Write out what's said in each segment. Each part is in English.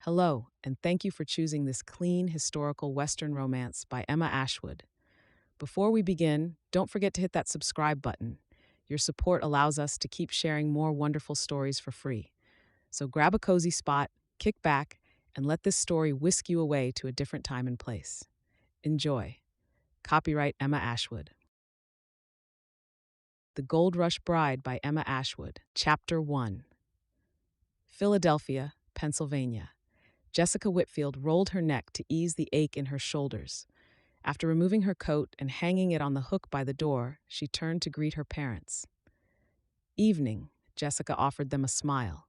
Hello, and thank you for choosing this clean historical Western romance by Emma Ashwood. Before we begin, don't forget to hit that subscribe button. Your support allows us to keep sharing more wonderful stories for free. So grab a cozy spot, kick back, and let this story whisk you away to a different time and place. Enjoy. Copyright Emma Ashwood. The Gold Rush Bride by Emma Ashwood, Chapter 1. Philadelphia, Pennsylvania. Jessica Whitfield rolled her neck to ease the ache in her shoulders. After removing her coat and hanging it on the hook by the door, she turned to greet her parents. "Evening," Jessica offered them a smile.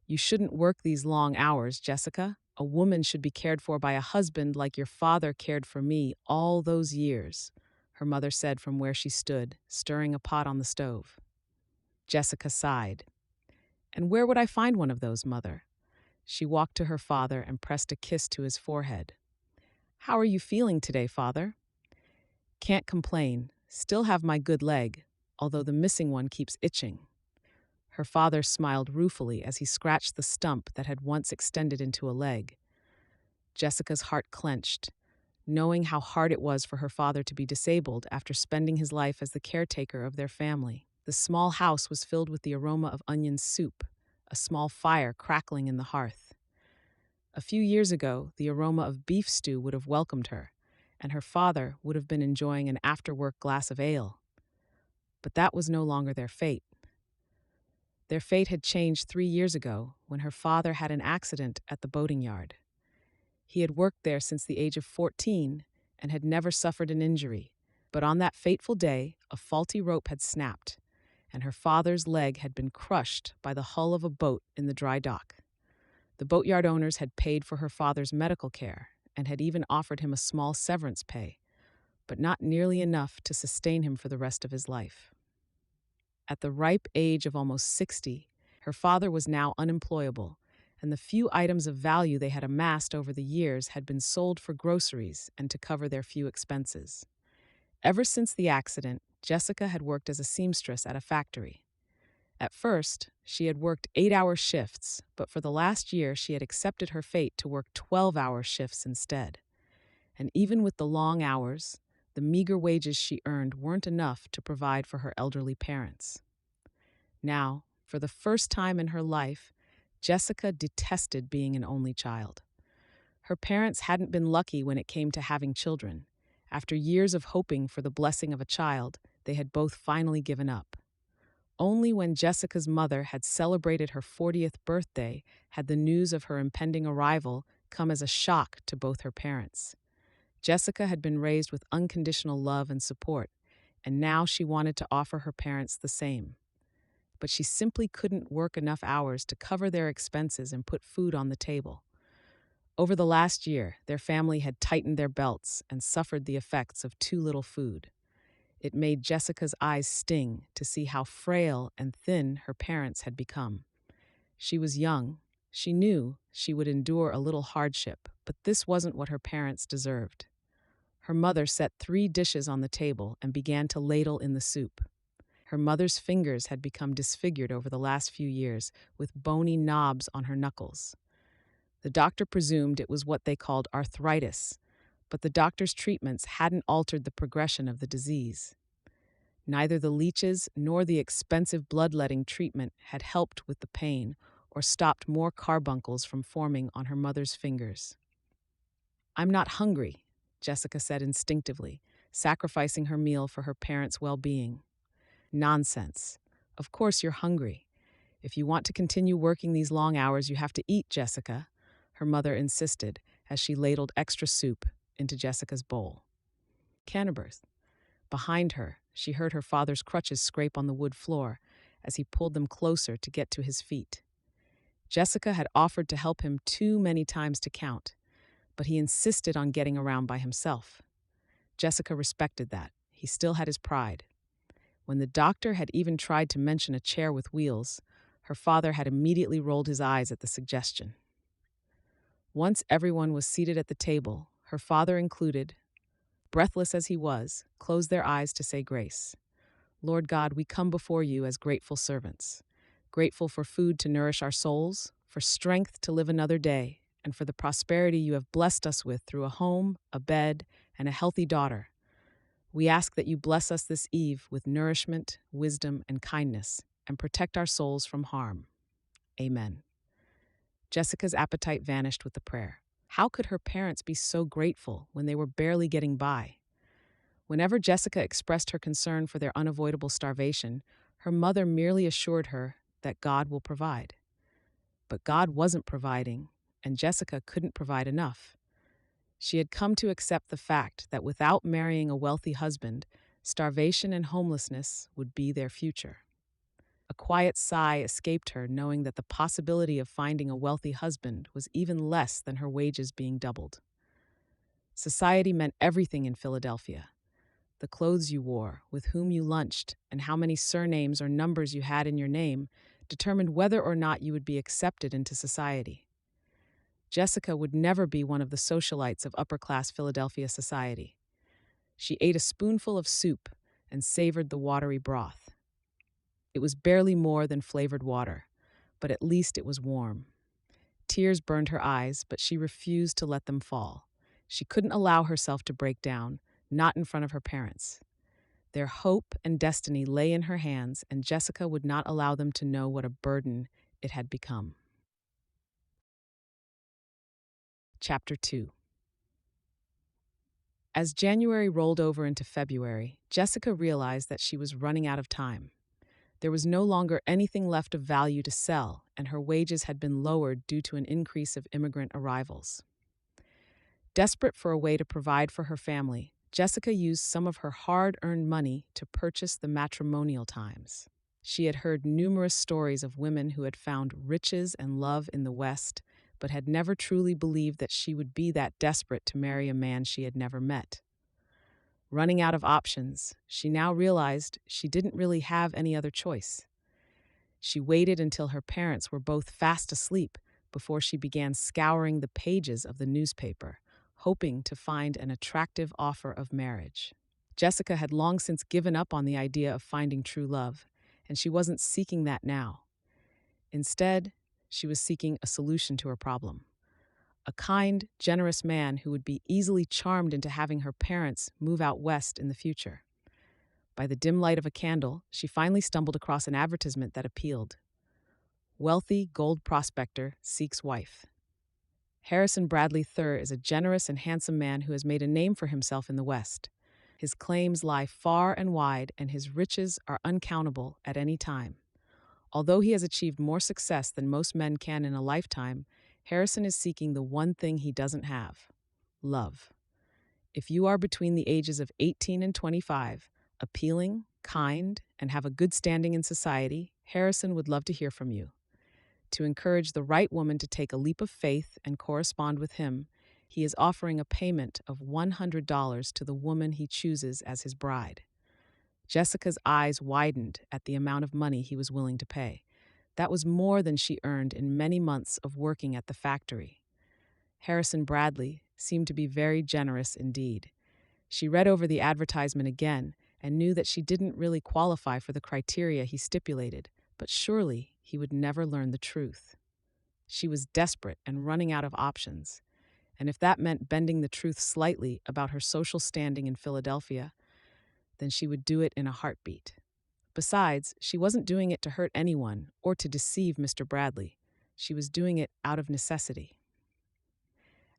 "You shouldn't work these long hours, Jessica. A woman should be cared for by a husband like your father cared for me all those years," her mother said from where she stood, stirring a pot on the stove. Jessica sighed. "And where would I find one of those, Mother?" She walked to her father and pressed a kiss to his forehead. "How are you feeling today, Father?" "Can't complain. Still have my good leg, although the missing one keeps itching." Her father smiled ruefully as he scratched the stump that had once extended into a leg. Jessica's heart clenched, knowing how hard it was for her father to be disabled after spending his life as the caretaker of their family. The small house was filled with the aroma of onion soup, a small fire crackling in the hearth. A few years ago, the aroma of beef stew would have welcomed her, and her father would have been enjoying an after-work glass of ale. But that was no longer their fate. Their fate had changed 3 years ago when her father had an accident at the boating yard. He had worked there since the age of 14 and had never suffered an injury, but on that fateful day, a faulty rope had snapped, and her father's leg had been crushed by the hull of a boat in the dry dock. The boatyard owners had paid for her father's medical care and had even offered him a small severance pay, but not nearly enough to sustain him for the rest of his life. At the ripe age of almost 60, her father was now unemployable, and the few items of value they had amassed over the years had been sold for groceries and to cover their few expenses. Ever since the accident, Jessica had worked as a seamstress at a factory. At first, she had worked 8-hour shifts, but for the last year she had accepted her fate to work 12-hour shifts instead. And even with the long hours, the meager wages she earned weren't enough to provide for her elderly parents. Now, for the first time in her life, Jessica detested being an only child. Her parents hadn't been lucky when it came to having children. After years of hoping for the blessing of a child, they had both finally given up. Only when Jessica's mother had celebrated her 40th birthday had the news of her impending arrival come as a shock to both her parents. Jessica had been raised with unconditional love and support, and now she wanted to offer her parents the same. But she simply couldn't work enough hours to cover their expenses and put food on the table. Over the last year, their family had tightened their belts and suffered the effects of too little food. It made Jessica's eyes sting to see how frail and thin her parents had become. She was young. She knew she would endure a little hardship, but this wasn't what her parents deserved. Her mother set 3 dishes on the table and began to ladle in the soup. Her mother's fingers had become disfigured over the last few years, with bony knobs on her knuckles. The doctor presumed it was what they called arthritis, but the doctor's treatments hadn't altered the progression of the disease. Neither the leeches nor the expensive bloodletting treatment had helped with the pain or stopped more carbuncles from forming on her mother's fingers. "I'm not hungry," Jessica said instinctively, sacrificing her meal for her parents' well-being. "Nonsense. Of course you're hungry. If you want to continue working these long hours, you have to eat, Jessica," her mother insisted as she ladled extra soup into Jessica's bowl. Canterbury. Behind her, she heard her father's crutches scrape on the wood floor as he pulled them closer to get to his feet. Jessica had offered to help him too many times to count, but he insisted on getting around by himself. Jessica respected that. He still had his pride. When the doctor had even tried to mention a chair with wheels, her father had immediately rolled his eyes at the suggestion. Once everyone was seated at the table, her father included, breathless as he was, closed their eyes to say grace. "Lord God, we come before you as grateful servants, grateful for food to nourish our souls, for strength to live another day, and for the prosperity you have blessed us with through a home, a bed, and a healthy daughter. We ask that you bless us this eve with nourishment, wisdom, and kindness, and protect our souls from harm. Amen. Jessica's appetite vanished with the prayer. How could her parents be so grateful when they were barely getting by? Whenever Jessica expressed her concern for their unavoidable starvation, her mother merely assured her that God will provide. But God wasn't providing, and Jessica couldn't provide enough. She had come to accept the fact that without marrying a wealthy husband, starvation and homelessness would be their future. A quiet sigh escaped her, knowing that the possibility of finding a wealthy husband was even less than her wages being doubled. Society meant everything in Philadelphia. The clothes you wore, with whom you lunched, and how many surnames or numbers you had in your name determined whether or not you would be accepted into society. Jessica would never be one of the socialites of upper-class Philadelphia society. She ate a spoonful of soup and savored the watery broth. It was barely more than flavored water, but at least it was warm. Tears burned her eyes, but she refused to let them fall. She couldn't allow herself to break down, not in front of her parents. Their hope and destiny lay in her hands, and Jessica would not allow them to know what a burden it had become. Chapter 2. As January rolled over into February, Jessica realized that she was running out of time. There was no longer anything left of value to sell, and her wages had been lowered due to an increase of immigrant arrivals. Desperate for a way to provide for her family, Jessica used some of her hard-earned money to purchase the Matrimonial Times. She had heard numerous stories of women who had found riches and love in the West, but had never truly believed that she would be that desperate to marry a man she had never met. Running out of options, she now realized she didn't really have any other choice. She waited until her parents were both fast asleep before she began scouring the pages of the newspaper, hoping to find an attractive offer of marriage. Jessica had long since given up on the idea of finding true love, and she wasn't seeking that now. Instead, she was seeking a solution to her problem. A kind, generous man who would be easily charmed into having her parents move out west in the future. By the dim light of a candle, she finally stumbled across an advertisement that appealed. Wealthy gold prospector seeks wife. Harrison Bradley Thur is a generous and handsome man who has made a name for himself in the West. His claims lie far and wide, and his riches are uncountable at any time. Although he has achieved more success than most men can in a lifetime, Harrison is seeking the one thing he doesn't have: love. If you are between the ages of 18 and 25, appealing, kind, and have a good standing in society, Harrison would love to hear from you. To encourage the right woman to take a leap of faith and correspond with him, he is offering a payment of $100 to the woman he chooses as his bride. Jessica's eyes widened at the amount of money he was willing to pay. That was more than she earned in many months of working at the factory. Harrison Bradley seemed to be very generous indeed. She read over the advertisement again and knew that she didn't really qualify for the criteria he stipulated, but surely he would never learn the truth. She was desperate and running out of options, and if that meant bending the truth slightly about her social standing in Philadelphia, then she would do it in a heartbeat. Besides, she wasn't doing it to hurt anyone or to deceive Mr. Bradley. She was doing it out of necessity.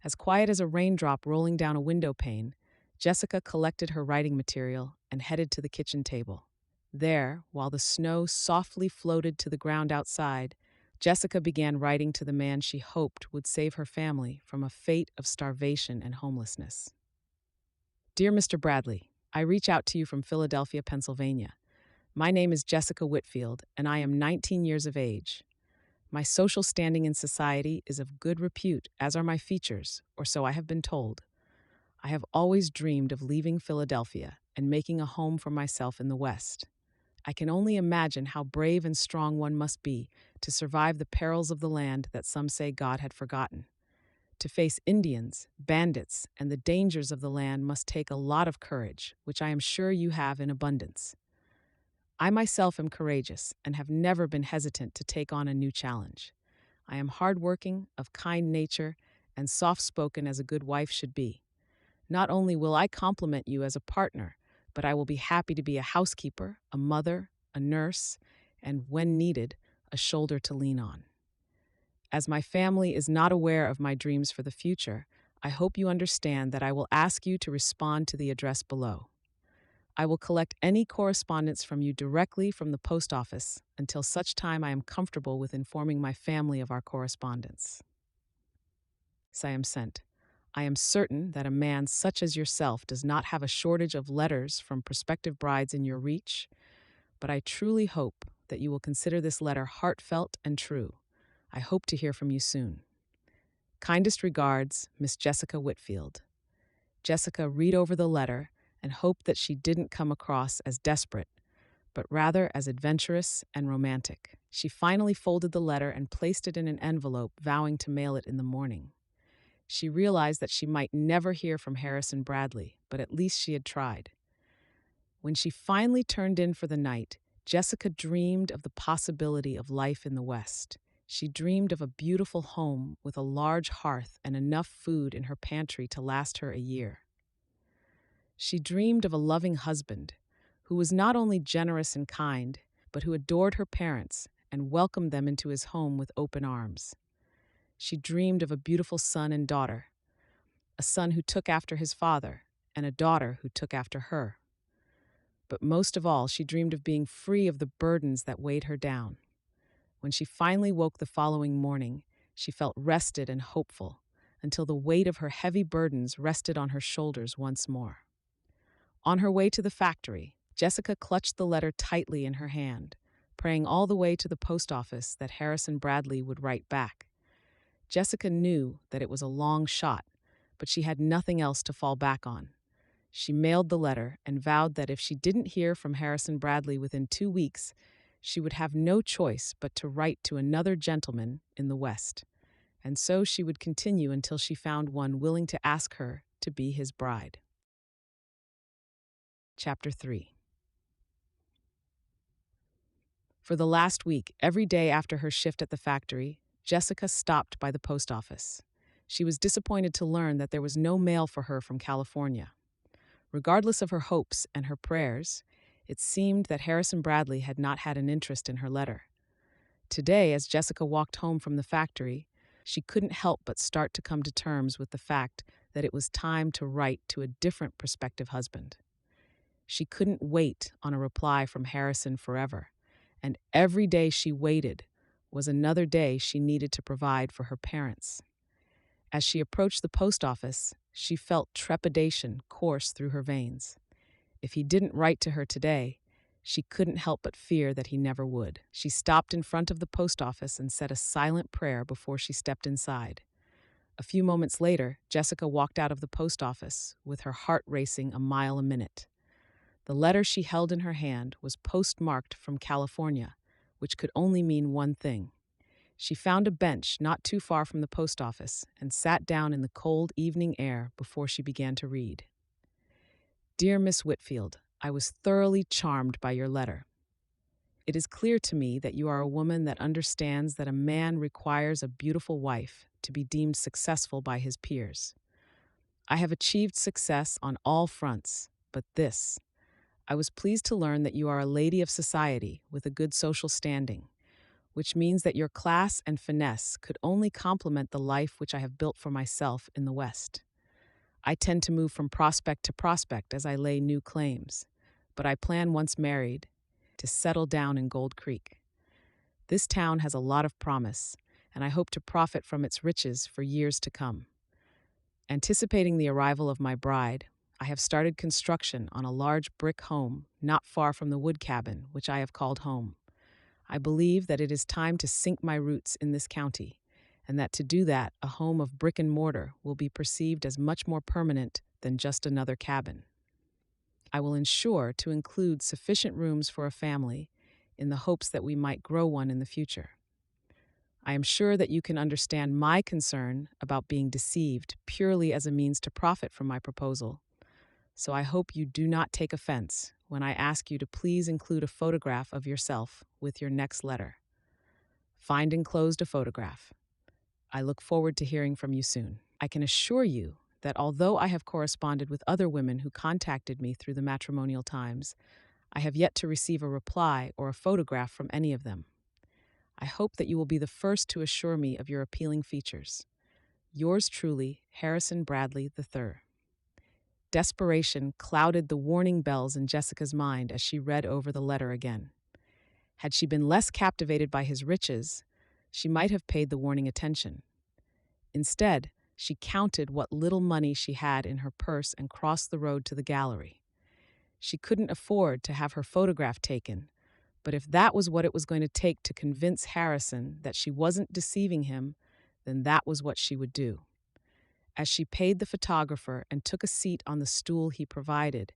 As quiet as a raindrop rolling down a window pane, Jessica collected her writing material and headed to the kitchen table. There, while the snow softly floated to the ground outside, Jessica began writing to the man she hoped would save her family from a fate of starvation and homelessness. Dear Mr. Bradley, I reach out to you from Philadelphia, Pennsylvania. My name is Jessica Whitfield, and I am 19 years of age. My social standing in society is of good repute, as are my features, or so I have been told. I have always dreamed of leaving Philadelphia and making a home for myself in the West. I can only imagine how brave and strong one must be to survive the perils of the land that some say God had forgotten. To face Indians, bandits, and the dangers of the land must take a lot of courage, which I am sure you have in abundance. I myself am courageous and have never been hesitant to take on a new challenge. I am hardworking, of kind nature, and soft-spoken as a good wife should be. Not only will I compliment you as a partner, but I will be happy to be a housekeeper, a mother, a nurse, and, when needed, a shoulder to lean on. As my family is not aware of my dreams for the future, I hope you understand that I will ask you to respond to the address below. I will collect any correspondence from you directly from the post office until such time I am comfortable with informing my family of our correspondence. Siam sent. I am certain that a man such as yourself does not have a shortage of letters from prospective brides in your reach, but I truly hope that you will consider this letter heartfelt and true. I hope to hear from you soon. Kindest regards, Miss Jessica Whitfield. Jessica read over the letter and hoped that she didn't come across as desperate, but rather as adventurous and romantic. She finally folded the letter and placed it in an envelope, vowing to mail it in the morning. She realized that she might never hear from Harrison Bradley, but at least she had tried. When she finally turned in for the night, Jessica dreamed of the possibility of life in the West. She dreamed of a beautiful home with a large hearth and enough food in her pantry to last her a year. She dreamed of a loving husband who was not only generous and kind, but who adored her parents and welcomed them into his home with open arms. She dreamed of a beautiful son and daughter, a son who took after his father, and a daughter who took after her. But most of all, she dreamed of being free of the burdens that weighed her down. When she finally woke the following morning, she felt rested and hopeful, until the weight of her heavy burdens rested on her shoulders once more. On her way to the factory, Jessica clutched the letter tightly in her hand, praying all the way to the post office that Harrison Bradley would write back. Jessica knew that it was a long shot, but she had nothing else to fall back on. She mailed the letter and vowed that if she didn't hear from Harrison Bradley within 2 weeks, she would have no choice but to write to another gentleman in the West. And so she would continue until she found one willing to ask her to be his bride. Chapter 3. For the last week, every day after her shift at the factory, Jessica stopped by the post office. She was disappointed to learn that there was no mail for her from California. Regardless of her hopes and her prayers, it seemed that Harrison Bradley had not had an interest in her letter. Today, as Jessica walked home from the factory, she couldn't help but start to come to terms with the fact that it was time to write to a different prospective husband. She couldn't wait on a reply from Harrison forever, and every day she waited was another day she needed to provide for her parents. As she approached the post office, she felt trepidation course through her veins. If he didn't write to her today, she couldn't help but fear that he never would. She stopped in front of the post office and said a silent prayer before she stepped inside. A few moments later, Jessica walked out of the post office with her heart racing a mile a minute. The letter she held in her hand was postmarked from California, which could only mean one thing. She found a bench not too far from the post office and sat down in the cold evening air before she began to read. Dear Miss Whitfield, I was thoroughly charmed by your letter. It is clear to me that you are a woman that understands that a man requires a beautiful wife to be deemed successful by his peers. I have achieved success on all fronts, but this. I was pleased to learn that you are a lady of society with a good social standing, which means that your class and finesse could only complement the life which I have built for myself in the West. I tend to move from prospect to prospect as I lay new claims, but I plan, once married, to settle down in Gold Creek. This town has a lot of promise, and I hope to profit from its riches for years to come. Anticipating the arrival of my bride, I have started construction on a large brick home not far from the wood cabin, which I have called home. I believe that it is time to sink my roots in this county, and that to do that, a home of brick and mortar will be perceived as much more permanent than just another cabin. I will ensure to include sufficient rooms for a family in the hopes that we might grow one in the future. I am sure that you can understand my concern about being deceived purely as a means to profit from my proposal, so I hope you do not take offense when I ask you to please include a photograph of yourself with your next letter. Find enclosed a photograph. I look forward to hearing from you soon. I can assure you that although I have corresponded with other women who contacted me through the matrimonial times, I have yet to receive a reply or a photograph from any of them. I hope that you will be the first to assure me of your appealing features. Yours truly, Harrison Bradley III. Desperation clouded the warning bells in Jessica's mind as she read over the letter again. Had she been less captivated by his riches, she might have paid the warning attention. Instead, she counted what little money she had in her purse and crossed the road to the gallery. She couldn't afford to have her photograph taken, but if that was what it was going to take to convince Harrison that she wasn't deceiving him, then that was what she would do. As she paid the photographer and took a seat on the stool he provided,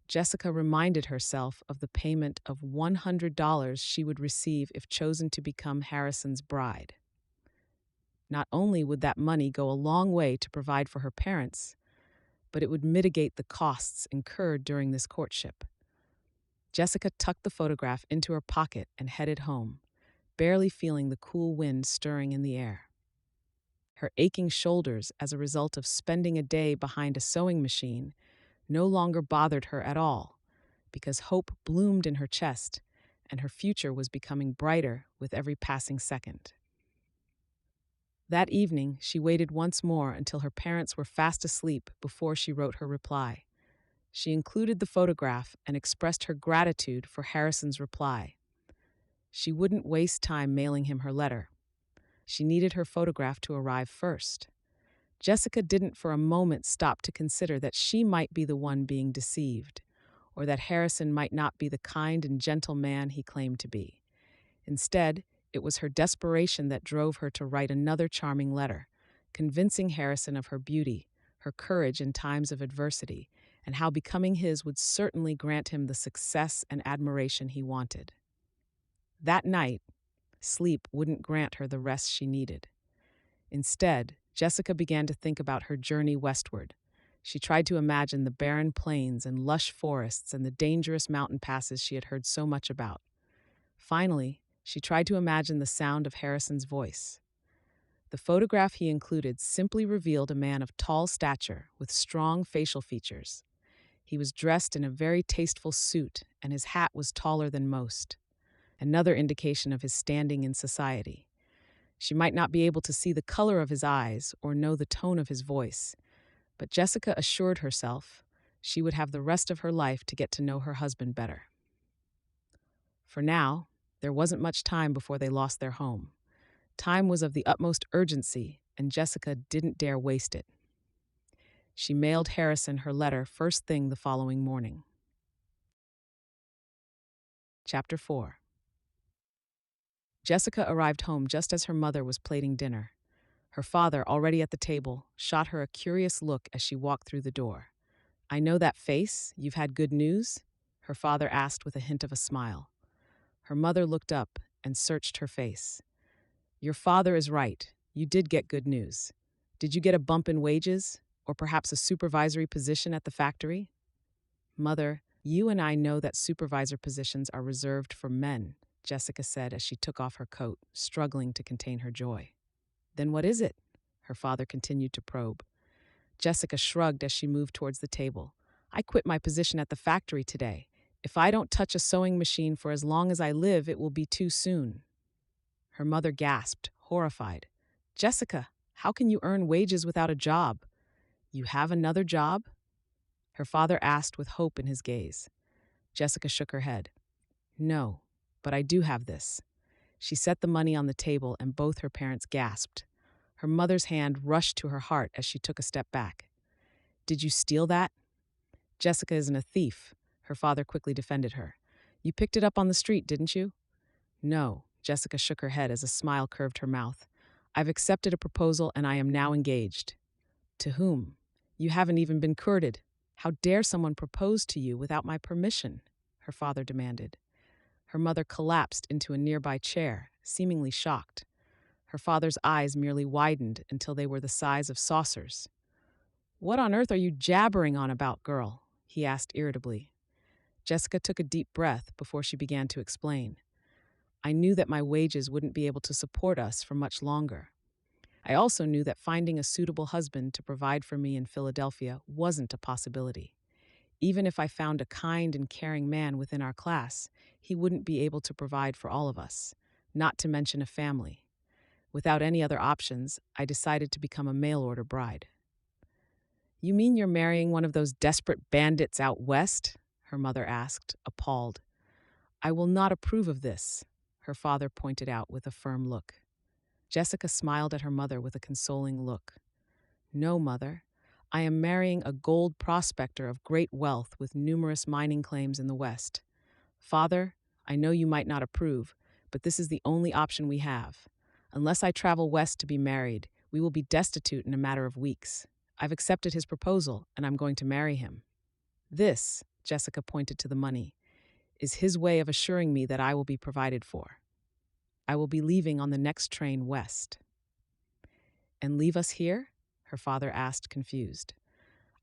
Jessica reminded herself of the payment of $100 she would receive if chosen to become Harrison's bride. Not only would that money go a long way to provide for her parents, but it would mitigate the costs incurred during this courtship. Jessica tucked the photograph into her pocket and headed home, barely feeling the cool wind stirring in the air. Her aching shoulders, as a result of spending a day behind a sewing machine, no longer bothered her at all, because hope bloomed in her chest, and her future was becoming brighter with every passing second. That evening, she waited once more until her parents were fast asleep before she wrote her reply. She included the photograph and expressed her gratitude for Harrison's reply. She wouldn't waste time mailing him her letter. She needed her photograph to arrive first. Jessica didn't for a moment stop to consider that she might be the one being deceived, or that Harrison might not be the kind and gentle man he claimed to be. Instead, it was her desperation that drove her to write another charming letter, convincing Harrison of her beauty, her courage in times of adversity, and how becoming his would certainly grant him the success and admiration he wanted. That night, sleep wouldn't grant her the rest she needed. Instead, Jessica began to think about her journey westward. She tried to imagine the barren plains and lush forests and the dangerous mountain passes she had heard so much about. Finally, she tried to imagine the sound of Harrison's voice. The photograph he included simply revealed a man of tall stature with strong facial features. He was dressed in a very tasteful suit, and his hat was taller than most, another indication of his standing in society. She might not be able to see the color of his eyes or know the tone of his voice, but Jessica assured herself she would have the rest of her life to get to know her husband better. For now, there wasn't much time before they lost their home. Time was of the utmost urgency, and Jessica didn't dare waste it. She mailed Harrison her letter first thing the following morning. Chapter 4. Jessica arrived home just as her mother was plating dinner. Her father, already at the table, shot her a curious look as she walked through the door. "I know that face. You've had good news?" her father asked with a hint of a smile. Her mother looked up and searched her face. "Your father is right. You did get good news. Did you get a bump in wages? Or perhaps a supervisory position at the factory?" "Mother, you and I know that supervisor positions are reserved for men," Jessica said as she took off her coat, struggling to contain her joy. "Then what is it?" her father continued to probe. Jessica shrugged as she moved towards the table. "I quit my position at the factory today. If I don't touch a sewing machine for as long as I live, it will be too soon." Her mother gasped, horrified. "Jessica, how can you earn wages without a job?" "You have another job?" her father asked with hope in his gaze. Jessica shook her head. "No, but I do have this." She set the money on the table and both her parents gasped. Her mother's hand rushed to her heart as she took a step back. "Did you steal that?" "Jessica isn't a thief," her father quickly defended her. "You picked it up on the street, didn't you?" "No," Jessica shook her head as a smile curved her mouth. "I've accepted a proposal and I am now engaged." "To whom?" "You haven't even been courted. How dare someone propose to you without my permission?" her father demanded. Her mother collapsed into a nearby chair, seemingly shocked. Her father's eyes merely widened until they were the size of saucers. "What on earth are you jabbering on about, girl?" he asked irritably. Jessica took a deep breath before she began to explain. "I knew that my wages wouldn't be able to support us for much longer. I also knew that finding a suitable husband to provide for me in Philadelphia wasn't a possibility. Even if I found a kind and caring man within our class, he wouldn't be able to provide for all of us, not to mention a family. Without any other options, I decided to become a mail order bride. You mean you're marrying one of those desperate bandits out west? Her mother asked, appalled. I will not approve of this, her father pointed out with a firm look. Jessica smiled at her mother with a consoling look. No, mother. I am marrying a gold prospector of great wealth with numerous mining claims in the West. Father, I know you might not approve, but this is the only option we have. Unless I travel west to be married, we will be destitute in a matter of weeks. I've accepted his proposal, and I'm going to marry him. This, Jessica pointed to the money, is his way of assuring me that I will be provided for. I will be leaving on the next train west. And leave us here? Her father asked, confused.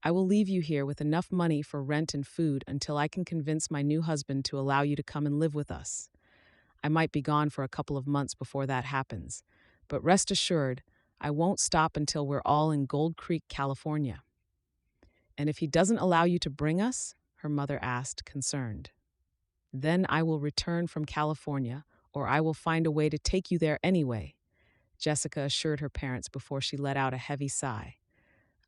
I will leave you here with enough money for rent and food until I can convince my new husband to allow you to come and live with us. I might be gone for a couple of months before that happens, but rest assured, I won't stop until we're all in Gold Creek, California. And if he doesn't allow you to bring us? Her mother asked, concerned. Then I will return from California, or I will find a way to take you there anyway, Jessica assured her parents before she let out a heavy sigh.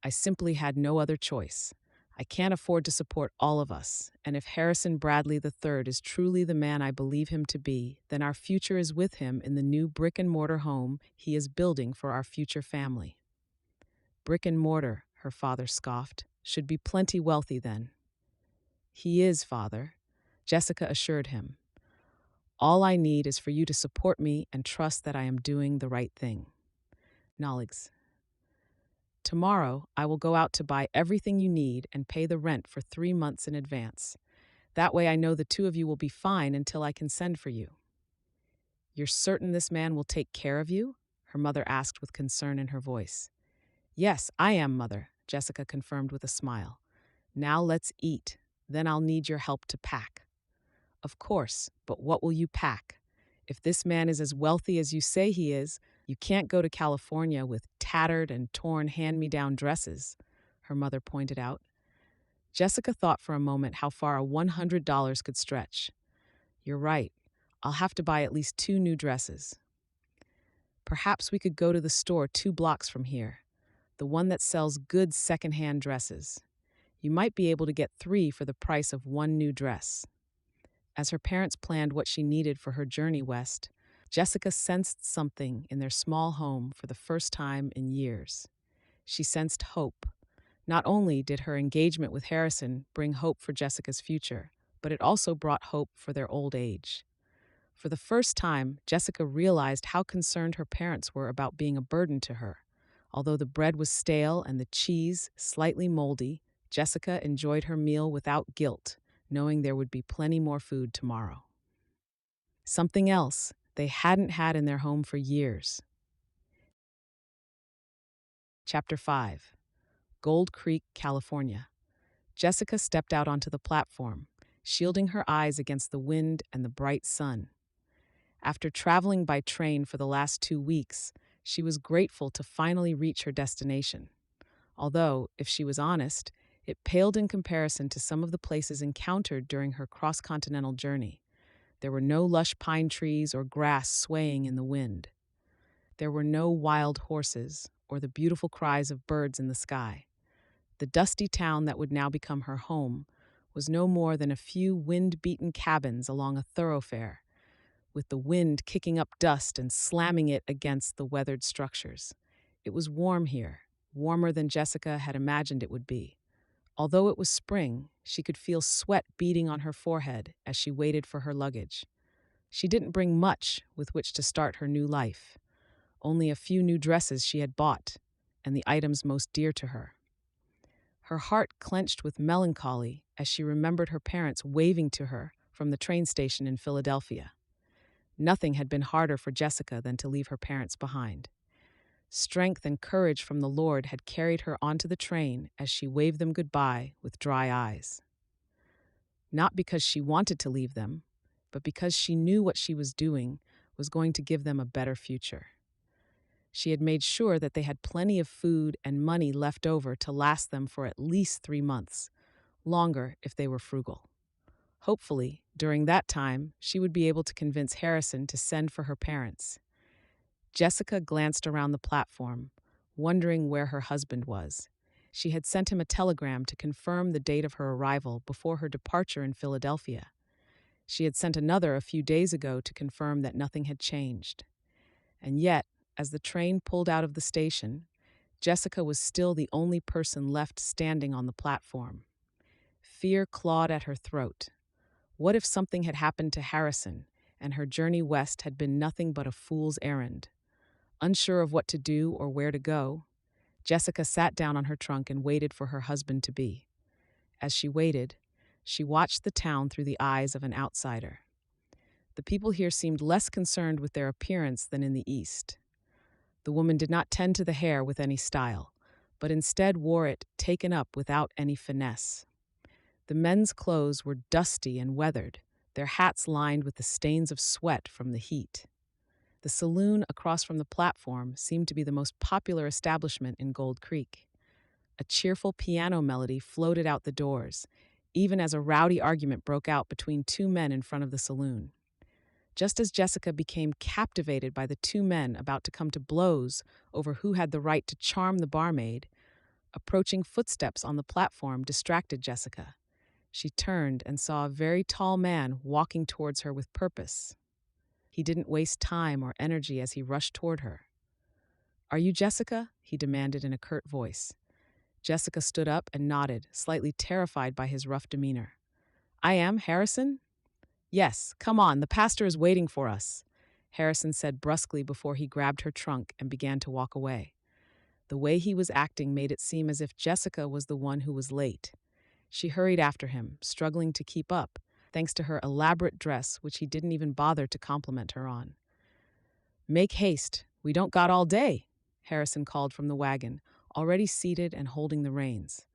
I simply had no other choice. I can't afford to support all of us, and if Harrison Bradley III is truly the man I believe him to be, then our future is with him in the new brick-and-mortar home he is building for our future family. Brick and mortar, her father scoffed, should be plenty wealthy then. He is, father, Jessica assured him. All I need is for you to support me and trust that I am doing the right thing. Knowledge. Tomorrow, I will go out to buy everything you need and pay the rent for 3 months in advance. That way I know the two of you will be fine until I can send for you. You're certain this man will take care of you? Her mother asked with concern in her voice. Yes, I am, mother, Jessica confirmed with a smile. Now let's eat. Then I'll need your help to pack. Of course, but what will you pack? If this man is as wealthy as you say he is, you can't go to California with tattered and torn hand-me-down dresses, her mother pointed out. Jessica thought for a moment how far a $100 could stretch. You're right. I'll have to buy at least 2 new dresses. Perhaps we could go to the store 2 blocks from here, the one that sells good second-hand dresses. You might be able to get 3 for the price of 1 new dress. As her parents planned what she needed for her journey west, Jessica sensed something in their small home for the first time in years. She sensed hope. Not only did her engagement with Harrison bring hope for Jessica's future, but it also brought hope for their old age. For the first time, Jessica realized how concerned her parents were about being a burden to her. Although the bread was stale and the cheese slightly moldy, Jessica enjoyed her meal without guilt, knowing there would be plenty more food tomorrow. Something else they hadn't had in their home for years. Chapter 5. Gold Creek, California. Jessica stepped out onto the platform, shielding her eyes against the wind and the bright sun. After traveling by train for the last 2 weeks, she was grateful to finally reach her destination. Although, if she was honest, it paled in comparison to some of the places encountered during her cross-continental journey. There were no lush pine trees or grass swaying in the wind. There were no wild horses or the beautiful cries of birds in the sky. The dusty town that would now become her home was no more than a few wind-beaten cabins along a thoroughfare, with the wind kicking up dust and slamming it against the weathered structures. It was warm here, warmer than Jessica had imagined it would be. Although it was spring, she could feel sweat beading on her forehead as she waited for her luggage. She didn't bring much with which to start her new life. Only a few new dresses she had bought, and the items most dear to her. Her heart clenched with melancholy as she remembered her parents waving to her from the train station in Philadelphia. Nothing had been harder for Jessica than to leave her parents behind. Strength and courage from the Lord had carried her onto the train as she waved them goodbye with dry eyes. Not because she wanted to leave them, but because she knew what she was doing was going to give them a better future. She had made sure that they had plenty of food and money left over to last them for at least 3 months, longer if they were frugal. Hopefully, during that time, she would be able to convince Harrison to send for her parents. Jessica glanced around the platform, wondering where her husband was. She had sent him a telegram to confirm the date of her arrival before her departure in Philadelphia. She had sent another a few days ago to confirm that nothing had changed. And yet, as the train pulled out of the station, Jessica was still the only person left standing on the platform. Fear clawed at her throat. What if something had happened to Harrison, and her journey west had been nothing but a fool's errand? Unsure of what to do or where to go, Jessica sat down on her trunk and waited for her husband-to-be. As she waited, she watched the town through the eyes of an outsider. The people here seemed less concerned with their appearance than in the East. The woman did not tend to the hair with any style, but instead wore it taken up without any finesse. The men's clothes were dusty and weathered, their hats lined with the stains of sweat from the heat. The saloon across from the platform seemed to be the most popular establishment in Gold Creek. A cheerful piano melody floated out the doors, even as a rowdy argument broke out between two men in front of the saloon. Just as Jessica became captivated by the two men about to come to blows over who had the right to charm the barmaid, approaching footsteps on the platform distracted Jessica. She turned and saw a very tall man walking towards her with purpose. He didn't waste time or energy as he rushed toward her. "Are you Jessica?" he demanded in a curt voice. Jessica stood up and nodded, slightly terrified by his rough demeanor. "I am, Harrison?" "Yes, come on, the pastor is waiting for us," Harrison said brusquely before he grabbed her trunk and began to walk away. The way he was acting made it seem as if Jessica was the one who was late. She hurried after him, struggling to keep up, thanks to her elaborate dress, which he didn't even bother to compliment her on. "Make haste, we don't got all day," Harrison called from the wagon, already seated and holding the reins.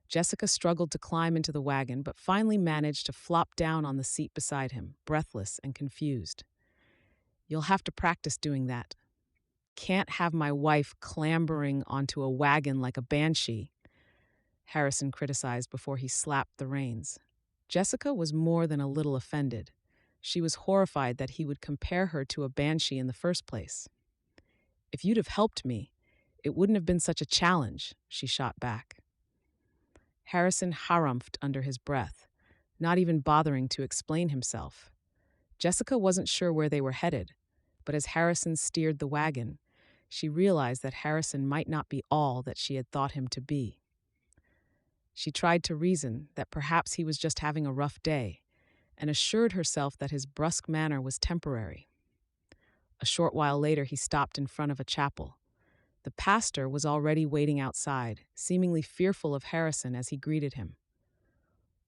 Jessica struggled to climb into the wagon, but finally managed to flop down on the seat beside him, breathless and confused. "You'll have to practice doing that. Can't have my wife clambering onto a wagon like a banshee," Harrison criticized before he slapped the reins. Jessica was more than a little offended. She was horrified that he would compare her to a banshee in the first place. "If you'd have helped me, it wouldn't have been such a challenge," she shot back. Harrison harumphed under his breath, not even bothering to explain himself. Jessica wasn't sure where they were headed, but as Harrison steered the wagon, she realized that Harrison might not be all that she had thought him to be. She tried to reason that perhaps he was just having a rough day, and assured herself that his brusque manner was temporary. A short while later, he stopped in front of a chapel. The pastor was already waiting outside, seemingly fearful of Harrison as he greeted him.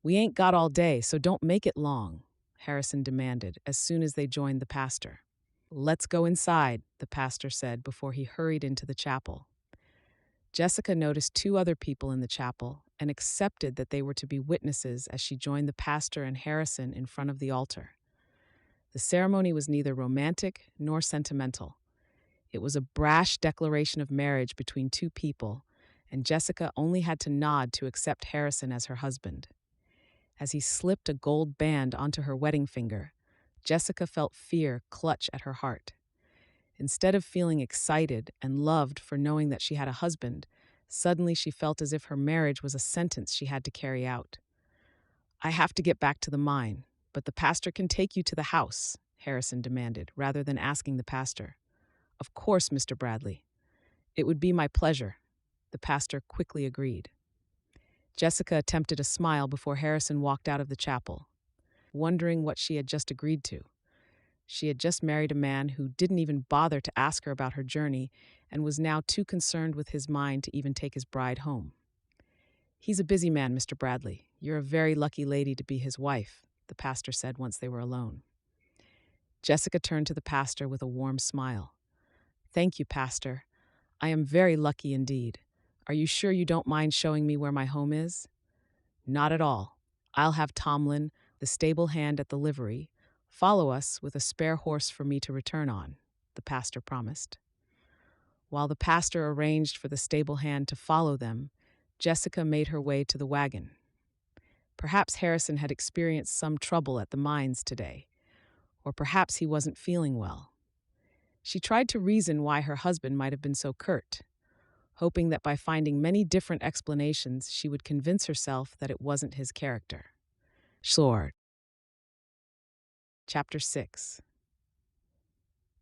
"We ain't got all day, so don't make it long," Harrison demanded as soon as they joined the pastor. "Let's go inside," the pastor said before he hurried into the chapel. Jessica noticed two other people in the chapel and accepted that they were to be witnesses as she joined the pastor and Harrison in front of the altar. The ceremony was neither romantic nor sentimental. It was a brash declaration of marriage between two people, and Jessica only had to nod to accept Harrison as her husband. As he slipped a gold band onto her wedding finger, Jessica felt fear clutch at her heart. Instead of feeling excited and loved for knowing that she had a husband, suddenly she felt as if her marriage was a sentence she had to carry out. "I have to get back to the mine, but the pastor can take you to the house," Harrison demanded, rather than asking the pastor. "Of course, Mr. Bradley. It would be my pleasure," the pastor quickly agreed. Jessica attempted a smile before Harrison walked out of the chapel, wondering what she had just agreed to. She had just married a man who didn't even bother to ask her about her journey and was now too concerned with his mind to even take his bride home. "He's a busy man, Mr. Bradley. You're a very lucky lady to be his wife," the pastor said once they were alone. Jessica turned to the pastor with a warm smile. "Thank you, Pastor. I am very lucky indeed. Are you sure you don't mind showing me where my home is?" "Not at all. I'll have Tomlin, the stable hand at the livery, follow us with a spare horse for me to return on," the pastor promised. While the pastor arranged for the stable hand to follow them, Jessica made her way to the wagon. Perhaps Harrison had experienced some trouble at the mines today, or perhaps he wasn't feeling well. She tried to reason why her husband might have been so curt, hoping that by finding many different explanations, she would convince herself that it wasn't his character. Sword. Chapter 6.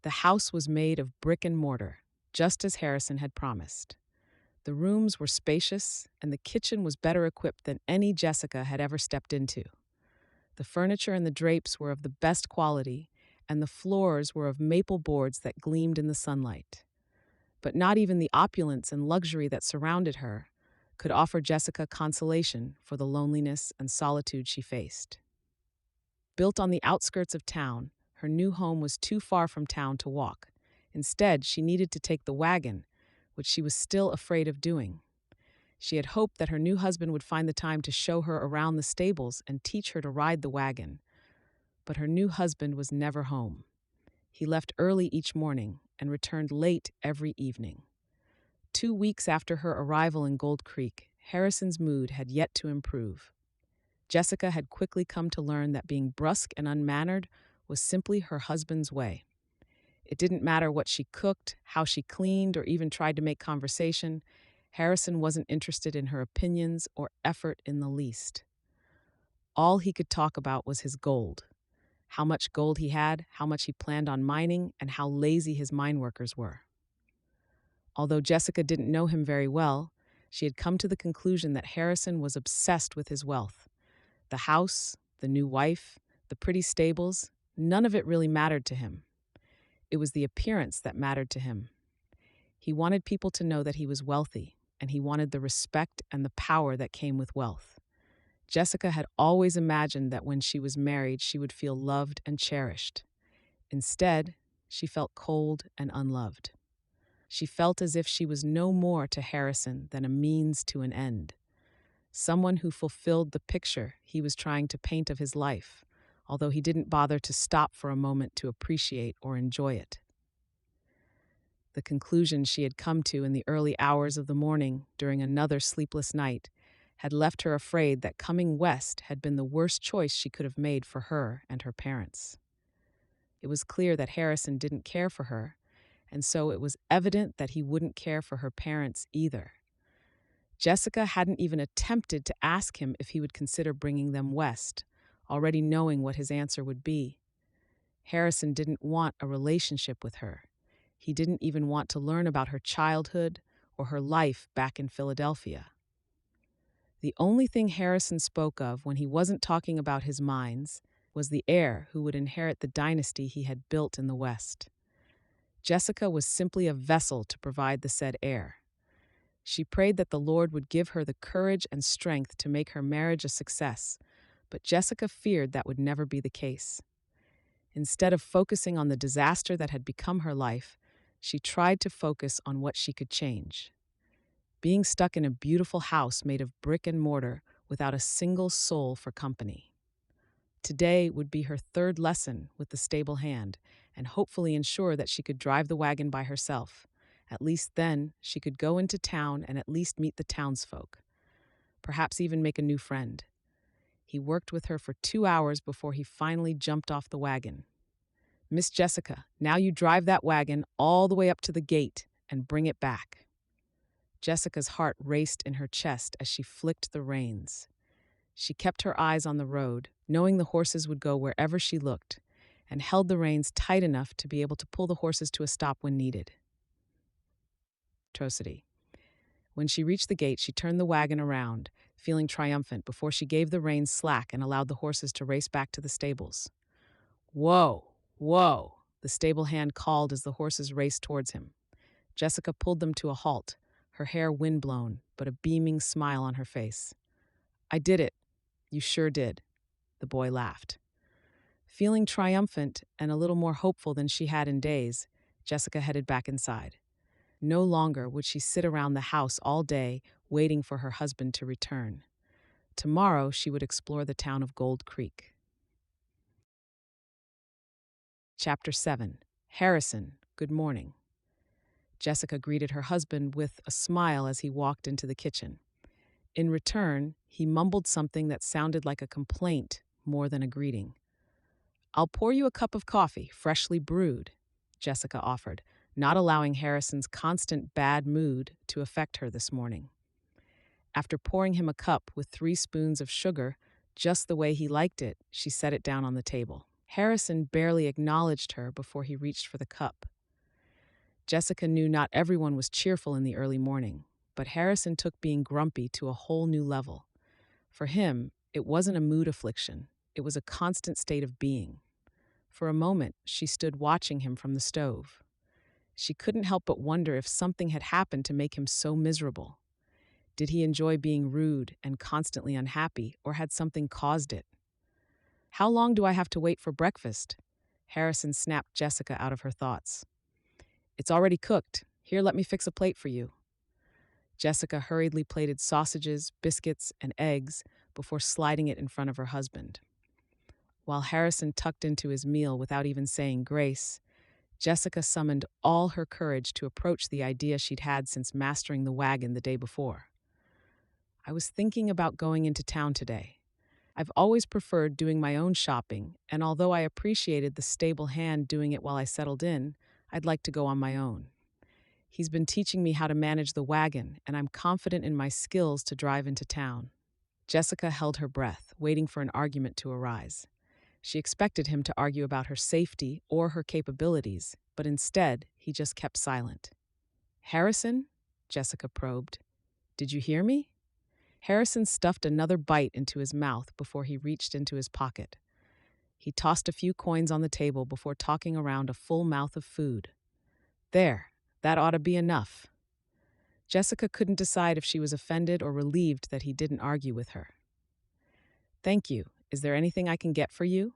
The house was made of brick and mortar, just as Harrison had promised. The rooms were spacious, and the kitchen was better equipped than any Jessica had ever stepped into. The furniture and the drapes were of the best quality, and the floors were of maple boards that gleamed in the sunlight. But not even the opulence and luxury that surrounded her could offer Jessica consolation for the loneliness and solitude she faced. Built on the outskirts of town, her new home was too far from town to walk. Instead, she needed to take the wagon, which she was still afraid of doing. She had hoped that her new husband would find the time to show her around the stables and teach her to ride the wagon. But her new husband was never home. He left early each morning and returned late every evening. 2 weeks after her arrival in Gold Creek, Harrison's mood had yet to improve. Jessica had quickly come to learn that being brusque and unmannered was simply her husband's way. It didn't matter what she cooked, how she cleaned, or even tried to make conversation. Harrison wasn't interested in her opinions or effort in the least. All he could talk about was his gold. How much gold he had, how much he planned on mining, and how lazy his mine workers were. Although Jessica didn't know him very well, she had come to the conclusion that Harrison was obsessed with his wealth. The house, the new wife, the pretty stables, none of it really mattered to him. It was the appearance that mattered to him. He wanted people to know that he was wealthy, and he wanted the respect and the power that came with wealth. Jessica had always imagined that when she was married, she would feel loved and cherished. Instead, she felt cold and unloved. She felt as if she was no more to Harrison than a means to an end. Someone who fulfilled the picture he was trying to paint of his life, although he didn't bother to stop for a moment to appreciate or enjoy it. The conclusion she had come to in the early hours of the morning during another sleepless night had left her afraid that coming west had been the worst choice she could have made for her and her parents. It was clear that Harrison didn't care for her, and so it was evident that he wouldn't care for her parents either. Jessica hadn't even attempted to ask him if he would consider bringing them west, already knowing what his answer would be. Harrison didn't want a relationship with her. He didn't even want to learn about her childhood or her life back in Philadelphia. The only thing Harrison spoke of when he wasn't talking about his mines was the heir who would inherit the dynasty he had built in the West. Jessica was simply a vessel to provide the said heir. She prayed that the Lord would give her the courage and strength to make her marriage a success, but Jessica feared that would never be the case. Instead of focusing on the disaster that had become her life, she tried to focus on what she could change. Being stuck in a beautiful house made of brick and mortar without a single soul for company. Today would be her third lesson with the stable hand, and hopefully ensure that she could drive the wagon by herself. At least then, she could go into town and at least meet the townsfolk. Perhaps even make a new friend. He worked with her for 2 hours before he finally jumped off the wagon. "Miss Jessica, now you drive that wagon all the way up to the gate and bring it back." Jessica's heart raced in her chest as she flicked the reins. She kept her eyes on the road, knowing the horses would go wherever she looked, and held the reins tight enough to be able to pull the horses to a stop when needed. Atrocity. When she reached the gate, she turned the wagon around, feeling triumphant before she gave the reins slack and allowed the horses to race back to the stables. "Whoa, whoa," the stable hand called as the horses raced towards him. Jessica pulled them to a halt, her hair windblown, but a beaming smile on her face. "I did it. You sure did," the boy laughed. Feeling triumphant and a little more hopeful than she had in days, Jessica headed back inside. No longer would she sit around the house all day waiting for her husband to return. Tomorrow she would explore the town of Gold Creek. Chapter 7. Harrison, Good Morning. Jessica greeted her husband with a smile as he walked into the kitchen. In return, he mumbled something that sounded like a complaint more than a greeting. "I'll pour you a cup of coffee, freshly brewed," Jessica offered, not allowing Harrison's constant bad mood to affect her this morning. After pouring him a cup with 3 spoons of sugar, just the way he liked it, she set it down on the table. Harrison barely acknowledged her before he reached for the cup. Jessica knew not everyone was cheerful in the early morning, but Harrison took being grumpy to a whole new level. For him, it wasn't a mood affliction, it was a constant state of being. For a moment, she stood watching him from the stove. She couldn't help but wonder if something had happened to make him so miserable. Did he enjoy being rude and constantly unhappy, or had something caused it? "How long do I have to wait for breakfast?" Harrison snapped Jessica out of her thoughts. "It's already cooked. Here, let me fix a plate for you." Jessica hurriedly plated sausages, biscuits, and eggs before sliding it in front of her husband. While Harrison tucked into his meal without even saying grace, Jessica summoned all her courage to approach the idea she'd had since mastering the wagon the day before. "I was thinking about going into town today. I've always preferred doing my own shopping, and although I appreciated the stable hand doing it while I settled in, I'd like to go on my own. He's been teaching me how to manage the wagon, and I'm confident in my skills to drive into town." Jessica held her breath, waiting for an argument to arise. She expected him to argue about her safety or her capabilities, but instead, he just kept silent. "Harrison?" Jessica probed. "Did you hear me?" Harrison stuffed another bite into his mouth before he reached into his pocket. He tossed a few coins on the table before talking around a full mouth of food. "There, that ought to be enough." Jessica couldn't decide if she was offended or relieved that he didn't argue with her. "Thank you. Is there anything I can get for you?"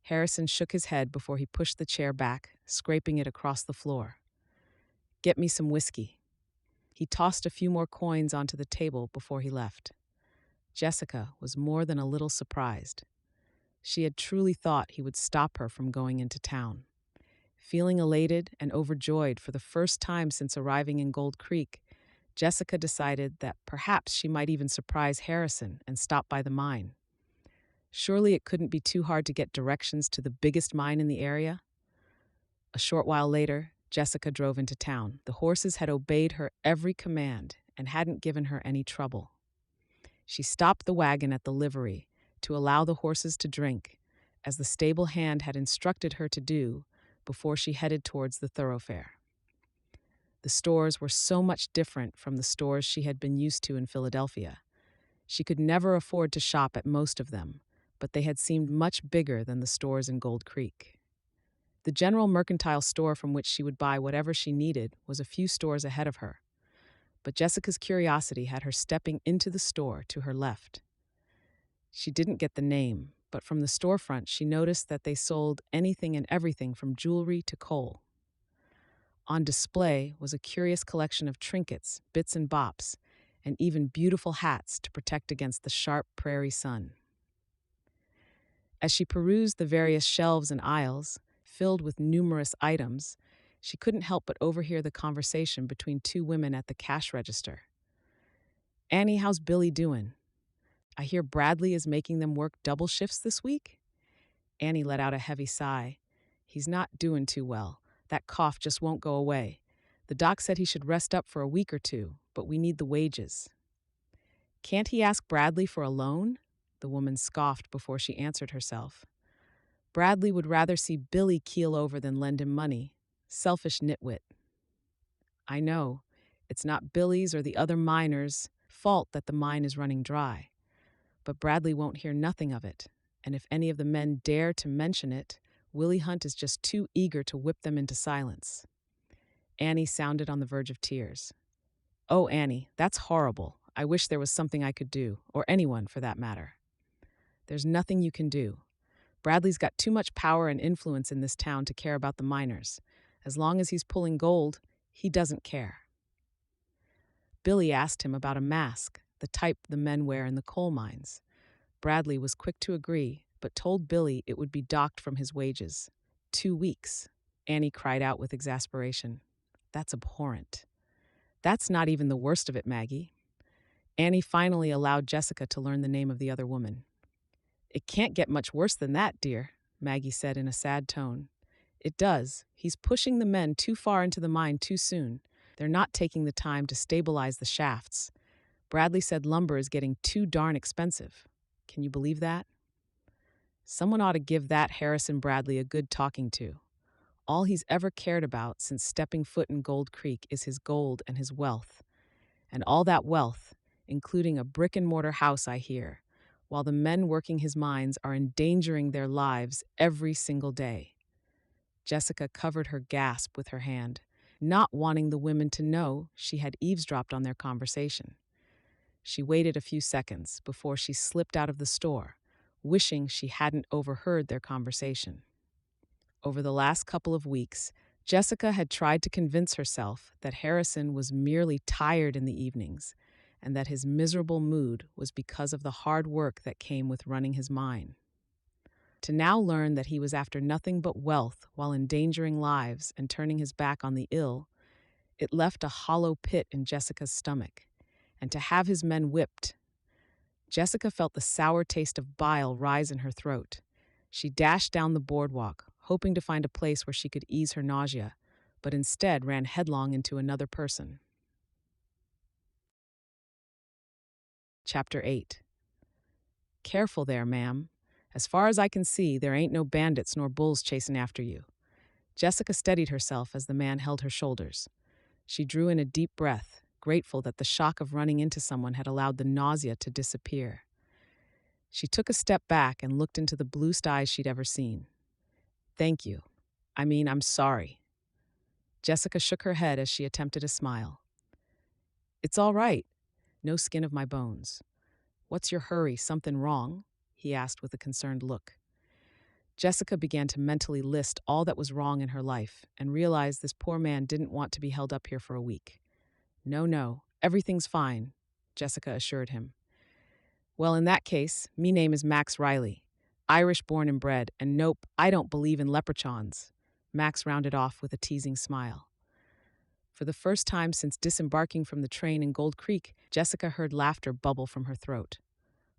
Harrison shook his head before he pushed the chair back, scraping it across the floor. "Get me some whiskey." He tossed a few more coins onto the table before he left. Jessica was more than a little surprised. She had truly thought he would stop her from going into town. Feeling elated and overjoyed for the first time since arriving in Gold Creek, Jessica decided that perhaps she might even surprise Harrison and stop by the mine. Surely it couldn't be too hard to get directions to the biggest mine in the area? A short while later, Jessica drove into town. The horses had obeyed her every command and hadn't given her any trouble. She stopped the wagon at the livery to allow the horses to drink, as the stable hand had instructed her to do before she headed towards the thoroughfare. The stores were so much different from the stores she had been used to in Philadelphia. She could never afford to shop at most of them, but they had seemed much bigger than the stores in Gold Creek. The general mercantile store from which she would buy whatever she needed was a few stores ahead of her, but Jessica's curiosity had her stepping into the store to her left. She didn't get the name, but from the storefront she noticed that they sold anything and everything from jewelry to coal. On display was a curious collection of trinkets, bits and bops, and even beautiful hats to protect against the sharp prairie sun. As she perused the various shelves and aisles, filled with numerous items, she couldn't help but overhear the conversation between 2 women at the cash register. "Annie, how's Billy doing? I hear Bradley is making them work double shifts this week?" Annie let out a heavy sigh. "He's not doing too well. That cough just won't go away. The doc said he should rest up for a week or 2, but we need the wages." "Can't he ask Bradley for a loan?" The woman scoffed before she answered herself. "Bradley would rather see Billy keel over than lend him money. Selfish nitwit." "I know. It's not Billy's or the other miners' fault that the mine is running dry. But Bradley won't hear nothing of it, and if any of the men dare to mention it, Willie Hunt is just too eager to whip them into silence." Annie sounded on the verge of tears. "Oh, Annie, that's horrible. I wish there was something I could do, or anyone for that matter." "There's nothing you can do. Bradley's got too much power and influence in this town to care about the miners. As long as he's pulling gold, he doesn't care." Billy asked him about a mask, the type the men wear in the coal mines. Bradley was quick to agree, but told Billy it would be docked from his wages. 2 weeks, Annie cried out with exasperation. That's abhorrent. That's not even the worst of it, Maggie. Annie finally allowed Jessica to learn the name of the other woman. It can't get much worse than that, dear, Maggie said in a sad tone. It does. He's pushing the men too far into the mine too soon. They're not taking the time to stabilize the shafts. Bradley said lumber is getting too darn expensive. Can you believe that? Someone ought to give that Harrison Bradley a good talking to. All he's ever cared about since stepping foot in Gold Creek is his gold and his wealth. And all that wealth, including a brick-and-mortar house, I hear, while the men working his mines are endangering their lives every single day. Jessica covered her gasp with her hand, not wanting the women to know she had eavesdropped on their conversation. She waited a few seconds before she slipped out of the store, wishing she hadn't overheard their conversation. Over the last couple of weeks, Jessica had tried to convince herself that Harrison was merely tired in the evenings and that his miserable mood was because of the hard work that came with running his mine. To now learn that he was after nothing but wealth while endangering lives and turning his back on the ill, it left a hollow pit in Jessica's stomach. And to have his men whipped, Jessica felt the sour taste of bile rise in her throat. She dashed down the boardwalk, hoping to find a place where she could ease her nausea, but instead ran headlong into another person. Chapter 8. Careful there, ma'am. As far as I can see, there ain't no bandits nor bulls chasing after you. Jessica steadied herself as the man held her shoulders. She drew in a deep breath, grateful that the shock of running into someone had allowed the nausea to disappear. She took a step back and looked into the bluest eyes she'd ever seen. Thank you. I'm sorry. Jessica shook her head as she attempted a smile. It's all right. No skin of my bones. What's your hurry? Something wrong? He asked with a concerned look. Jessica began to mentally list all that was wrong in her life and realized this poor man didn't want to be held up here for a week. No, everything's fine, Jessica assured him. Well, in that case, me name is Max Riley. Irish born and bred, and nope, I don't believe in leprechauns. Max rounded off with a teasing smile. For the first time since disembarking from the train in Gold Creek, Jessica heard laughter bubble from her throat.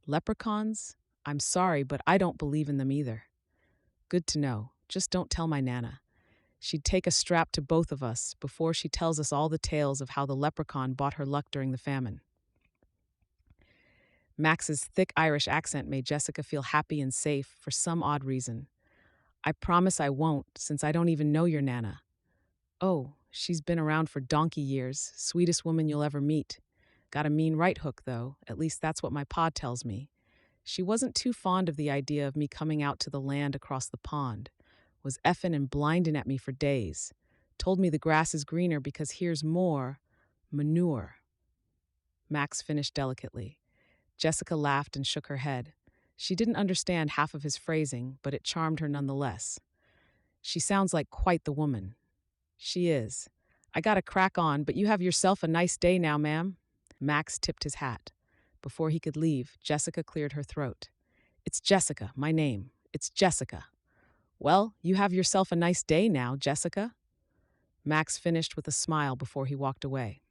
Leprechauns? I'm sorry, but I don't believe in them either. Good to know. Just don't tell my Nana. She'd take a strap to both of us before she tells us all the tales of how the leprechaun bought her luck during the famine. Max's thick Irish accent made Jessica feel happy and safe for some odd reason. I promise I won't, since I don't even know your Nana. Oh, she's been around for donkey years, sweetest woman you'll ever meet. Got a mean right hook, though, at least that's what my pa tells me. She wasn't too fond of the idea of me coming out to the land across the pond. Was effin' and blindin' at me for days. Told me the grass is greener because here's more manure. Max finished delicately. Jessica laughed and shook her head. She didn't understand half of his phrasing, but it charmed her nonetheless. She sounds like quite the woman. She is. I gotta crack on, but you have yourself a nice day now, ma'am. Max tipped his hat. Before he could leave, Jessica cleared her throat. It's Jessica, my name. It's Jessica. Well, you have yourself a nice day now, Jessica. Max finished with a smile before he walked away.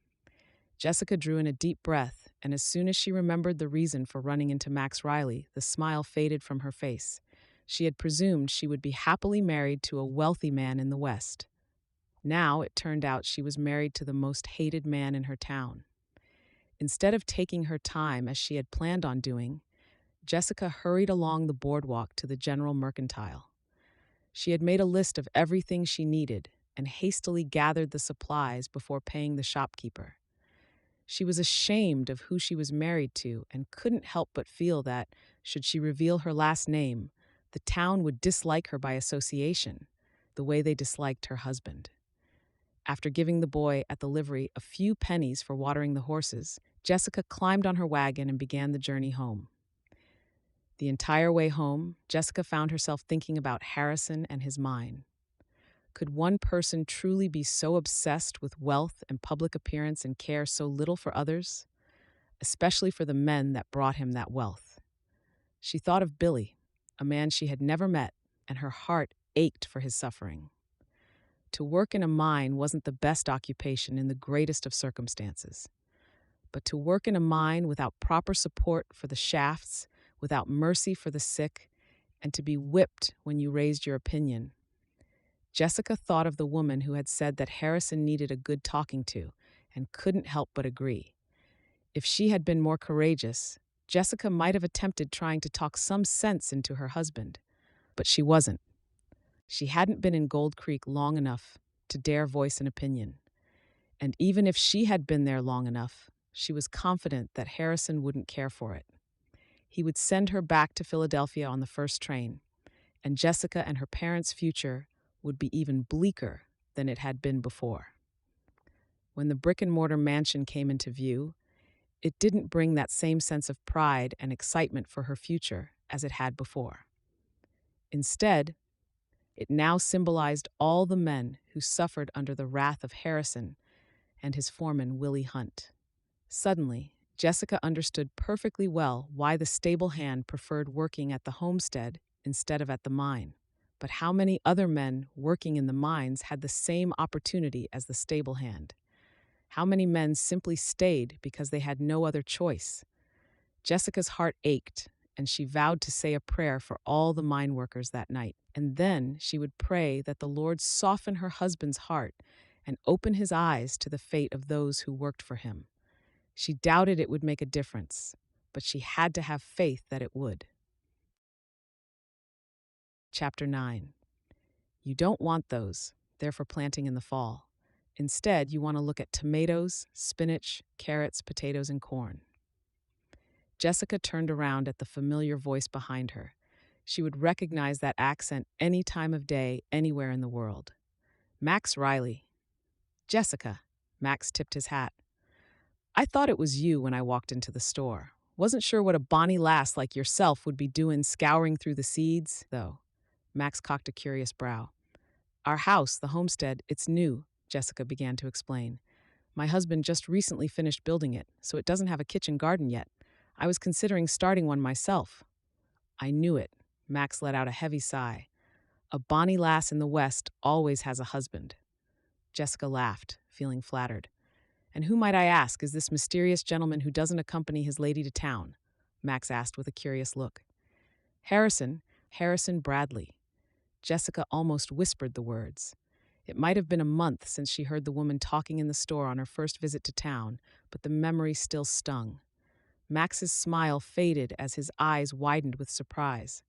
Jessica drew in a deep breath, and as soon as she remembered the reason for running into Max Riley, the smile faded from her face. She had presumed she would be happily married to a wealthy man in the West. Now it turned out she was married to the most hated man in her town. Instead of taking her time as she had planned on doing, Jessica hurried along the boardwalk to the General Mercantile. She had made a list of everything she needed and hastily gathered the supplies before paying the shopkeeper. She was ashamed of who she was married to and couldn't help but feel that, should she reveal her last name, the town would dislike her by association, the way they disliked her husband. After giving the boy at the livery a few pennies for watering the horses, Jessica climbed on her wagon and began the journey home. The entire way home, Jessica found herself thinking about Harrison and his mine. Could one person truly be so obsessed with wealth and public appearance and care so little for others, especially for the men that brought him that wealth? She thought of Billy, a man she had never met, and her heart ached for his suffering. To work in a mine wasn't the best occupation in the greatest of circumstances. But to work in a mine without proper support for the shafts, without mercy for the sick, and to be whipped when you raised your opinion. Jessica thought of the woman who had said that Harrison needed a good talking to and couldn't help but agree. If she had been more courageous, Jessica might have attempted trying to talk some sense into her husband. But she wasn't. She hadn't been in Gold Creek long enough to dare voice an opinion. And even if she had been there long enough, she was confident that Harrison wouldn't care for it. He would send her back to Philadelphia on the first train, and Jessica and her parents' future would be even bleaker than it had been before. When the brick-and-mortar mansion came into view, it didn't bring that same sense of pride and excitement for her future as it had before. Instead, it now symbolized all the men who suffered under the wrath of Harrison and his foreman, Willie Hunt. Suddenly, Jessica understood perfectly well why the stable hand preferred working at the homestead instead of at the mine. But how many other men working in the mines had the same opportunity as the stable hand? How many men simply stayed because they had no other choice? Jessica's heart ached, and she vowed to say a prayer for all the mine workers that night. And then she would pray that the Lord soften her husband's heart and open his eyes to the fate of those who worked for him. She doubted it would make a difference, but she had to have faith that it would. Chapter 9. You don't want those. They're for planting in the fall. Instead, you want to look at tomatoes, spinach, carrots, potatoes, and corn. Jessica turned around at the familiar voice behind her. She would recognize that accent any time of day, anywhere in the world. Max Riley. Jessica. Max tipped his hat. I thought it was you when I walked into the store. Wasn't sure what a bonny lass like yourself would be doing scouring through the seeds, though. Max cocked a curious brow. Our house, the homestead, it's new, Jessica began to explain. My husband just recently finished building it, so it doesn't have a kitchen garden yet. I was considering starting one myself. I knew it. Max let out a heavy sigh. A bonny lass in the West always has a husband. Jessica laughed, feeling flattered. And who, might I ask, is this mysterious gentleman who doesn't accompany his lady to town? Max asked with a curious look. Harrison Bradley. Jessica almost whispered the words. It might have been a month since she heard the woman talking in the store on her first visit to town, but the memory still stung. Max's smile faded as his eyes widened with surprise.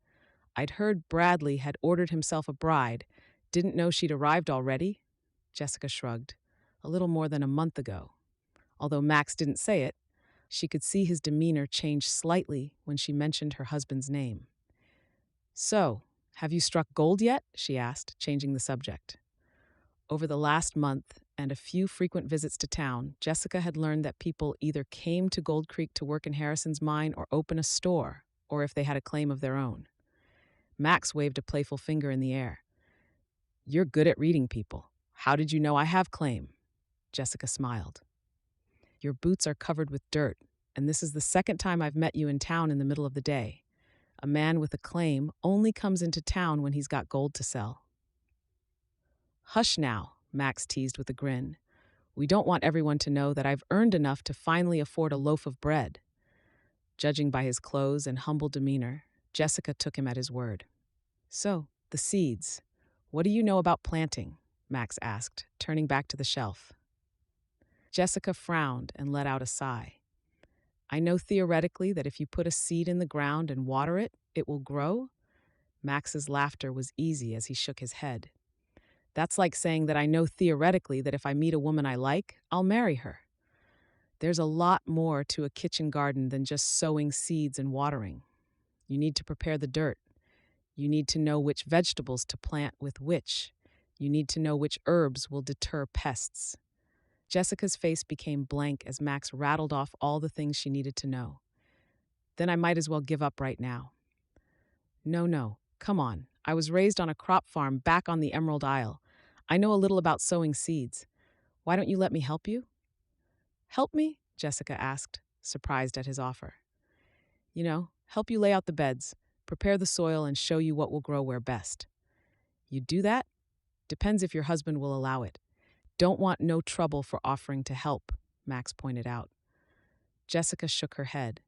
I'd heard Bradley had ordered himself a bride. Didn't know she'd arrived already? Jessica shrugged. A little more than a month ago. Although Max didn't say it, she could see his demeanor change slightly when she mentioned her husband's name. So, have you struck gold yet? She asked, changing the subject. Over the last month and a few frequent visits to town, Jessica had learned that people either came to Gold Creek to work in Harrison's mine or open a store, or if they had a claim of their own. Max waved a playful finger in the air. You're good at reading people. How did you know I have claim? Jessica smiled. Your boots are covered with dirt, and this is the second time I've met you in town in the middle of the day. A man with a claim only comes into town when he's got gold to sell. Hush now, Max teased with a grin. We don't want everyone to know that I've earned enough to finally afford a loaf of bread. Judging by his clothes and humble demeanor, Jessica took him at his word. So, the seeds. What do you know about planting? Max asked, turning back to the shelf. Jessica frowned and let out a sigh. I know theoretically that if you put a seed in the ground and water it, it will grow. Max's laughter was easy as he shook his head. That's like saying that I know theoretically that if I meet a woman I like, I'll marry her. There's a lot more to a kitchen garden than just sowing seeds and watering. You need to prepare the dirt. You need to know which vegetables to plant with which. You need to know which herbs will deter pests. Jessica's face became blank as Max rattled off all the things she needed to know. Then I might as well give up right now. No, come on. I was raised on a crop farm back on the Emerald Isle. I know a little about sowing seeds. Why don't you let me help you? Help me? Jessica asked, surprised at his offer. Help you lay out the beds, prepare the soil, and show you what will grow where best. You'd do that? Depends if your husband will allow it. Don't want no trouble for offering to help, Max pointed out. Jessica shook her head.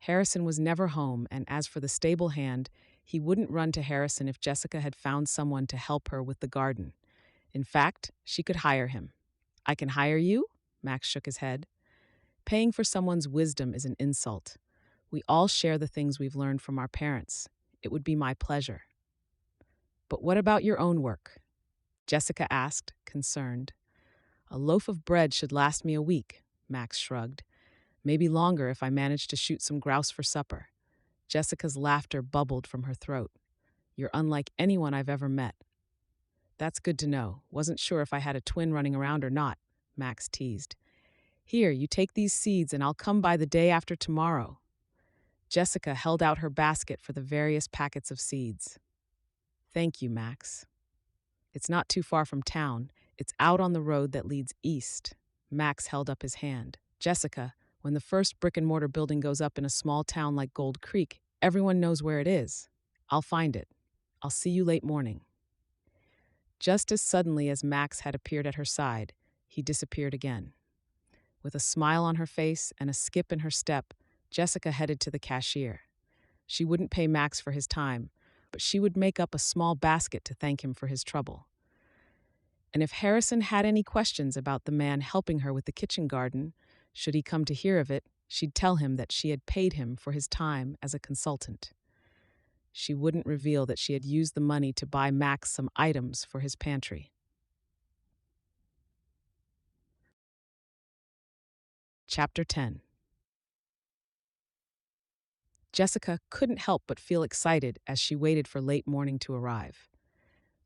Harrison was never home, and as for the stable hand, he wouldn't run to Harrison if Jessica had found someone to help her with the garden. In fact, she could hire him. I can hire you? Max shook his head. Paying for someone's wisdom is an insult. We all share the things we've learned from our parents. It would be my pleasure. But what about your own work? Jessica asked, concerned. A loaf of bread should last me a week, Max shrugged. Maybe longer if I manage to shoot some grouse for supper. Jessica's laughter bubbled from her throat. You're unlike anyone I've ever met. That's good to know. Wasn't sure if I had a twin running around or not, Max teased. Here, you take these seeds and I'll come by the day after tomorrow. Jessica held out her basket for the various packets of seeds. Thank you, Max. It's not too far from town. It's out on the road that leads east. Max held up his hand. Jessica, when the first brick-and-mortar building goes up in a small town like Gold Creek, everyone knows where it is. I'll find it. I'll see you late morning. Just as suddenly as Max had appeared at her side, he disappeared again. With a smile on her face and a skip in her step, Jessica headed to the cashier. She wouldn't pay Max for his time, but she would make up a small basket to thank him for his trouble. And if Harrison had any questions about the man helping her with the kitchen garden, should he come to hear of it, she'd tell him that she had paid him for his time as a consultant. She wouldn't reveal that she had used the money to buy Max some items for his pantry. Chapter 10. Jessica couldn't help but feel excited as she waited for late morning to arrive.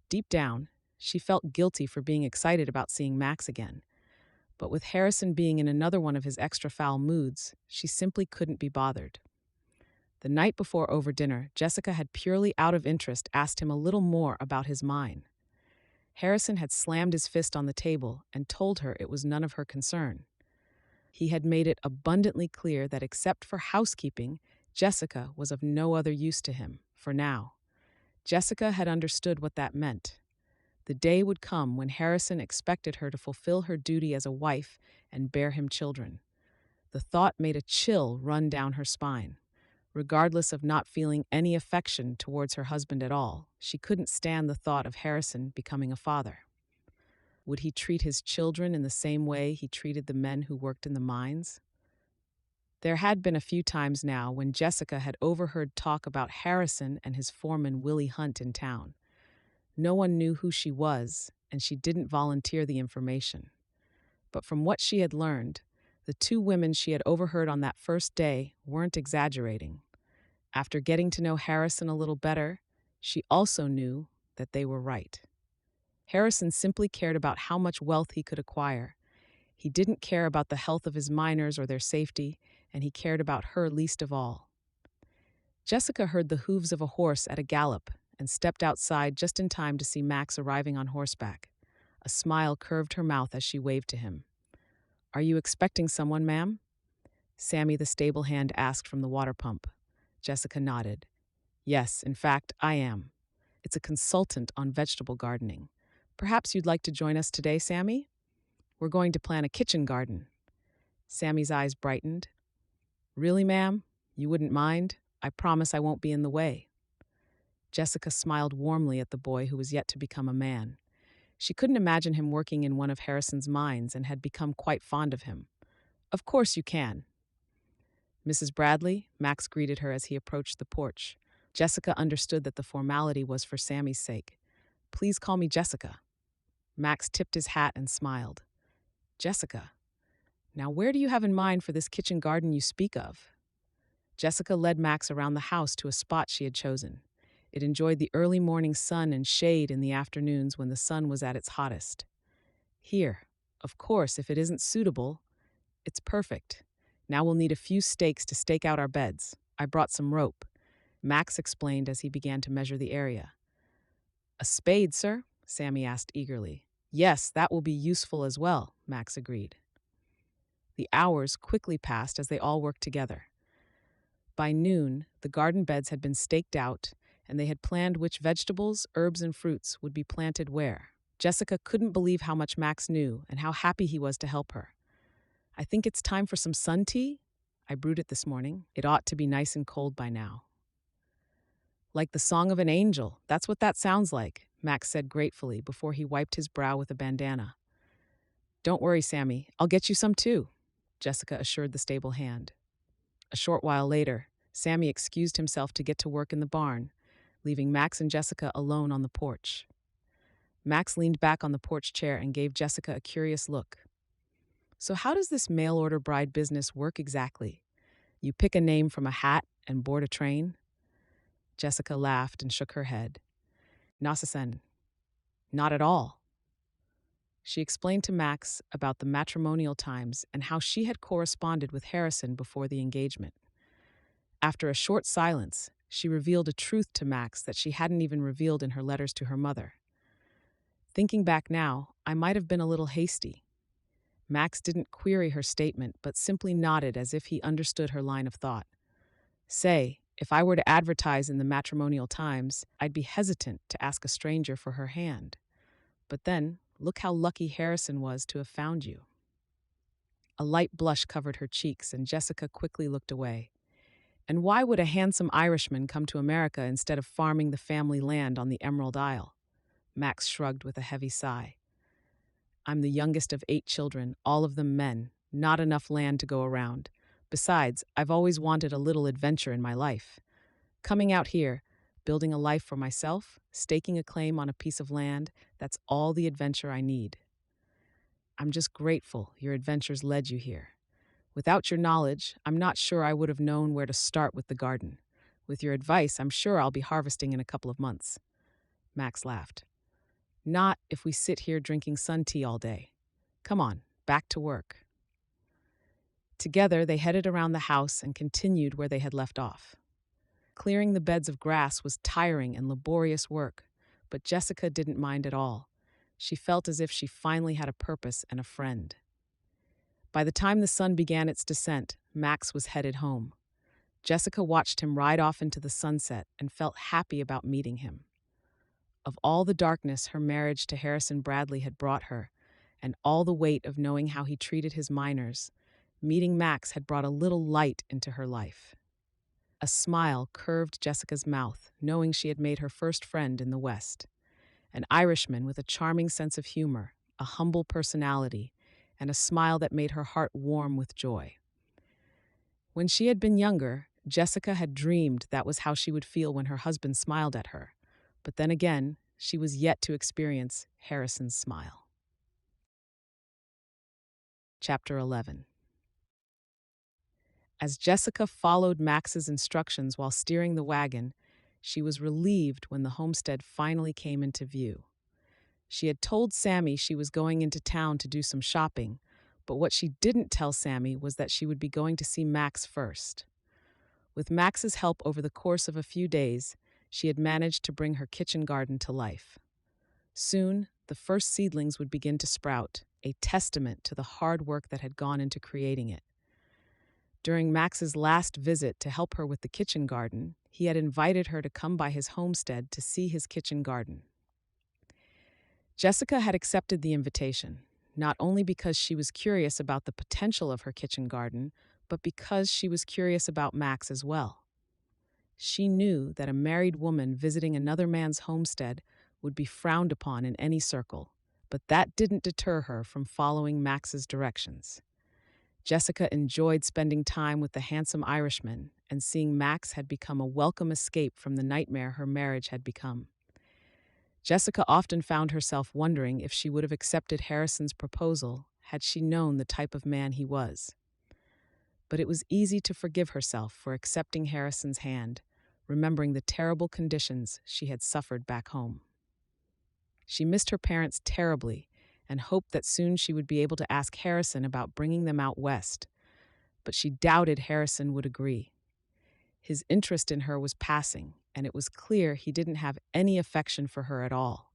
Deep down, she felt guilty for being excited about seeing Max again. But with Harrison being in another one of his extra foul moods, she simply couldn't be bothered. The night before over dinner, Jessica had purely out of interest asked him a little more about his mine. Harrison had slammed his fist on the table and told her it was none of her concern. He had made it abundantly clear that except for housekeeping, Jessica was of no other use to him, for now. Jessica had understood what that meant. The day would come when Harrison expected her to fulfill her duty as a wife and bear him children. The thought made a chill run down her spine. Regardless of not feeling any affection towards her husband at all, she couldn't stand the thought of Harrison becoming a father. Would he treat his children in the same way he treated the men who worked in the mines? There had been a few times now when Jessica had overheard talk about Harrison and his foreman Willie Hunt in town. No one knew who she was, and she didn't volunteer the information. But from what she had learned, the two women she had overheard on that first day weren't exaggerating. After getting to know Harrison a little better, she also knew that they were right. Harrison simply cared about how much wealth he could acquire. He didn't care about the health of his miners or their safety, and he cared about her least of all. Jessica heard the hooves of a horse at a gallop and stepped outside just in time to see Max arriving on horseback. A smile curved her mouth as she waved to him. "Are you expecting someone, ma'am?" Sammy the stable hand asked from the water pump. Jessica nodded. "Yes, in fact, I am. It's a consultant on vegetable gardening. Perhaps you'd like to join us today, Sammy? We're going to plant a kitchen garden." Sammy's eyes brightened. "Really, ma'am? You wouldn't mind? I promise I won't be in the way." Jessica smiled warmly at the boy who was yet to become a man. She couldn't imagine him working in one of Harrison's mines and had become quite fond of him. "Of course you can." "Mrs. Bradley," Max greeted her as he approached the porch. Jessica understood that the formality was for Sammy's sake. "Please call me Jessica." Max tipped his hat and smiled. "Jessica. Now where do you have in mind for this kitchen garden you speak of?" Jessica led Max around the house to a spot she had chosen. It enjoyed the early morning sun and shade in the afternoons when the sun was at its hottest. "Here. Of course, if it isn't suitable, it's perfect. Now we'll need a few stakes to stake out our beds. I brought some rope," Max explained as he began to measure the area. "A spade, sir?" Sammy asked eagerly. "Yes, that will be useful as well," Max agreed. The hours quickly passed as they all worked together. By noon, the garden beds had been staked out, and they had planned which vegetables, herbs, and fruits would be planted where. Jessica couldn't believe how much Max knew and how happy he was to help her. "I think it's time for some sun tea. I brewed it this morning. It ought to be nice and cold by now." "Like the song of an angel. That's what that sounds like," Max said gratefully before he wiped his brow with a bandana. "Don't worry, Sammy. I'll get you some too," Jessica assured the stable hand. A short while later, Sammy excused himself to get to work in the barn, leaving Max and Jessica alone on the porch. Max leaned back on the porch chair and gave Jessica a curious look. "So how does this mail-order bride business work exactly? You pick a name from a hat and board a train?" Jessica laughed and shook her head. "Nasasen, not at all." She explained to Max about the matrimonial times and how she had corresponded with Harrison before the engagement. After a short silence, she revealed a truth to Max that she hadn't even revealed in her letters to her mother. "Thinking back now, I might have been a little hasty." Max didn't query her statement, but simply nodded as if he understood her line of thought. "Say, if I were to advertise in the matrimonial times, I'd be hesitant to ask a stranger for her hand. But then, look how lucky Harrison was to have found you." A light blush covered her cheeks, and Jessica quickly looked away. "And why would a handsome Irishman come to America instead of farming the family land on the Emerald Isle?" Max shrugged with a heavy sigh. "I'm the youngest of 8 children, all of them men, not enough land to go around. Besides, I've always wanted a little adventure in my life. Coming out here, building a life for myself, staking a claim on a piece of land, that's all the adventure I need. I'm just grateful your adventures led you here. Without your knowledge, I'm not sure I would have known where to start with the garden. With your advice, I'm sure I'll be harvesting in a couple of months." Max laughed. "Not if we sit here drinking sun tea all day. Come on, back to work." Together, they headed around the house and continued where they had left off. Clearing the beds of grass was tiring and laborious work, but Jessica didn't mind at all. She felt as if she finally had a purpose and a friend. By the time the sun began its descent, Max was headed home. Jessica watched him ride off into the sunset and felt happy about meeting him. Of all the darkness her marriage to Harrison Bradley had brought her, and all the weight of knowing how he treated his minors, meeting Max had brought a little light into her life. A smile curved Jessica's mouth, knowing she had made her first friend in the West. An Irishman with a charming sense of humor, a humble personality, and a smile that made her heart warm with joy. When she had been younger, Jessica had dreamed that was how she would feel when her husband smiled at her. But then again, she was yet to experience Harrison's smile. Chapter 11. As Jessica followed Max's instructions while steering the wagon, she was relieved when the homestead finally came into view. She had told Sammy she was going into town to do some shopping, but what she didn't tell Sammy was that she would be going to see Max first. With Max's help over the course of a few days, she had managed to bring her kitchen garden to life. Soon, the first seedlings would begin to sprout, a testament to the hard work that had gone into creating it. During Max's last visit to help her with the kitchen garden, he had invited her to come by his homestead to see his kitchen garden. Jessica had accepted the invitation, not only because she was curious about the potential of her kitchen garden, but because she was curious about Max as well. She knew that a married woman visiting another man's homestead would be frowned upon in any circle, but that didn't deter her from following Max's directions. Jessica enjoyed spending time with the handsome Irishman, and seeing Max had become a welcome escape from the nightmare her marriage had become. Jessica often found herself wondering if she would have accepted Harrison's proposal had she known the type of man he was. But it was easy to forgive herself for accepting Harrison's hand, remembering the terrible conditions she had suffered back home. She missed her parents terribly and hoped that soon she would be able to ask Harrison about bringing them out west, but she doubted Harrison would agree. His interest in her was passing, and it was clear he didn't have any affection for her at all.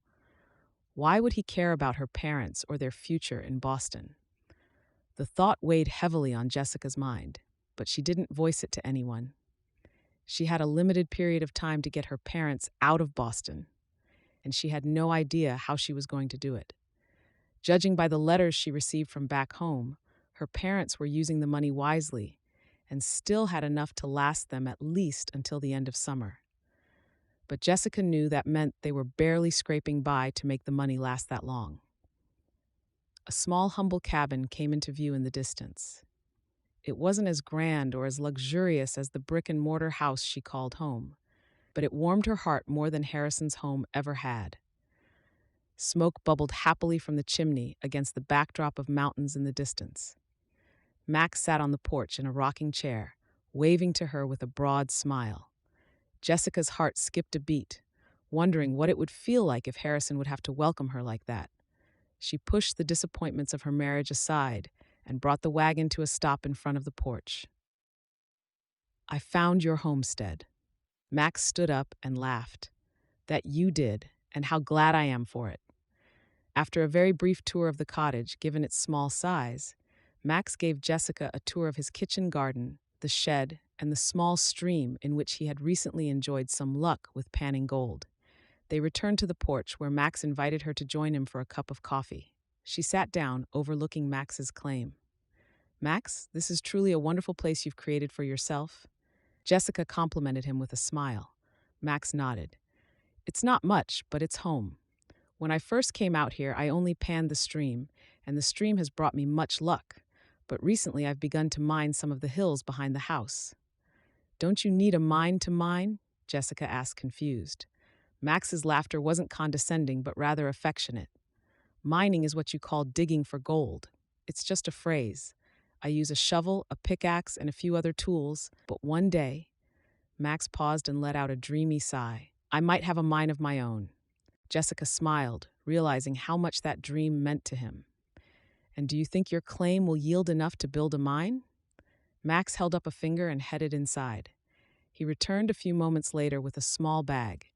Why would he care about her parents or their future in Boston? The thought weighed heavily on Jessica's mind, but she didn't voice it to anyone. She had a limited period of time to get her parents out of Boston. and she had no idea how she was going to do it. Judging by the letters she received from back home, her parents were using the money wisely and still had enough to last them at least until the end of summer. But Jessica knew that meant they were barely scraping by to make the money last that long. A small, humble cabin came into view in the distance. It wasn't as grand or as luxurious as the brick-and-mortar house she called home, but it warmed her heart more than Harrison's home ever had. Smoke bubbled happily from the chimney against the backdrop of mountains in the distance. Max sat on the porch in a rocking chair, waving to her with a broad smile. Jessica's heart skipped a beat, wondering what it would feel like if Harrison would have to welcome her like that. She pushed the disappointments of her marriage aside and brought the wagon to a stop in front of the porch. "I found your homestead." Max stood up and laughed. "That you did, and how glad I am for it." After a very brief tour of the cottage, given its small size, Max gave Jessica a tour of his kitchen garden, the shed, and the small stream in which he had recently enjoyed some luck with panning gold. They returned to the porch where Max invited her to join him for a cup of coffee. She sat down, overlooking Max's claim. "Max, this is truly a wonderful place you've created for yourself." Jessica complimented him with a smile. Max nodded. "It's not much, but it's home. When I first came out here, I only panned the stream, and the stream has brought me much luck. But recently I've begun to mine some of the hills behind the house." "Don't you need a mine to mine?" Jessica asked, confused. Max's laughter wasn't condescending, but rather affectionate. "Mining is what you call digging for gold. It's just a phrase. I use a shovel, a pickaxe, and a few other tools, but one day—" Max paused and let out a dreamy sigh. "I might have a mine of my own." Jessica smiled, realizing how much that dream meant to him. "And do you think your claim will yield enough to build a mine?" Max held up a finger and headed inside. He returned a few moments later with a small bag.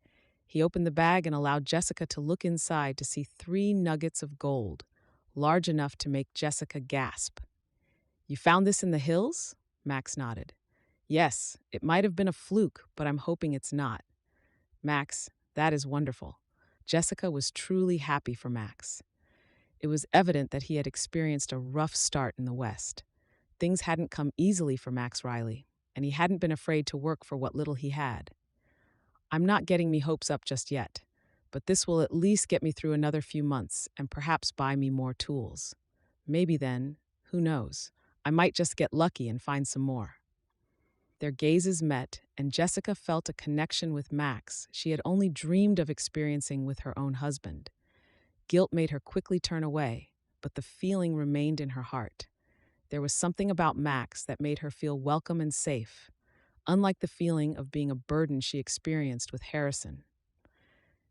He opened the bag and allowed Jessica to look inside to see 3 nuggets of gold, large enough to make Jessica gasp. "You found this in the hills?" Max nodded. "Yes, it might have been a fluke, but I'm hoping it's not." "Max, that is wonderful." Jessica was truly happy for Max. It was evident that he had experienced a rough start in the West. Things hadn't come easily for Max Riley, and he hadn't been afraid to work for what little he had. "I'm not getting me hopes up just yet, but this will at least get me through another few months and perhaps buy me more tools. Maybe then, who knows, I might just get lucky and find some more." Their gazes met, and Jessica felt a connection with Max she had only dreamed of experiencing with her own husband. Guilt made her quickly turn away, but the feeling remained in her heart. There was something about Max that made her feel welcome and safe, unlike the feeling of being a burden she experienced with Harrison.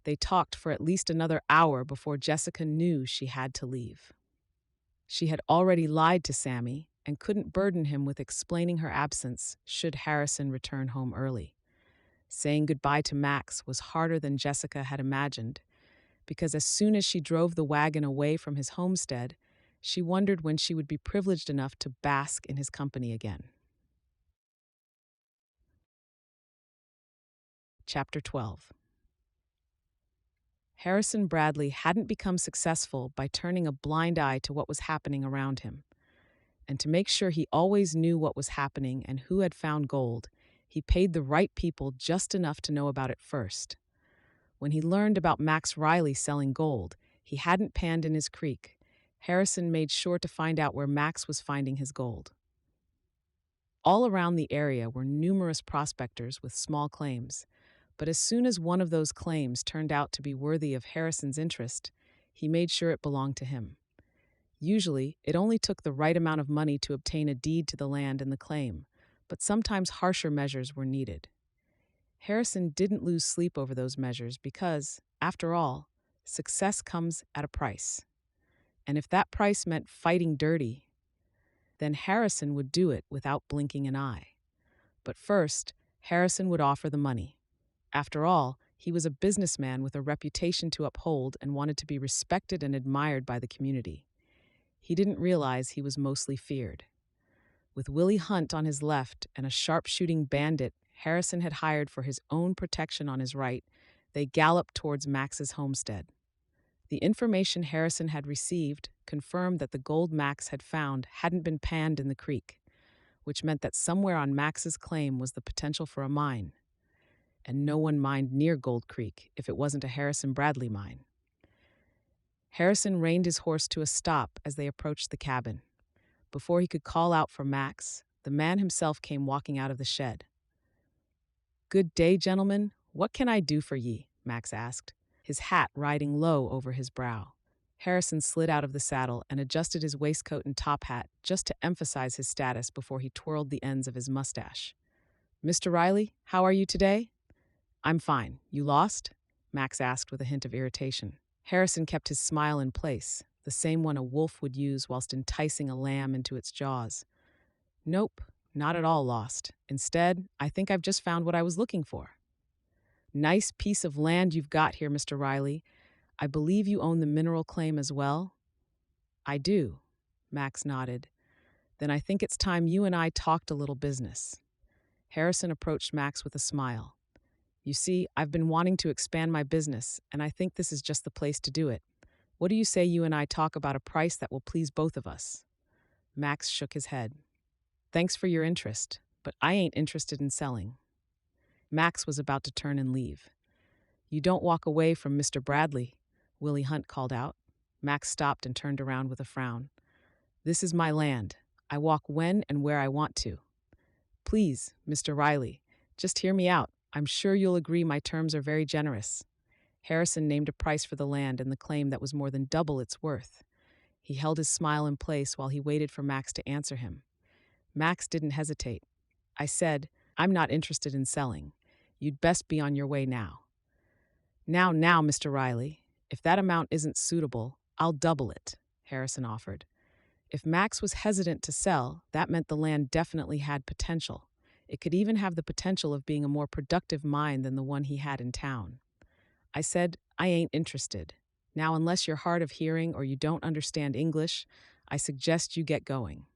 They talked for at least another hour before Jessica knew she had to leave. She had already lied to Sammy and couldn't burden him with explaining her absence should Harrison return home early. Saying goodbye to Max was harder than Jessica had imagined, because as soon as she drove the wagon away from his homestead, she wondered when she would be privileged enough to bask in his company again. Chapter 12. Harrison Bradley hadn't become successful by turning a blind eye to what was happening around him. And to make sure he always knew what was happening and who had found gold, he paid the right people just enough to know about it first. When he learned about Max Riley selling gold, he hadn't panned in his creek. Harrison made sure to find out where Max was finding his gold. All around the area were numerous prospectors with small claims, but as soon as one of those claims turned out to be worthy of Harrison's interest, he made sure it belonged to him. Usually, it only took the right amount of money to obtain a deed to the land and the claim, but sometimes harsher measures were needed. Harrison didn't lose sleep over those measures because, after all, success comes at a price. And if that price meant fighting dirty, then Harrison would do it without blinking an eye. But first, Harrison would offer the money. After all, he was a businessman with a reputation to uphold and wanted to be respected and admired by the community. He didn't realize he was mostly feared. With Willie Hunt on his left and a sharpshooting bandit Harrison had hired for his own protection on his right, They galloped towards Max's homestead. The information Harrison had received confirmed that the gold Max had found hadn't been panned in the creek, which meant that somewhere on Max's claim was the potential for a mine. And no one mined near Gold Creek if it wasn't a Harrison Bradley mine. Harrison reined his horse to a stop as they approached the cabin. Before he could call out for Max, the man himself came walking out of the shed. "Good day, gentlemen. What can I do for ye?" Max asked, his hat riding low over his brow. Harrison slid out of the saddle and adjusted his waistcoat and top hat just to emphasize his status before he twirled the ends of his mustache. "Mr. Riley, how are you today?" "I'm fine. You lost?" Max asked with a hint of irritation. Harrison kept his smile in place, the same one a wolf would use whilst enticing a lamb into its jaws. "Nope, not at all lost. Instead, I think I've just found what I was looking for." "Nice piece of land you've got here, Mr. Riley. I believe you own the mineral claim as well?" "I do," Max nodded. "Then I think it's time you and I talked a little business." Harrison approached Max with a smile. "You see, I've been wanting to expand my business, and I think this is just the place to do it. What do you say you and I talk about a price that will please both of us?" Max shook his head. "Thanks for your interest, but I ain't interested in selling." Max was about to turn and leave. "You don't walk away from Mr. Bradley," Willie Hunt called out. Max stopped and turned around with a frown. "This is my land. I walk when and where I want to." "Please, Mr. Riley, just hear me out. I'm sure you'll agree my terms are very generous." Harrison named a price for the land and the claim that was more than double its worth. He held his smile in place while he waited for Max to answer him. Max didn't hesitate. "I said, I'm not interested in selling. You'd best be on your way now." Now, Mr. Riley. If that amount isn't suitable, I'll double it," Harrison offered. If Max was hesitant to sell, that meant the land definitely had potential. It could even have the potential of being a more productive mine than the one he had in town. "I said, I ain't interested. Now, unless you're hard of hearing or you don't understand English, I suggest you get going."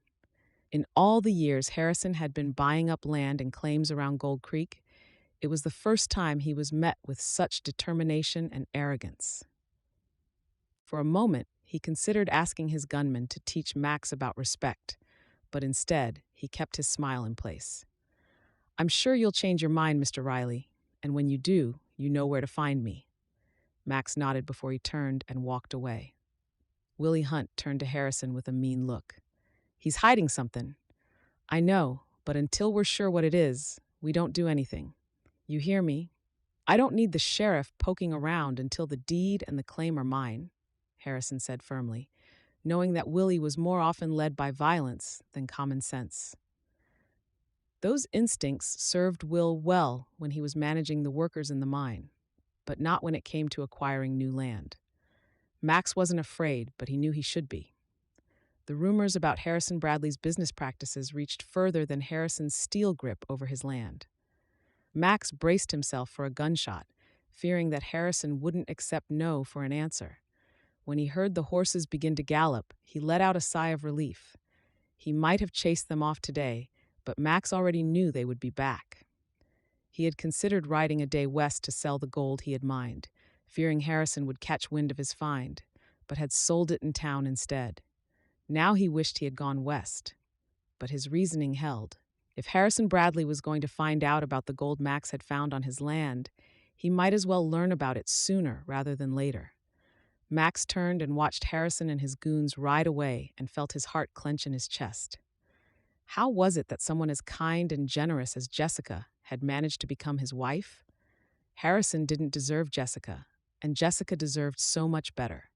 In all the years Harrison had been buying up land and claims around Gold Creek, it was the first time he was met with such determination and arrogance. For a moment, he considered asking his gunman to teach Max about respect, but instead, he kept his smile in place. "I'm sure you'll change your mind, Mr. Riley, and when you do, you know where to find me." Max nodded before he turned and walked away. Willie Hunt turned to Harrison with a mean look. "He's hiding something." "I know, but until we're sure what it is, we don't do anything. You hear me? I don't need the sheriff poking around until the deed and the claim are mine," Harrison said firmly, knowing that Willie was more often led by violence than common sense. Those instincts served Will well when he was managing the workers in the mine, but not when it came to acquiring new land. Max wasn't afraid, but he knew he should be. The rumors about Harrison Bradley's business practices reached further than Harrison's steel grip over his land. Max braced himself for a gunshot, fearing that Harrison wouldn't accept no for an answer. When he heard the horses begin to gallop, he let out a sigh of relief. He might have chased them off today, but Max already knew they would be back. He had considered riding a day west to sell the gold he had mined, fearing Harrison would catch wind of his find, but had sold it in town instead. Now he wished he had gone west, but his reasoning held. If Harrison Bradley was going to find out about the gold Max had found on his land, he might as well learn about it sooner rather than later. Max turned and watched Harrison and his goons ride away and felt his heart clench in his chest. How was it that someone as kind and generous as Jessica had managed to become his wife? Harrison didn't deserve Jessica, and Jessica deserved so much better.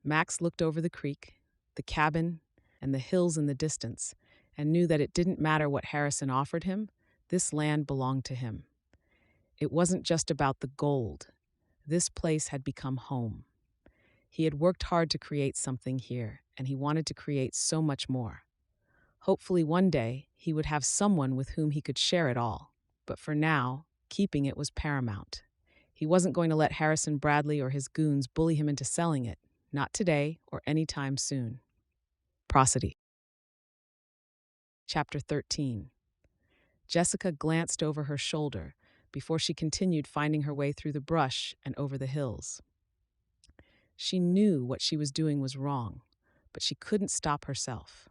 Max looked over the creek, the cabin, and the hills in the distance, and knew that it didn't matter what Harrison offered him, this land belonged to him. It wasn't just about the gold. This place had become home. He had worked hard to create something here, and he wanted to create so much more. Hopefully one day he would have someone with whom he could share it all. But for now, keeping it was paramount. He wasn't going to let Harrison Bradley or his goons bully him into selling it, not today or any time soon. Prosody. Chapter 13. Jessica glanced over her shoulder, before she continued finding her way through the brush and over the hills. She knew what she was doing was wrong, but she couldn't stop herself.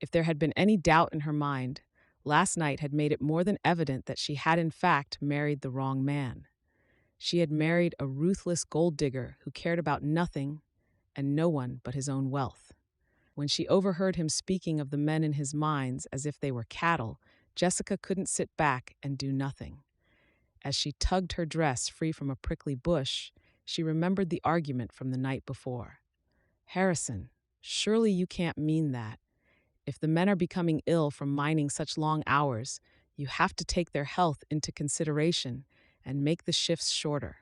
If there had been any doubt in her mind, last night had made it more than evident that she had in fact married the wrong man. She had married a ruthless gold digger who cared about nothing and no one but his own wealth. When she overheard him speaking of the men in his mines as if they were cattle, Jessica couldn't sit back and do nothing. As she tugged her dress free from a prickly bush, she remembered the argument from the night before. "Harrison, surely you can't mean that. If the men are becoming ill from mining such long hours, you have to take their health into consideration and make the shifts shorter."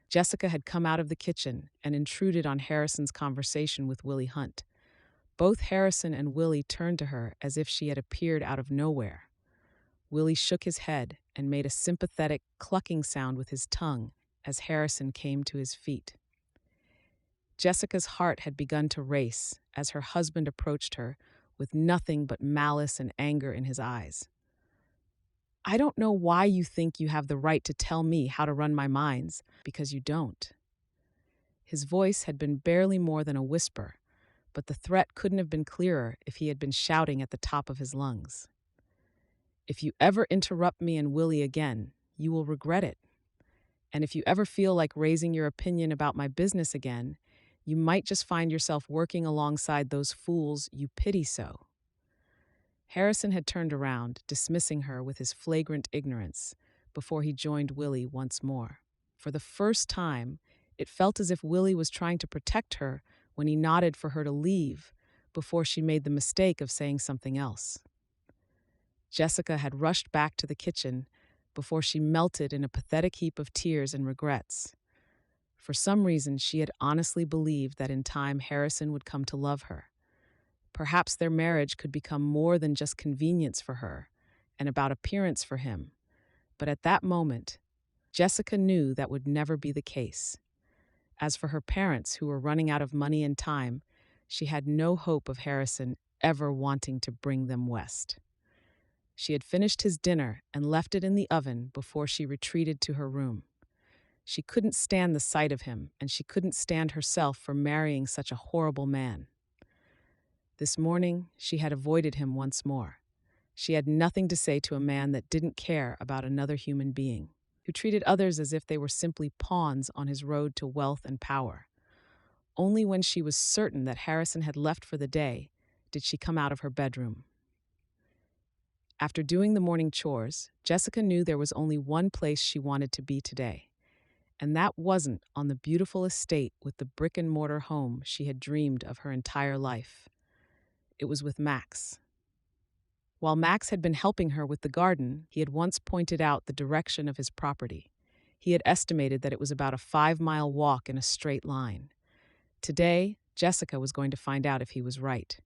Jessica had come out of the kitchen and intruded on Harrison's conversation with Willie Hunt. Both Harrison and Willie turned to her as if she had appeared out of nowhere. Willie shook his head and made a sympathetic clucking sound with his tongue as Harrison came to his feet. Jessica's heart had begun to race as her husband approached her with nothing but malice and anger in his eyes. "I don't know why you think you have the right to tell me how to run my mines, because you don't." His voice had been barely more than a whisper, but the threat couldn't have been clearer if he had been shouting at the top of his lungs. "If you ever interrupt me and Willie again, you will regret it. And if you ever feel like raising your opinion about my business again, you might just find yourself working alongside those fools you pity so." Harrison had turned around, dismissing her with his flagrant ignorance, before he joined Willie once more. For the first time, it felt as if Willie was trying to protect her when he nodded for her to leave before she made the mistake of saying something else. Jessica had rushed back to the kitchen before she melted in a pathetic heap of tears and regrets. For some reason, she had honestly believed that in time Harrison would come to love her. Perhaps their marriage could become more than just convenience for her and about appearance for him. But at that moment, Jessica knew that would never be the case. As for her parents, who were running out of money and time, she had no hope of Harrison ever wanting to bring them west. She had finished his dinner and left it in the oven before she retreated to her room. She couldn't stand the sight of him, and she couldn't stand herself for marrying such a horrible man. This morning, she had avoided him once more. She had nothing to say to a man that didn't care about another human being, who treated others as if they were simply pawns on his road to wealth and power. Only when she was certain that Harrison had left for the day did she come out of her bedroom. After doing the morning chores, Jessica knew there was only one place she wanted to be today, and that wasn't on the beautiful estate with the brick-and-mortar home she had dreamed of her entire life. It was with Max. While Max had been helping her with the garden, he had once pointed out the direction of his property. He had estimated that it was about a 5-mile walk in a straight line. Today, Jessica was going to find out if he was right.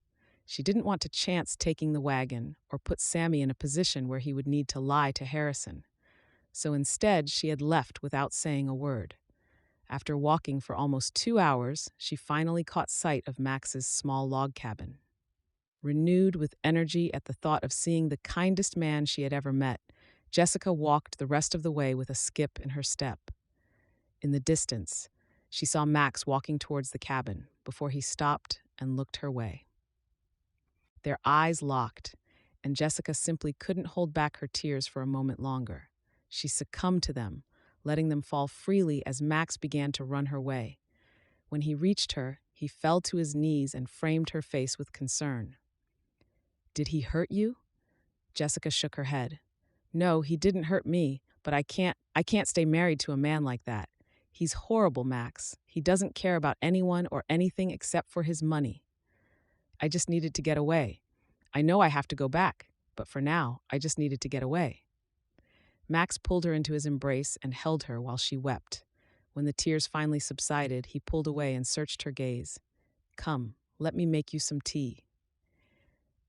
She didn't want to chance taking the wagon or put Sammy in a position where he would need to lie to Harrison. So instead, she had left without saying a word. After walking for almost 2 hours, she finally caught sight of Max's small log cabin. Renewed with energy at the thought of seeing the kindest man she had ever met, Jessica walked the rest of the way with a skip in her step. In the distance, she saw Max walking towards the cabin before he stopped and looked her way. Their eyes locked, and Jessica simply couldn't hold back her tears for a moment longer. She succumbed to them, letting them fall freely as Max began to run her way. When he reached her, he fell to his knees and framed her face with concern. "Did he hurt you?" Jessica shook her head. "No, he didn't hurt me, but I can't stay married to a man like that. He's horrible, Max. He doesn't care about anyone or anything except for his money. I just needed to get away. I know I have to go back, but for now, I just needed to get away." Max pulled her into his embrace and held her while she wept. When the tears finally subsided, he pulled away and searched her gaze. "Come, let me make you some tea."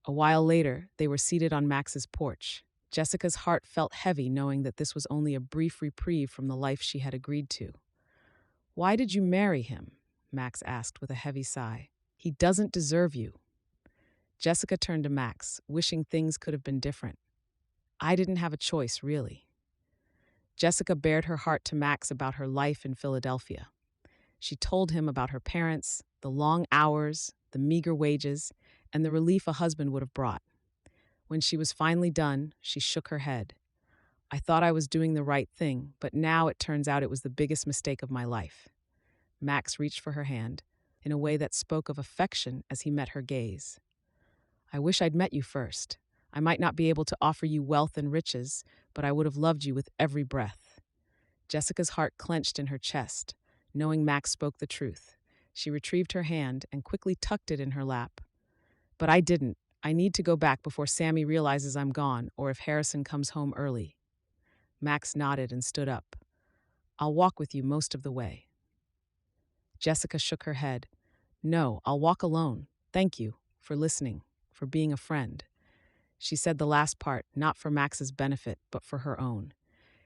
A while later, they were seated on Max's porch. Jessica's heart felt heavy knowing that this was only a brief reprieve from the life she had agreed to. "Why did you marry him?" Max asked with a heavy sigh. "He doesn't deserve you." Jessica turned to Max, wishing things could have been different. "I didn't have a choice, really." Jessica bared her heart to Max about her life in Philadelphia. She told him about her parents, the long hours, the meager wages, and the relief a husband would have brought. When she was finally done, she shook her head. I thought I was doing the right thing, but now it turns out it was the biggest mistake of my life. Max reached for her hand, in a way that spoke of affection as he met her gaze. I wish I'd met you first. I might not be able to offer you wealth and riches, but I would have loved you with every breath. Jessica's heart clenched in her chest, knowing Max spoke the truth. She retrieved her hand and quickly tucked it in her lap. But I didn't. I need to go back before Sammy realizes I'm gone or if Harrison comes home early. Max nodded and stood up. I'll walk with you most of the way. Jessica shook her head. No, I'll walk alone. Thank you for listening, for being a friend. She said the last part, not for Max's benefit, but for her own.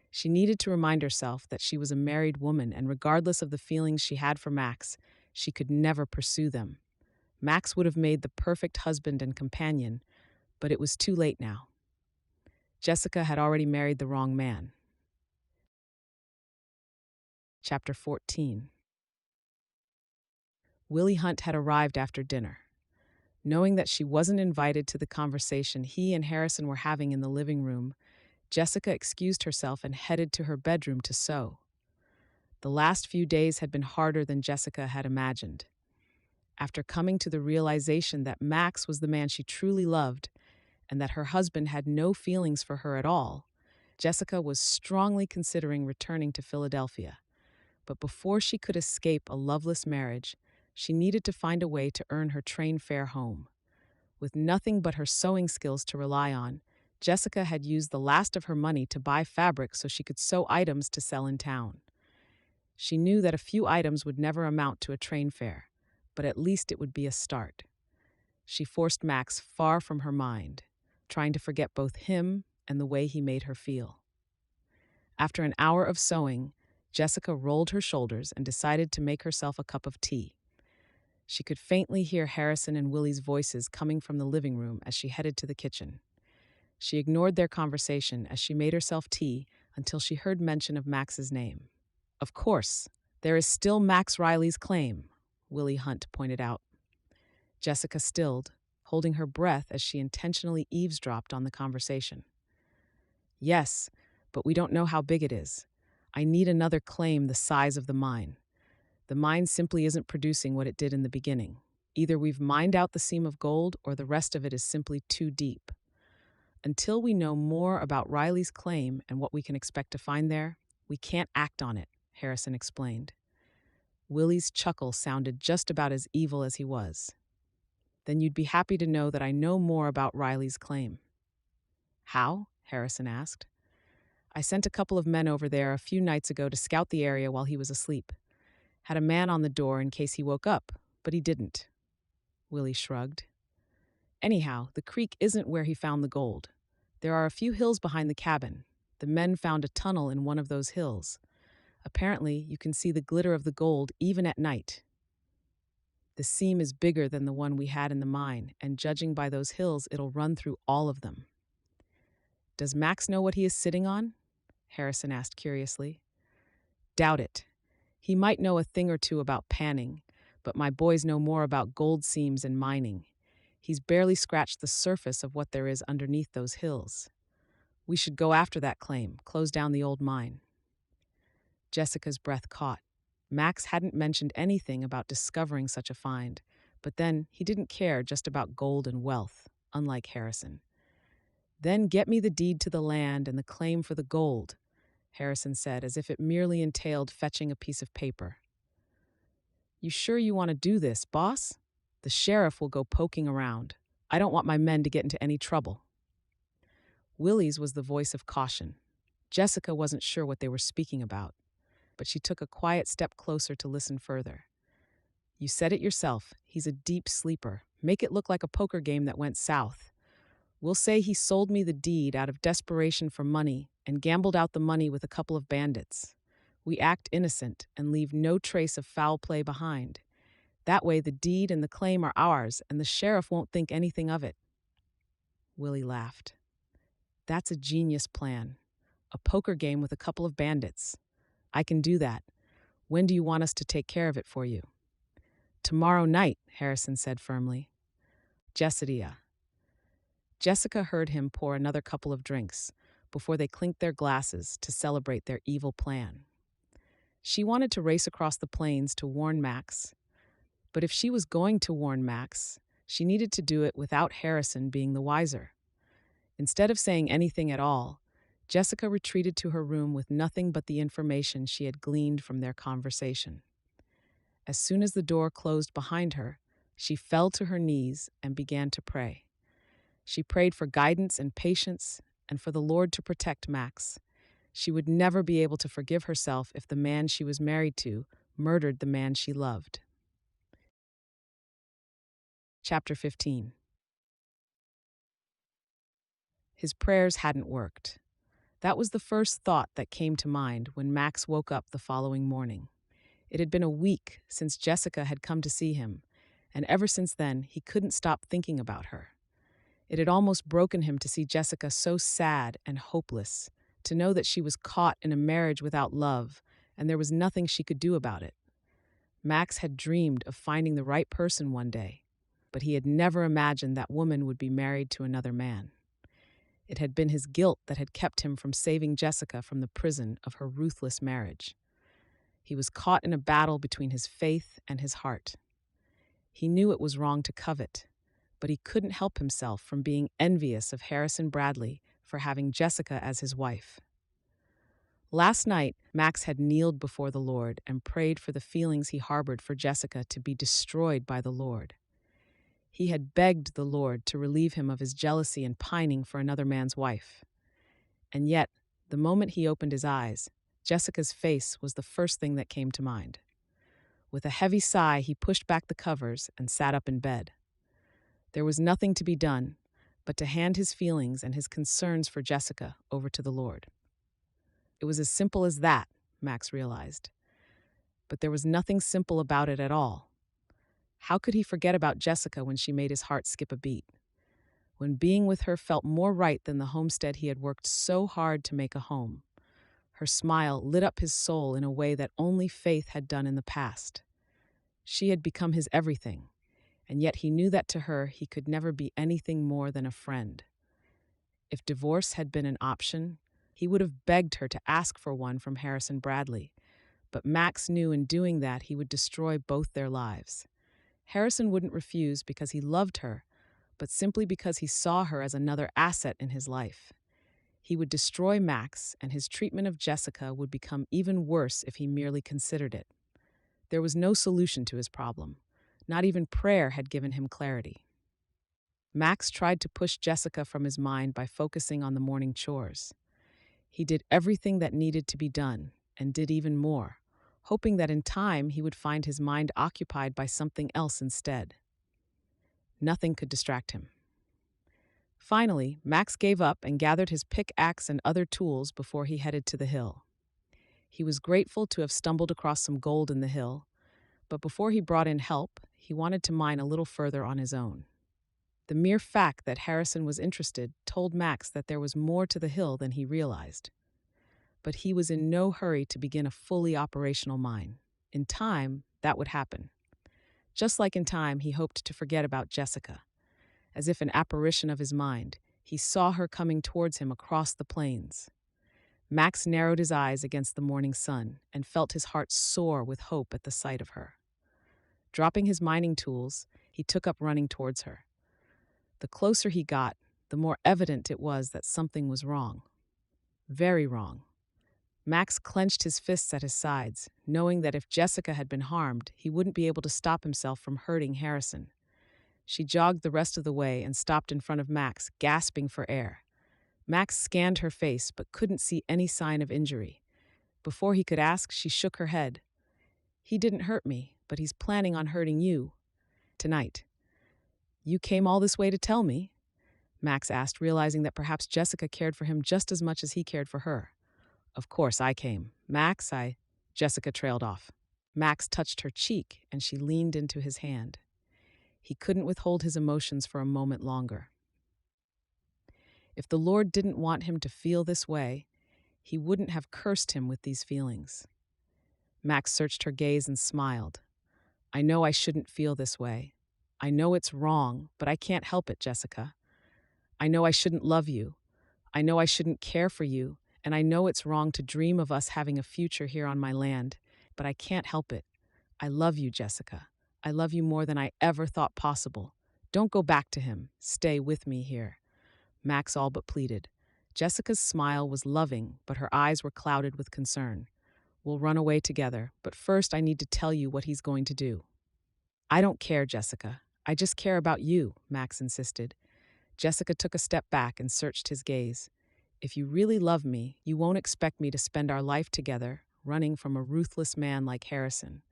She needed to remind herself that she was a married woman, and regardless of the feelings she had for Max, she could never pursue them. Max would have made the perfect husband and companion, but it was too late now. Jessica had already married the wrong man. Chapter 14. Willie Hunt had arrived after dinner. Knowing that she wasn't invited to the conversation he and Harrison were having in the living room, Jessica excused herself and headed to her bedroom to sew. The last few days had been harder than Jessica had imagined. After coming to the realization that Max was the man she truly loved and that her husband had no feelings for her at all, Jessica was strongly considering returning to Philadelphia. But before she could escape a loveless marriage, she needed to find a way to earn her train fare home. With nothing but her sewing skills to rely on, Jessica had used the last of her money to buy fabric so she could sew items to sell in town. She knew that a few items would never amount to a train fare, but at least it would be a start. She forced Max far from her mind, trying to forget both him and the way he made her feel. After an hour of sewing, Jessica rolled her shoulders and decided to make herself a cup of tea. She could faintly hear Harrison and Willie's voices coming from the living room as she headed to the kitchen. She ignored their conversation as she made herself tea until she heard mention of Max's name. Of course, there is still Max Riley's claim, Willie Hunt pointed out. Jessica stilled, holding her breath as she intentionally eavesdropped on the conversation. Yes, but we don't know how big it is. I need another claim the size of the mine. The mine simply isn't producing what it did in the beginning. Either we've mined out the seam of gold or the rest of it is simply too deep. Until we know more about Riley's claim and what we can expect to find there, we can't act on it, Harrison explained. Willie's chuckle sounded just about as evil as he was. Then you'd be happy to know that I know more about Riley's claim. How? Harrison asked. I sent a couple of men over there a few nights ago to scout the area while he was asleep. Had a man on the door in case he woke up, but he didn't. Willie shrugged. Anyhow, the creek isn't where he found the gold. There are a few hills behind the cabin. The men found a tunnel in one of those hills. Apparently, you can see the glitter of the gold even at night. The seam is bigger than the one we had in the mine, and judging by those hills, it'll run through all of them. Does Max know what he is sitting on? Harrison asked curiously. Doubt it. He might know a thing or two about panning, but my boys know more about gold seams and mining. He's barely scratched the surface of what there is underneath those hills. We should go after that claim, close down the old mine. Jessica's breath caught. Max hadn't mentioned anything about discovering such a find, but then he didn't care just about gold and wealth, unlike Harrison. Then get me the deed to the land and the claim for the gold, Harrison said, as if it merely entailed fetching a piece of paper. You sure you want to do this, boss? The sheriff will go poking around. I don't want my men to get into any trouble. Willie's was the voice of caution. Jessica wasn't sure what they were speaking about, but she took a quiet step closer to listen further. You said it yourself. He's a deep sleeper. Make it look like a poker game that went south. We'll say he sold me the deed out of desperation for money and gambled out the money with a couple of bandits. We act innocent and leave no trace of foul play behind. That way the deed and the claim are ours, and the sheriff won't think anything of it. Willie laughed. That's a genius plan. A poker game with a couple of bandits. I can do that. When do you want us to take care of it for you? Tomorrow night, Harrison said firmly. Jessica. Jessica heard him pour another couple of drinks before they clinked their glasses to celebrate their evil plan. She wanted to race across the plains to warn Max, but if she was going to warn Max, she needed to do it without Harrison being the wiser. Instead of saying anything at all, Jessica retreated to her room with nothing but the information she had gleaned from their conversation. As soon as the door closed behind her, she fell to her knees and began to pray. She prayed for guidance and patience and for the Lord to protect Max. She would never be able to forgive herself if the man she was married to murdered the man she loved. Chapter 15. His prayers hadn't worked. That was the first thought that came to mind when Max woke up the following morning. It had been a week since Jessica had come to see him, and ever since then he couldn't stop thinking about her. It had almost broken him to see Jessica so sad and hopeless, to know that she was caught in a marriage without love, and there was nothing she could do about it. Max had dreamed of finding the right person one day, but he had never imagined that woman would be married to another man. It had been his guilt that had kept him from saving Jessica from the prison of her ruthless marriage. He was caught in a battle between his faith and his heart. He knew it was wrong to covet, but he couldn't help himself from being envious of Harrison Bradley for having Jessica as his wife. Last night, Max had kneeled before the Lord and prayed for the feelings he harbored for Jessica to be destroyed by the Lord. He had begged the Lord to relieve him of his jealousy and pining for another man's wife. And yet, the moment he opened his eyes, Jessica's face was the first thing that came to mind. With a heavy sigh, he pushed back the covers and sat up in bed. There was nothing to be done but to hand his feelings and his concerns for Jessica over to the Lord. It was as simple as that, Max realized. But there was nothing simple about it at all. How could he forget about Jessica when she made his heart skip a beat? When being with her felt more right than the homestead he had worked so hard to make a home. Her smile lit up his soul in a way that only faith had done in the past. She had become his everything, and yet he knew that to her he could never be anything more than a friend. If divorce had been an option, he would have begged her to ask for one from Harrison Bradley, but Max knew in doing that he would destroy both their lives. Harrison wouldn't refuse because he loved her, but simply because he saw her as another asset in his life. He would destroy Max, and his treatment of Jessica would become even worse if he merely considered it. There was no solution to his problem. Not even prayer had given him clarity. Max tried to push Jessica from his mind by focusing on the morning chores. He did everything that needed to be done, and did even more, hoping that in time he would find his mind occupied by something else instead. Nothing could distract him. Finally, Max gave up and gathered his pickaxe and other tools before he headed to the hill. He was grateful to have stumbled across some gold in the hill, but before he brought in help, he wanted to mine a little further on his own. The mere fact that Harrison was interested told Max that there was more to the hill than he realized. But he was in no hurry to begin a fully operational mine. In time, that would happen. Just like in time, he hoped to forget about Jessica. As if an apparition of his mind, he saw her coming towards him across the plains. Max narrowed his eyes against the morning sun and felt his heart soar with hope at the sight of her. Dropping his mining tools, he took up running towards her. The closer he got, the more evident it was that something was wrong. Very wrong. Max clenched his fists at his sides, knowing that if Jessica had been harmed, he wouldn't be able to stop himself from hurting Harrison. She jogged the rest of the way and stopped in front of Max, gasping for air. Max scanned her face but couldn't see any sign of injury. Before he could ask, she shook her head. "He didn't hurt me, but he's planning on hurting you. Tonight." "You came all this way to tell me?" Max asked, realizing that perhaps Jessica cared for him just as much as he cared for her. "Of course I came. Max, Jessica trailed off. Max touched her cheek, and she leaned into his hand. He couldn't withhold his emotions for a moment longer. If the Lord didn't want him to feel this way, he wouldn't have cursed him with these feelings. Max searched her gaze and smiled. I know I shouldn't feel this way. I know it's wrong, but I can't help it, Jessica. I know I shouldn't love you. I know I shouldn't care for you, and I know it's wrong to dream of us having a future here on my land, but I can't help it. I love you, Jessica. I love you more than I ever thought possible. Don't go back to him. Stay with me here. Max all but pleaded. Jessica's smile was loving, but her eyes were clouded with concern. We'll run away together, but first I need to tell you what he's going to do. I don't care, Jessica. I just care about you, Max insisted. Jessica took a step back and searched his gaze. If you really love me, you won't expect me to spend our life together, running from a ruthless man like Harrison.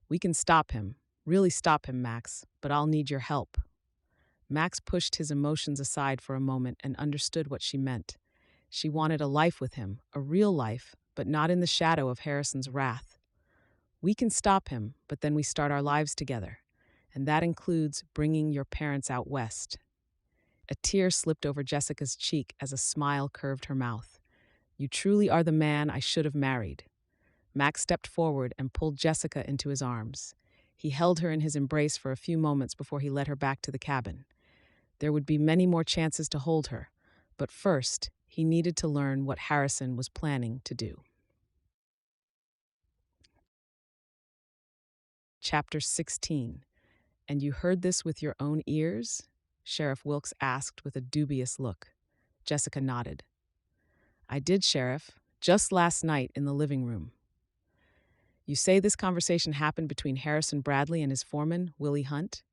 We can stop him, really stop him, Max, but I'll need your help. Max pushed his emotions aside for a moment and understood what she meant. She wanted a life with him, a real life, but not in the shadow of Harrison's wrath. We can stop him, but then we start our lives together, and that includes bringing your parents out west. A tear slipped over Jessica's cheek as a smile curved her mouth. You truly are the man I should have married. Max stepped forward and pulled Jessica into his arms. He held her in his embrace for a few moments before he led her back to the cabin. There would be many more chances to hold her, but first, he needed to learn what Harrison was planning to do. Chapter 16. And you heard this with your own ears? Sheriff Wilkes asked with a dubious look. Jessica nodded. I did, Sheriff, just last night in the living room. You say this conversation happened between Harrison Bradley and his foreman, Willie Hunt?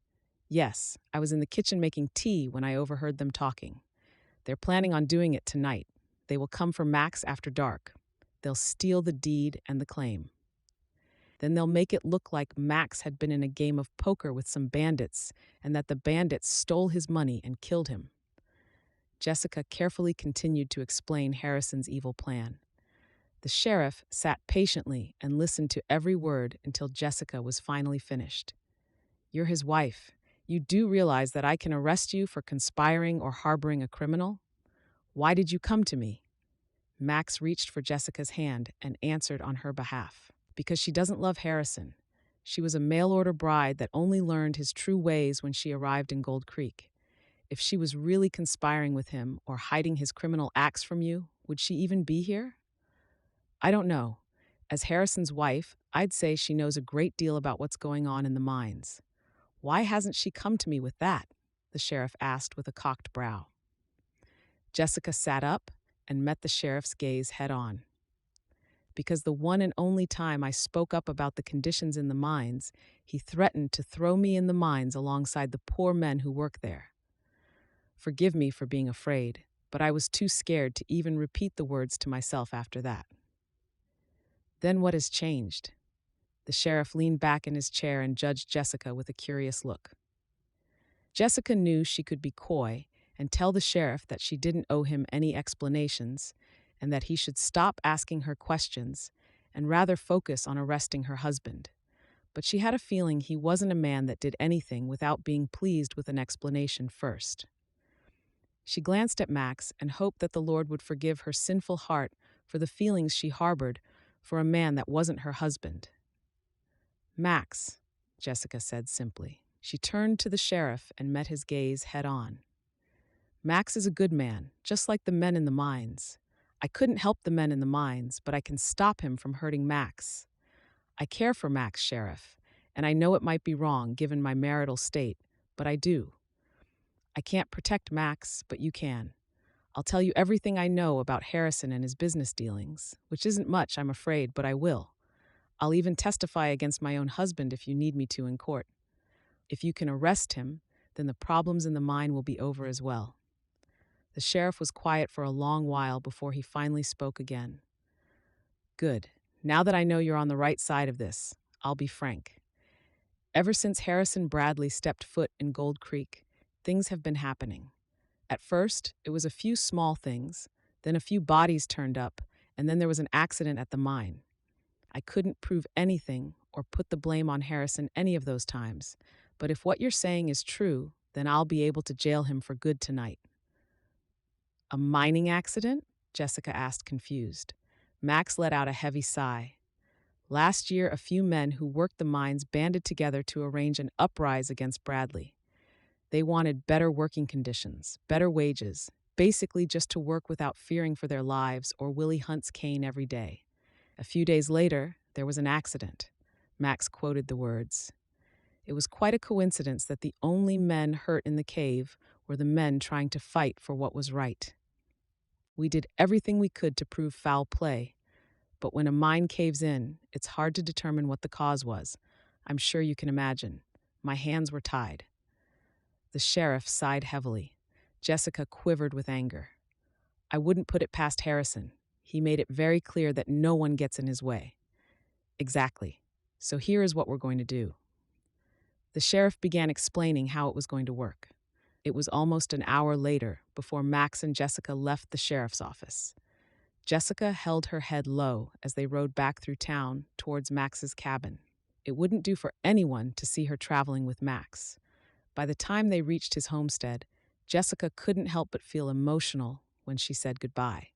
Yes, I was in the kitchen making tea when I overheard them talking. They're planning on doing it tonight. They will come for Max after dark. They'll steal the deed and the claim. Then they'll make it look like Max had been in a game of poker with some bandits and that the bandits stole his money and killed him. Jessica carefully continued to explain Harrison's evil plan. The sheriff sat patiently and listened to every word until Jessica was finally finished. You're his wife. You do realize that I can arrest you for conspiring or harboring a criminal? Why did you come to me? Max reached for Jessica's hand and answered on her behalf. Because she doesn't love Harrison. She was a mail-order bride that only learned his true ways when she arrived in Gold Creek. If she was really conspiring with him or hiding his criminal acts from you, would she even be here? I don't know. As Harrison's wife, I'd say she knows a great deal about what's going on in the mines. Why hasn't she come to me with that? The sheriff asked with a cocked brow. Jessica sat up and met the sheriff's gaze head-on. Because the one and only time I spoke up about the conditions in the mines, he threatened to throw me in the mines alongside the poor men who work there. Forgive me for being afraid, but I was too scared to even repeat the words to myself after that. Then what has changed? The sheriff leaned back in his chair and judged Jessica with a curious look. Jessica knew she could be coy and tell the sheriff that she didn't owe him any explanations, and that he should stop asking her questions and rather focus on arresting her husband. But she had a feeling he wasn't a man that did anything without being pleased with an explanation first. She glanced at Max and hoped that the Lord would forgive her sinful heart for the feelings she harbored for a man that wasn't her husband. Max, Jessica said simply. She turned to the sheriff and met his gaze head-on. Max is a good man, just like the men in the mines. I couldn't help the men in the mines, but I can stop him from hurting Max. I care for Max, Sheriff, and I know it might be wrong given my marital state, but I do. I can't protect Max, but you can. I'll tell you everything I know about Harrison and his business dealings, which isn't much, I'm afraid, but I will. I'll even testify against my own husband if you need me to in court. If you can arrest him, then the problems in the mine will be over as well. The sheriff was quiet for a long while before he finally spoke again. Good. Now that I know you're on the right side of this, I'll be frank. Ever since Harrison Bradley stepped foot in Gold Creek, things have been happening. At first, it was a few small things, then a few bodies turned up, and then there was an accident at the mine. I couldn't prove anything or put the blame on Harrison any of those times, but if what you're saying is true, then I'll be able to jail him for good tonight. A mining accident? Jessica asked, confused. Max let out a heavy sigh. Last year, a few men who worked the mines banded together to arrange an uprising against Bradley. They wanted better working conditions, better wages, basically just to work without fearing for their lives or Willie Hunt's cane every day. A few days later, there was an accident. Max quoted the words. It was quite a coincidence that the only men hurt in the cave were the men trying to fight for what was right. We did everything we could to prove foul play, but when a mine caves in, it's hard to determine what the cause was. I'm sure you can imagine. My hands were tied. The sheriff sighed heavily. Jessica quivered with anger. I wouldn't put it past Harrison. He made it very clear that no one gets in his way. Exactly. So here is what we're going to do. The sheriff began explaining how it was going to work. It was almost an hour later before Max and Jessica left the sheriff's office. Jessica held her head low as they rode back through town towards Max's cabin. It wouldn't do for anyone to see her traveling with Max. By the time they reached his homestead, Jessica couldn't help but feel emotional when she said goodbye.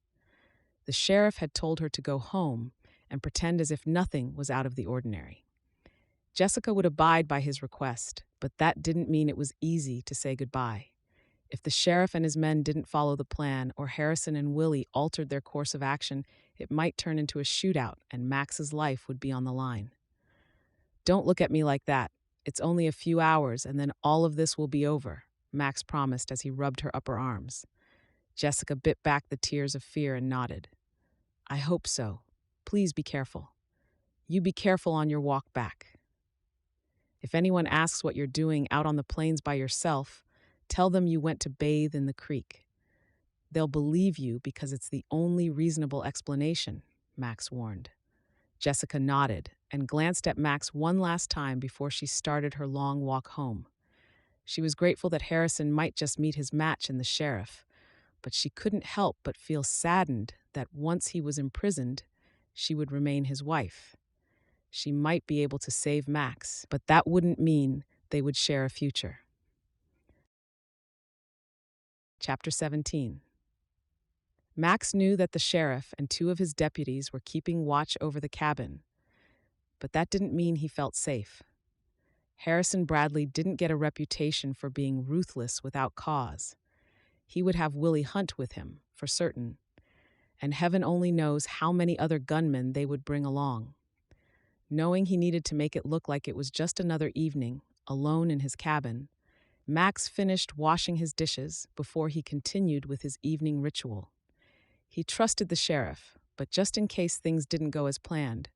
The sheriff had told her to go home and pretend as if nothing was out of the ordinary. Jessica would abide by his request, but that didn't mean it was easy to say goodbye. If the sheriff and his men didn't follow the plan, or Harrison and Willie altered their course of action, it might turn into a shootout and Max's life would be on the line. Don't look at me like that. It's only a few hours and then all of this will be over, Max promised as he rubbed her upper arms. Jessica bit back the tears of fear and nodded. I hope so. Please be careful. You be careful on your walk back. If anyone asks what you're doing out on the plains by yourself, tell them you went to bathe in the creek. They'll believe you because it's the only reasonable explanation, Max warned. Jessica nodded and glanced at Max one last time before she started her long walk home. She was grateful that Harrison might just meet his match in the sheriff, but she couldn't help but feel saddened that once he was imprisoned, she would remain his wife. She might be able to save Max, but that wouldn't mean they would share a future. Chapter 17. Max knew that the sheriff and 2 of his deputies were keeping watch over the cabin, but that didn't mean he felt safe. Harrison Bradley didn't get a reputation for being ruthless without cause. He would have Willie Hunt with him, for certain, and heaven only knows how many other gunmen they would bring along. Knowing he needed to make it look like it was just another evening, alone in his cabin, Max finished washing his dishes before he continued with his evening ritual. He trusted the sheriff, but just in case things didn't go as planned,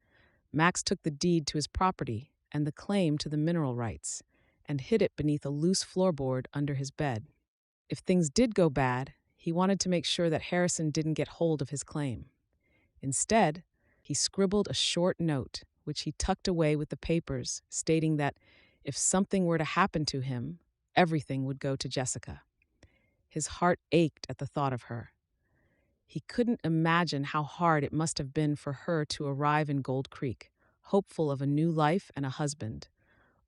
Max took the deed to his property and the claim to the mineral rights and hid it beneath a loose floorboard under his bed. If things did go bad, he wanted to make sure that Harrison didn't get hold of his claim. Instead, he scribbled a short note, which he tucked away with the papers, stating that if something were to happen to him, everything would go to Jessica. His heart ached at the thought of her. He couldn't imagine how hard it must have been for her to arrive in Gold Creek, hopeful of a new life and a husband,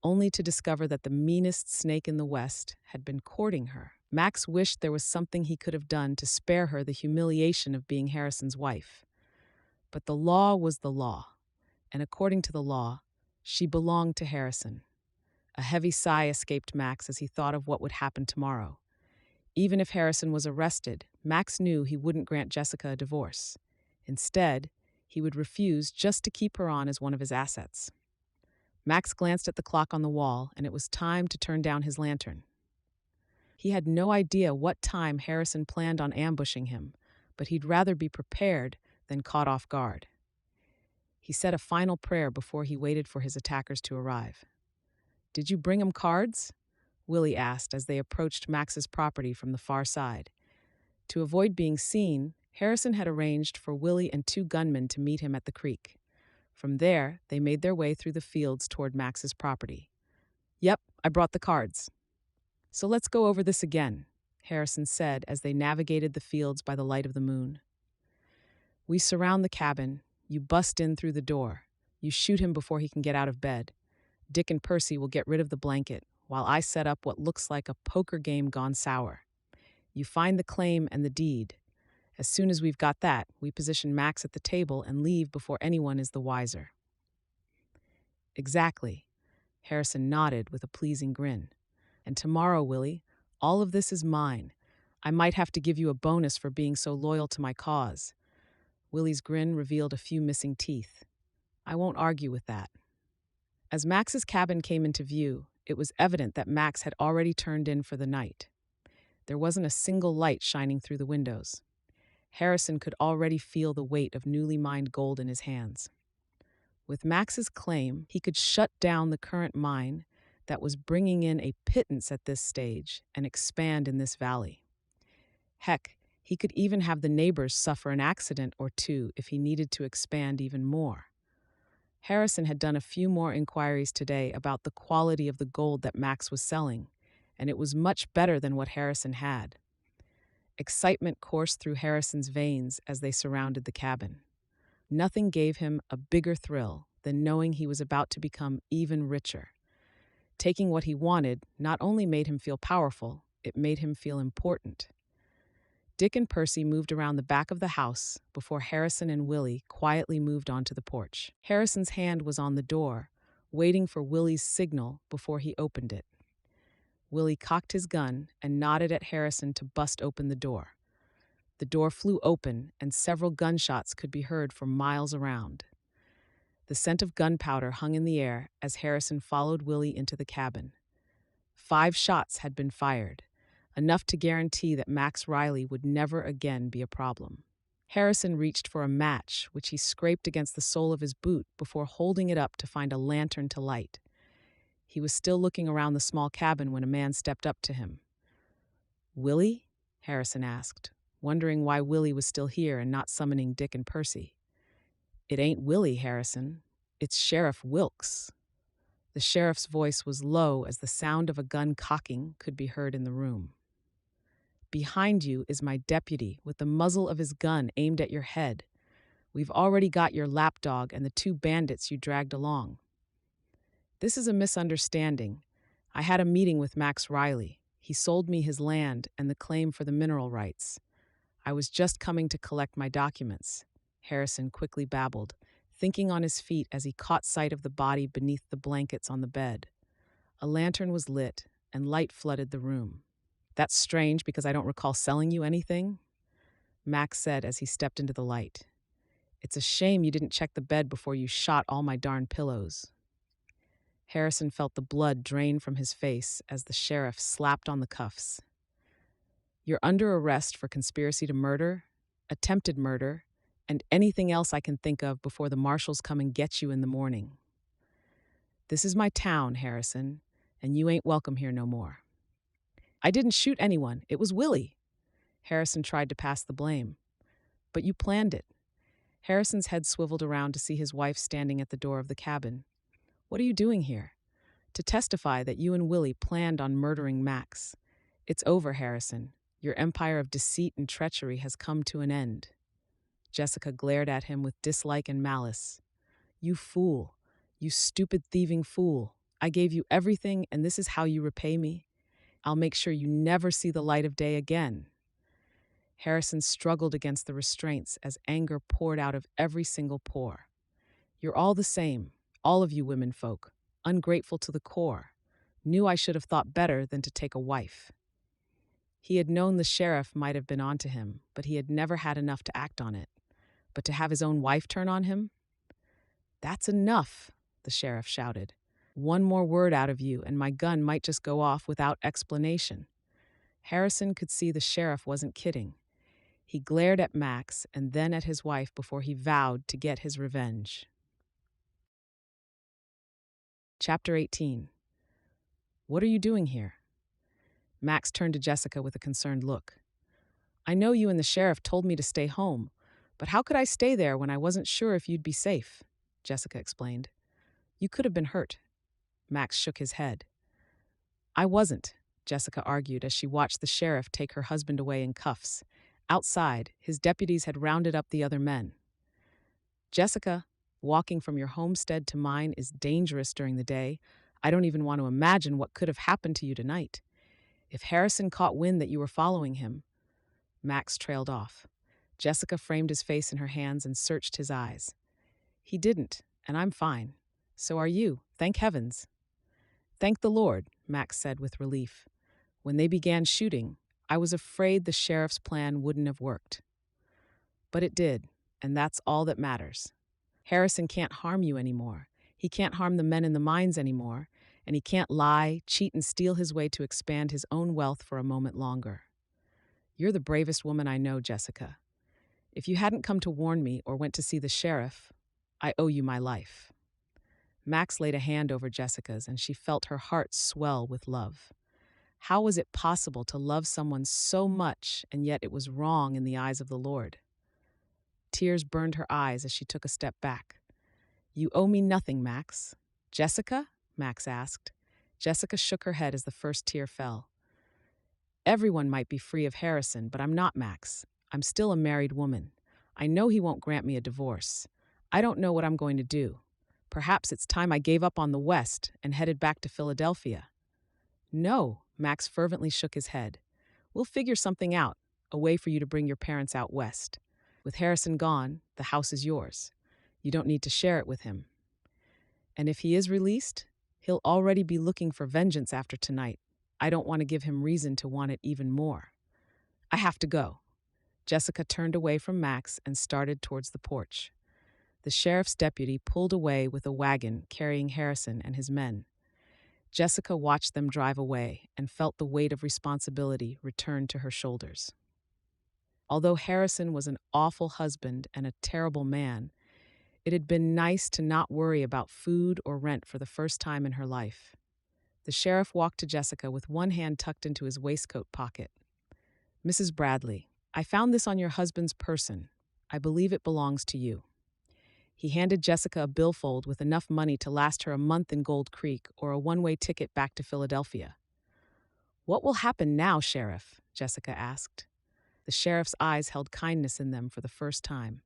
only to discover that the meanest snake in the West had been courting her. Max wished there was something he could have done to spare her the humiliation of being Harrison's wife. But the law was the law, and according to the law, she belonged to Harrison. A heavy sigh escaped Max as he thought of what would happen tomorrow. Even if Harrison was arrested, Max knew he wouldn't grant Jessica a divorce. Instead, he would refuse just to keep her on as one of his assets. Max glanced at the clock on the wall, and it was time to turn down his lantern. He had no idea what time Harrison planned on ambushing him, but he'd rather be prepared than caught off guard. He said a final prayer before he waited for his attackers to arrive. "Did you bring 'em cards?" Willie asked as they approached Max's property from the far side. To avoid being seen, Harrison had arranged for Willie and 2 gunmen to meet him at the creek. From there, they made their way through the fields toward Max's property. "Yep, I brought the cards." "So let's go over this again," Harrison said as they navigated the fields by the light of the moon. "We surround the cabin. You bust in through the door. You shoot him before he can get out of bed. Dick and Percy will get rid of the blanket, while I set up what looks like a poker game gone sour. You find the claim and the deed. As soon as we've got that, we position Max at the table and leave before anyone is the wiser." "Exactly." Harrison nodded with a pleasing grin. "And tomorrow, Willie, all of this is mine. I might have to give you a bonus for being so loyal to my cause." Willie's grin revealed a few missing teeth. "I won't argue with that." As Max's cabin came into view, it was evident that Max had already turned in for the night. There wasn't a single light shining through the windows. Harrison could already feel the weight of newly mined gold in his hands. With Max's claim, he could shut down the current mine that was bringing in a pittance at this stage and expand in this valley. Heck, he could even have the neighbors suffer an accident or two if he needed to expand even more. Harrison had done a few more inquiries today about the quality of the gold that Max was selling, and it was much better than what Harrison had. Excitement coursed through Harrison's veins as they surrounded the cabin. Nothing gave him a bigger thrill than knowing he was about to become even richer. Taking what he wanted not only made him feel powerful, it made him feel important. Dick and Percy moved around the back of the house before Harrison and Willie quietly moved onto the porch. Harrison's hand was on the door, waiting for Willie's signal before he opened it. Willie cocked his gun and nodded at Harrison to bust open the door. The door flew open, and several gunshots could be heard for miles around. The scent of gunpowder hung in the air as Harrison followed Willie into the cabin. 5 shots had been fired, enough to guarantee that Max Riley would never again be a problem. Harrison reached for a match, which he scraped against the sole of his boot before holding it up to find a lantern to light. He was still looking around the small cabin when a man stepped up to him. "Willie?" Harrison asked, wondering why Willie was still here and not summoning Dick and Percy. "It ain't Willie, Harrison. It's Sheriff Wilkes." The sheriff's voice was low as the sound of a gun cocking could be heard in the room. "Behind you is my deputy with the muzzle of his gun aimed at your head. We've already got your lapdog and the 2 bandits you dragged along." "This is a misunderstanding. I had a meeting with Max Riley. He sold me his land and the claim for the mineral rights. I was just coming to collect my documents," Harrison quickly babbled, thinking on his feet as he caught sight of the body beneath the blankets on the bed. A lantern was lit, and light flooded the room. "That's strange because I don't recall selling you anything," Max said as he stepped into the light. "It's a shame you didn't check the bed before you shot all my darn pillows." Harrison felt the blood drain from his face as the sheriff slapped on the cuffs. "You're under arrest for conspiracy to murder, attempted murder, and anything else I can think of before the marshals come and get you in the morning. This is my town, Harrison, and you ain't welcome here no more." "I didn't shoot anyone. It was Willie." Harrison tried to pass the blame. "But you planned it." Harrison's head swiveled around to see his wife standing at the door of the cabin. "What are you doing here?" "To testify that you and Willie planned on murdering Max. It's over, Harrison. Your empire of deceit and treachery has come to an end." Jessica glared at him with dislike and malice. "You fool. You stupid thieving fool. I gave you everything, and this is how you repay me? I'll make sure you never see the light of day again." Harrison struggled against the restraints as anger poured out of every single pore. "You're all the same, all of you women folk, ungrateful to the core. Knew I should have thought better than to take a wife." He had known the sheriff might have been onto him, but he had never had enough to act on it. But to have his own wife turn on him? "That's enough," the sheriff shouted. "One more word out of you and my gun might just go off without explanation." Harrison could see the sheriff wasn't kidding. He glared at Max and then at his wife before he vowed to get his revenge. Chapter 18. "What are you doing here?" Max turned to Jessica with a concerned look. "I know you and the sheriff told me to stay home, but how could I stay there when I wasn't sure if you'd be safe?" Jessica explained. "You could have been hurt." Max shook his head. "I wasn't," Jessica argued as she watched the sheriff take her husband away in cuffs. Outside, his deputies had rounded up the other men. "Jessica, walking from your homestead to mine is dangerous during the day. I don't even want to imagine what could have happened to you tonight. If Harrison caught wind that you were following him..." Max trailed off. Jessica framed his face in her hands and searched his eyes. He didn't, and I'm fine. So are you, thank heavens. Thank the Lord, Max said with relief. When they began shooting, I was afraid the sheriff's plan wouldn't have worked. But it did, and that's all that matters. Harrison can't harm you anymore. He can't harm the men in the mines anymore, and he can't lie, cheat, and steal his way to expand his own wealth for a moment longer. You're the bravest woman I know, Jessica. If you hadn't come to warn me or went to see the sheriff, I owe you my life. Max laid a hand over Jessica's, and she felt her heart swell with love. How was it possible to love someone so much, and yet it was wrong in the eyes of the Lord? Tears burned her eyes as she took a step back. You owe me nothing, Max. Jessica? Max asked. Jessica shook her head as the first tear fell. Everyone might be free of Harrison, but I'm not, Max. I'm still a married woman. I know he won't grant me a divorce. I don't know what I'm going to do. Perhaps it's time I gave up on the West and headed back to Philadelphia. No, Max fervently shook his head. We'll figure something out, a way for you to bring your parents out west. With Harrison gone, the house is yours. You don't need to share it with him. And if he is released, he'll already be looking for vengeance after tonight. I don't want to give him reason to want it even more. I have to go. Jessica turned away from Max and started towards the porch. The sheriff's deputy pulled away with a wagon carrying Harrison and his men. Jessica watched them drive away and felt the weight of responsibility return to her shoulders. Although Harrison was an awful husband and a terrible man, it had been nice to not worry about food or rent for the first time in her life. The sheriff walked to Jessica with one hand tucked into his waistcoat pocket. Mrs. Bradley, I found this on your husband's person. I believe it belongs to you. He handed Jessica a billfold with enough money to last her a month in Gold Creek or a one-way ticket back to Philadelphia. What will happen now, Sheriff? Jessica asked. The sheriff's eyes held kindness in them for the first time.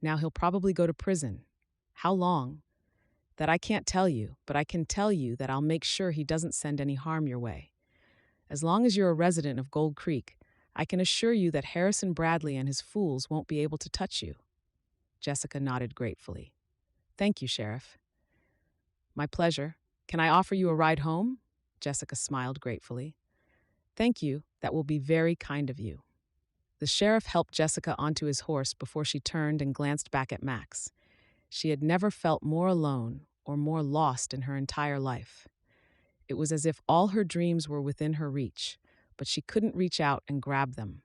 Now he'll probably go to prison. How long? That I can't tell you, but I can tell you that I'll make sure he doesn't send any harm your way. As long as you're a resident of Gold Creek, I can assure you that Harrison Bradley and his fools won't be able to touch you. Jessica nodded gratefully. Thank you, Sheriff. My pleasure. Can I offer you a ride home? Jessica smiled gratefully. Thank you. That will be very kind of you. The sheriff helped Jessica onto his horse before she turned and glanced back at Max. She had never felt more alone or more lost in her entire life. It was as if all her dreams were within her reach, but she couldn't reach out and grab them.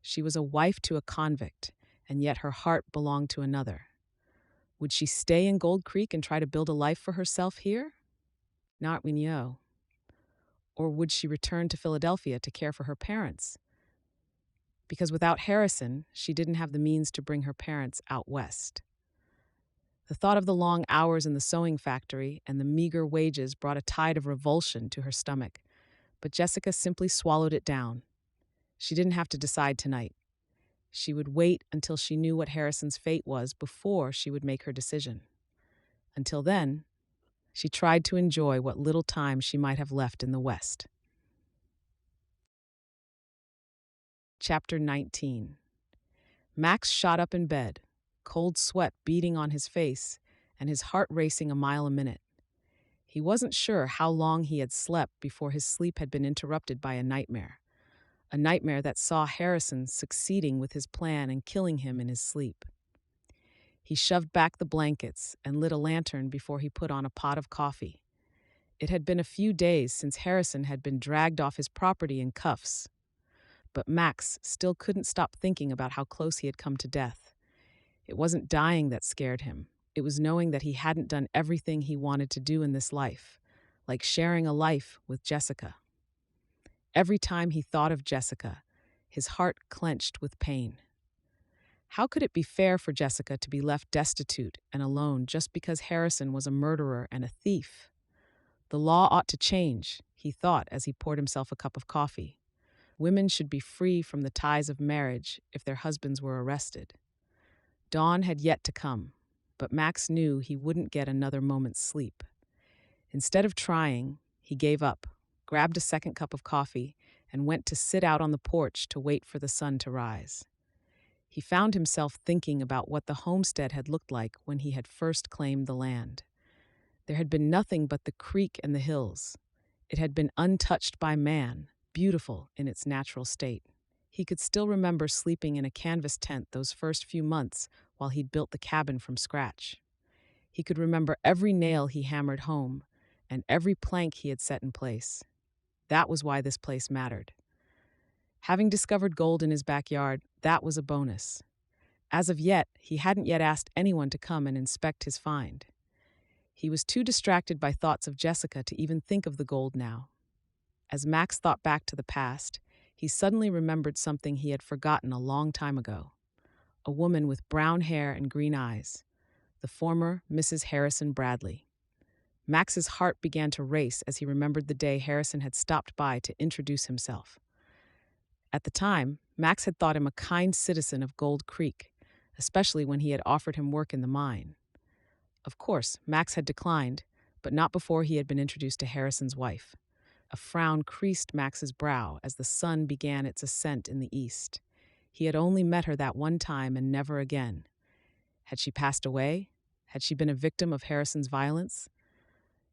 She was a wife to a convict, and yet her heart belonged to another. Would she stay in Gold Creek and try to build a life for herself here? Not we know. Or would she return to Philadelphia to care for her parents? Because without Harrison, she didn't have the means to bring her parents out west. The thought of the long hours in the sewing factory and the meager wages brought a tide of revulsion to her stomach, but Jessica simply swallowed it down. She didn't have to decide tonight. She would wait until she knew what Harrison's fate was before she would make her decision. Until then, she tried to enjoy what little time she might have left in the West. Chapter 19. Max shot up in bed, cold sweat beading on his face and his heart racing a mile a minute. He wasn't sure how long he had slept before his sleep had been interrupted by a nightmare that saw Harrison succeeding with his plan and killing him in his sleep. He shoved back the blankets and lit a lantern before he put on a pot of coffee. It had been a few days since Harrison had been dragged off his property in cuffs, but Max still couldn't stop thinking about how close he had come to death. It wasn't dying that scared him. It was knowing that he hadn't done everything he wanted to do in this life, like sharing a life with Jessica. Every time he thought of Jessica, his heart clenched with pain. How could it be fair for Jessica to be left destitute and alone just because Harrison was a murderer and a thief? The law ought to change, he thought as he poured himself a cup of coffee. Women should be free from the ties of marriage if their husbands were arrested. Dawn had yet to come, but Max knew he wouldn't get another moment's sleep. Instead of trying, he gave up, grabbed a second cup of coffee, and went to sit out on the porch to wait for the sun to rise. He found himself thinking about what the homestead had looked like when he had first claimed the land. There had been nothing but the creek and the hills. It had been untouched by man, beautiful in its natural state. He could still remember sleeping in a canvas tent those first few months while he'd built the cabin from scratch. He could remember every nail he hammered home and every plank he had set in place. That was why this place mattered. Having discovered gold in his backyard, that was a bonus. As of yet, he hadn't yet asked anyone to come and inspect his find. He was too distracted by thoughts of Jessica to even think of the gold now. As Max thought back to the past, he suddenly remembered something he had forgotten a long time ago. A woman with brown hair and green eyes, the former Mrs. Harrison Bradley. Max's heart began to race as he remembered the day Harrison had stopped by to introduce himself. At the time, Max had thought him a kind citizen of Gold Creek, especially when he had offered him work in the mine. Of course, Max had declined, but not before he had been introduced to Harrison's wife. A frown creased Max's brow as the sun began its ascent in the east. He had only met her that one time and never again. Had she passed away? Had she been a victim of Harrison's violence?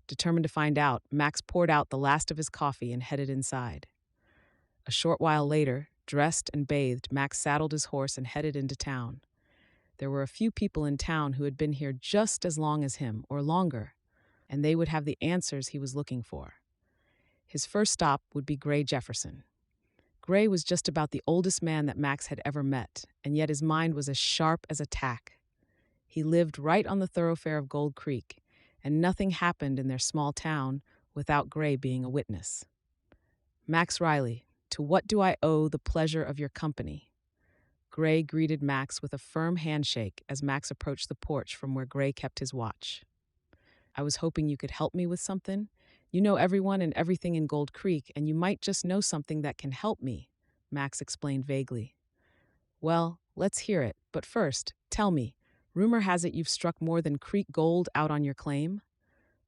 Determined to find out, Max poured out the last of his coffee and headed inside. A short while later, dressed and bathed, Max saddled his horse and headed into town. There were a few people in town who had been here just as long as him, or longer, and they would have the answers he was looking for. His first stop would be Gray Jefferson. Gray was just about the oldest man that Max had ever met, and yet his mind was as sharp as a tack. He lived right on the thoroughfare of Gold Creek, and nothing happened in their small town without Gray being a witness. Max Riley, to what do I owe the pleasure of your company? Gray greeted Max with a firm handshake as Max approached the porch from where Gray kept his watch. I was hoping you could help me with something. You know everyone and everything in Gold Creek, and you might just know something that can help me, Max explained vaguely. Well, let's hear it, but first, tell me, rumor has it you've struck more than creek gold out on your claim?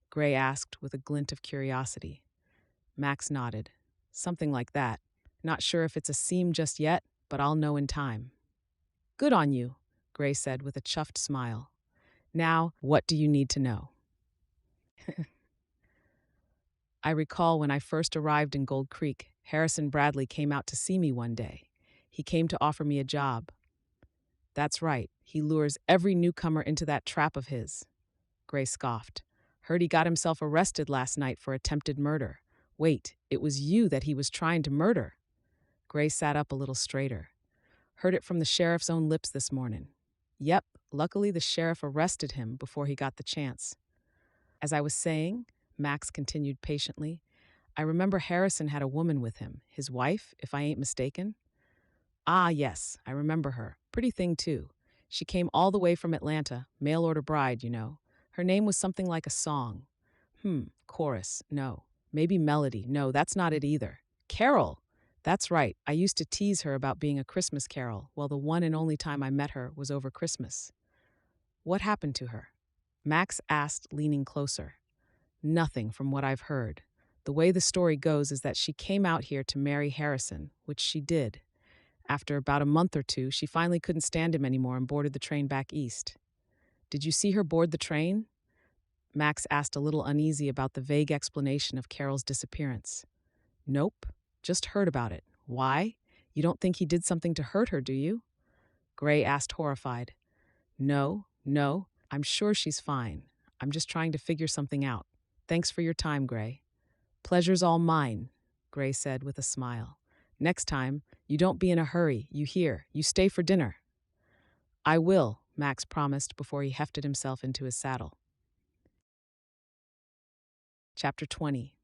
Gray asked with a glint of curiosity. Max nodded. Something like that. Not sure if it's a seam just yet, but I'll know in time. Good on you, Gray said with a chuffed smile. Now, what do you need to know? I recall when I first arrived in Gold Creek, Harrison Bradley came out to see me one day. He came to offer me a job. That's right, he lures every newcomer into that trap of his. Gray scoffed. Heard he got himself arrested last night for attempted murder. Wait, it was you that he was trying to murder. Gray sat up a little straighter. Heard it from the sheriff's own lips this morning. Yep, luckily the sheriff arrested him before he got the chance. As I was saying, Max continued patiently, I remember Harrison had a woman with him, his wife, if I ain't mistaken. Ah, yes, I remember her. Pretty thing, too. She came all the way from Atlanta, mail-order bride, you know. Her name was something like a song. Chorus, no. Maybe melody, no, that's not it either. Carol! That's right, I used to tease her about being a Christmas carol, while the one and only time I met her was over Christmas. What happened to her? Max asked, leaning closer. Nothing from what I've heard. The way the story goes is that she came out here to marry Harrison, which she did. After about a month or two, she finally couldn't stand him anymore and boarded the train back east. Did you see her board the train? Max asked, a little uneasy about the vague explanation of Carol's disappearance. Nope, just heard about it. Why? You don't think he did something to hurt her, do you? Gray asked, horrified. No, I'm sure she's fine. I'm just trying to figure something out. Thanks for your time, Gray. Pleasure's all mine, Gray said with a smile. Next time, you don't be in a hurry, you hear. You stay for dinner. I will, Max promised before he hefted himself into his saddle. Chapter 20.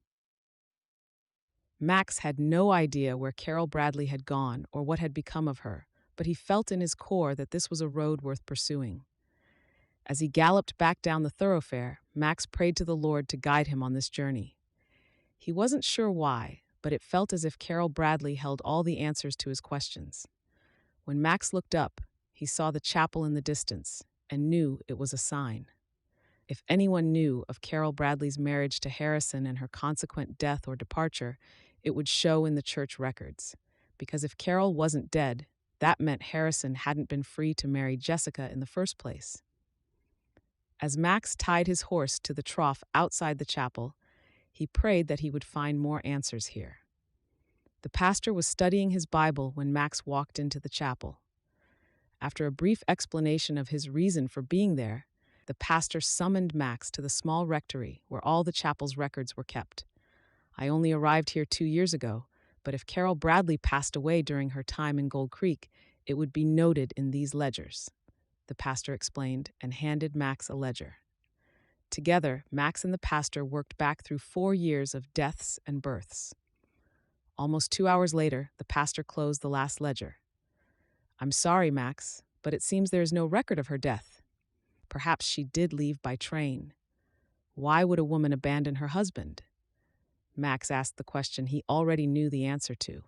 Max had no idea where Carol Bradley had gone or what had become of her, but he felt in his core that this was a road worth pursuing. As he galloped back down the thoroughfare, Max prayed to the Lord to guide him on this journey. He wasn't sure why, but it felt as if Carol Bradley held all the answers to his questions. When Max looked up, he saw the chapel in the distance and knew it was a sign. If anyone knew of Carol Bradley's marriage to Harrison and her consequent death or departure, it would show in the church records. Because if Carol wasn't dead, That meant Harrison hadn't been free to marry Jessica in the first place. As Max tied his horse to the trough outside the chapel, he prayed that he would find more answers here. The pastor was studying his Bible when Max walked into the chapel. After a brief explanation of his reason for being there, the pastor summoned Max to the small rectory where all the chapel's records were kept. I only arrived here 2 years ago, but if Carol Bradley passed away during her time in Gold Creek, it would be noted in these ledgers, the pastor explained and handed Max a ledger. Together, Max and the pastor worked back through 4 years of deaths and births. Almost 2 hours later, the pastor closed the last ledger. "I'm sorry, Max, but it seems there is no record of her death. Perhaps she did leave by train. Why would a woman abandon her husband?" Max asked the question he already knew the answer to.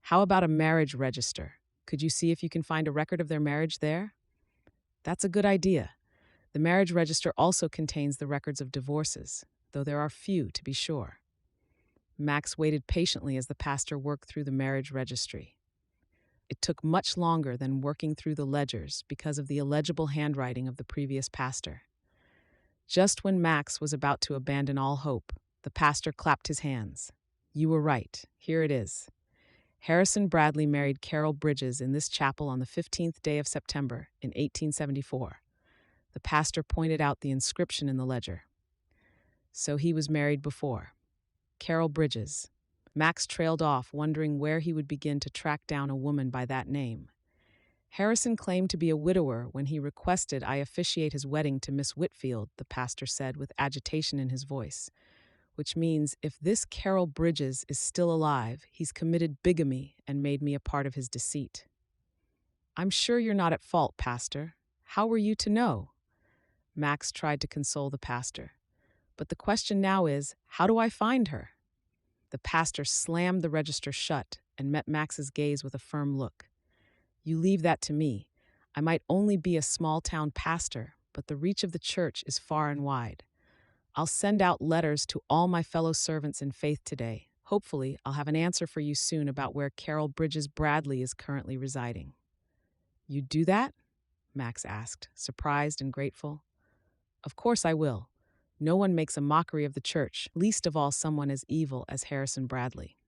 "How about a marriage register? Could you see if you can find a record of their marriage there?" "That's a good idea. The marriage register also contains the records of divorces, though there are few, to be sure." Max waited patiently as the pastor worked through the marriage registry. It took much longer than working through the ledgers because of the illegible handwriting of the previous pastor. Just when Max was about to abandon all hope, the pastor clapped his hands. "You were right. Here it is. Harrison Bradley married Carol Bridges in this chapel on the 15th day of September in 1874. The pastor pointed out the inscription in the ledger. So he was married before. Carol Bridges. Max trailed off, wondering where he would begin to track down a woman by that name. Harrison claimed to be a widower when he requested I officiate his wedding to Miss Whitfield, the pastor said with agitation in his voice, which means if this Carol Bridges is still alive, he's committed bigamy and made me a part of his deceit. "I'm sure you're not at fault, Pastor. How were you to know?" Max tried to console the pastor. "But the question now is, how do I find her?" The pastor slammed the register shut and met Max's gaze with a firm look. "You leave that to me. I might only be a small-town pastor, but the reach of the church is far and wide. I'll send out letters to all my fellow servants in faith today. Hopefully, I'll have an answer for you soon about where Carol Bridges Bradley is currently residing." "You do that?" Max asked, surprised and grateful. "Of course I will. No one makes a mockery of the church, least of all someone as evil as Harrison Bradley."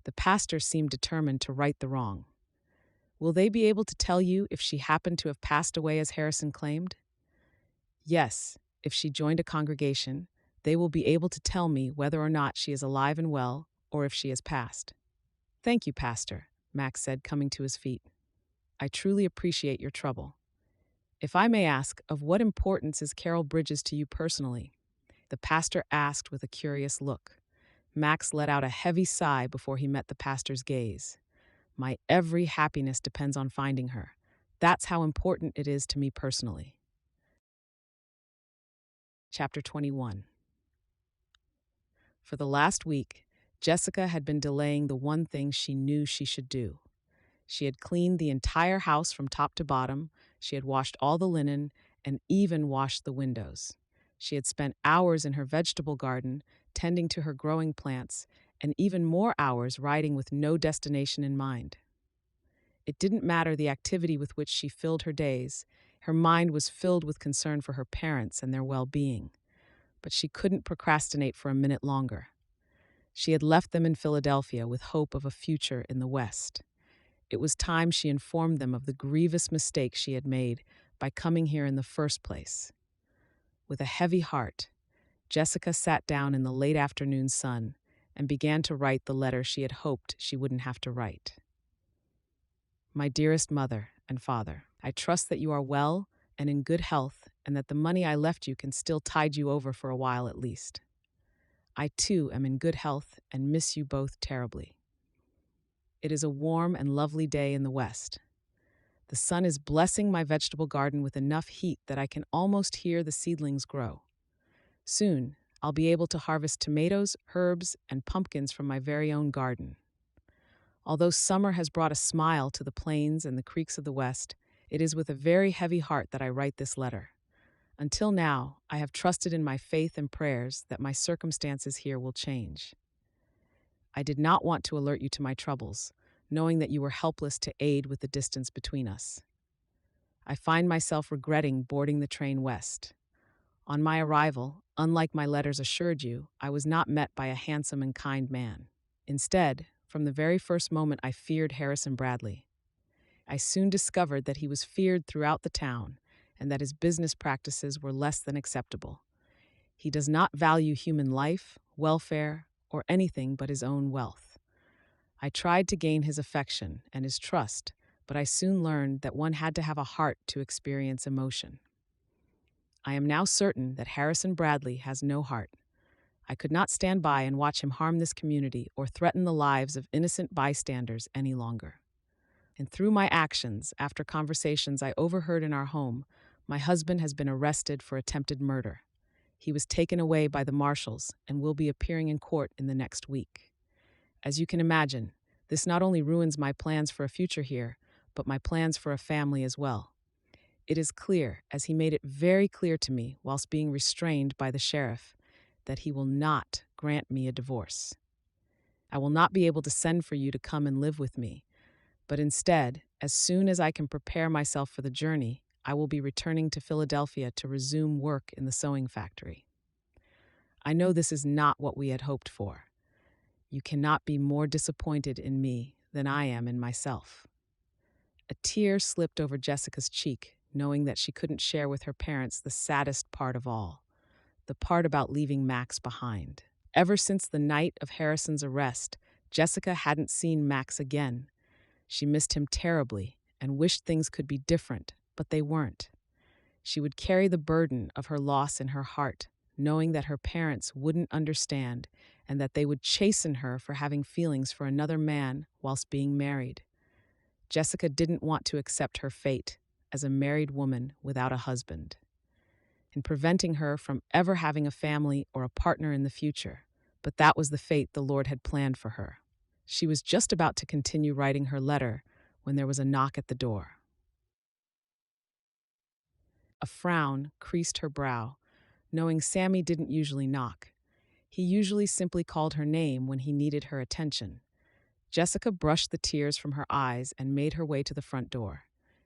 The pastor seemed determined to right the wrong. "Will they be able to tell you if she happened to have passed away as Harrison claimed?" "Yes. If she joined a congregation, they will be able to tell me whether or not she is alive and well, or if she has passed." "Thank you, Pastor," Max said, coming to his feet. "I truly appreciate your trouble. If I may ask, of what importance is Carol Bridges to you personally?" The pastor asked with a curious look. Max let out a heavy sigh before he met the pastor's gaze. "My every happiness depends on finding her. That's how important it is to me personally." Chapter 21. For the last week, Jessica had been delaying the one thing she knew she should do. She had cleaned the entire house from top to bottom, she had washed all the linen, and even washed the windows. She had spent hours in her vegetable garden, tending to her growing plants, and even more hours riding with no destination in mind. It didn't matter the activity with which she filled her days. Her mind was filled with concern for her parents and their well-being. But she couldn't procrastinate for a minute longer. She had left them in Philadelphia with hope of a future in the West. It was time she informed them of the grievous mistake she had made by coming here in the first place. With a heavy heart, Jessica sat down in the late afternoon sun and began to write the letter she had hoped she wouldn't have to write. "My dearest mother and father, I trust that you are well and in good health and that the money I left you can still tide you over for a while at least. I too am in good health and miss you both terribly. It is a warm and lovely day in the West. The sun is blessing my vegetable garden with enough heat that I can almost hear the seedlings grow. Soon, I'll be able to harvest tomatoes, herbs, and pumpkins from my very own garden. Although summer has brought a smile to the plains and the creeks of the West, it is with a very heavy heart that I write this letter. Until now, I have trusted in my faith and prayers that my circumstances here will change. I did not want to alert you to my troubles, knowing that you were helpless to aid with the distance between us. I find myself regretting boarding the train west. On my arrival, unlike my letters assured you, I was not met by a handsome and kind man. Instead, from the very first moment I feared Harrison Bradley. I soon discovered that he was feared throughout the town and that his business practices were less than acceptable. He does not value human life, welfare, or anything but his own wealth. I tried to gain his affection and his trust, but I soon learned that one had to have a heart to experience emotion. I am now certain that Harrison Bradley has no heart. I could not stand by and watch him harm this community or threaten the lives of innocent bystanders any longer. And through my actions, after conversations I overheard in our home, my husband has been arrested for attempted murder. He was taken away by the marshals and will be appearing in court in the next week. As you can imagine, this not only ruins my plans for a future here, but my plans for a family as well. It is clear, as he made it very clear to me whilst being restrained by the sheriff, that he will not grant me a divorce. I will not be able to send for you to come and live with me, but instead, as soon as I can prepare myself for the journey, I will be returning to Philadelphia to resume work in the sewing factory. I know this is not what we had hoped for. You cannot be more disappointed in me than I am in myself. A tear slipped over Jessica's cheek, knowing that she couldn't share with her parents the saddest part of all, the part about leaving Max behind. Ever since the night of Harrison's arrest, Jessica hadn't seen Max again. She missed him terribly and wished things could be different, but they weren't. She would carry the burden of her loss in her heart, knowing that her parents wouldn't understand and that they would chasten her for having feelings for another man whilst being married. Jessica didn't want to accept her fate as a married woman without a husband, and preventing her from ever having a family or a partner in the future. But that was the fate the Lord had planned for her. She was just about to continue writing her letter when there was a knock at the door. A frown creased her brow, knowing Sammy didn't usually knock. He usually simply called her name when he needed her attention. Jessica brushed the tears from her eyes and made her way to the front door.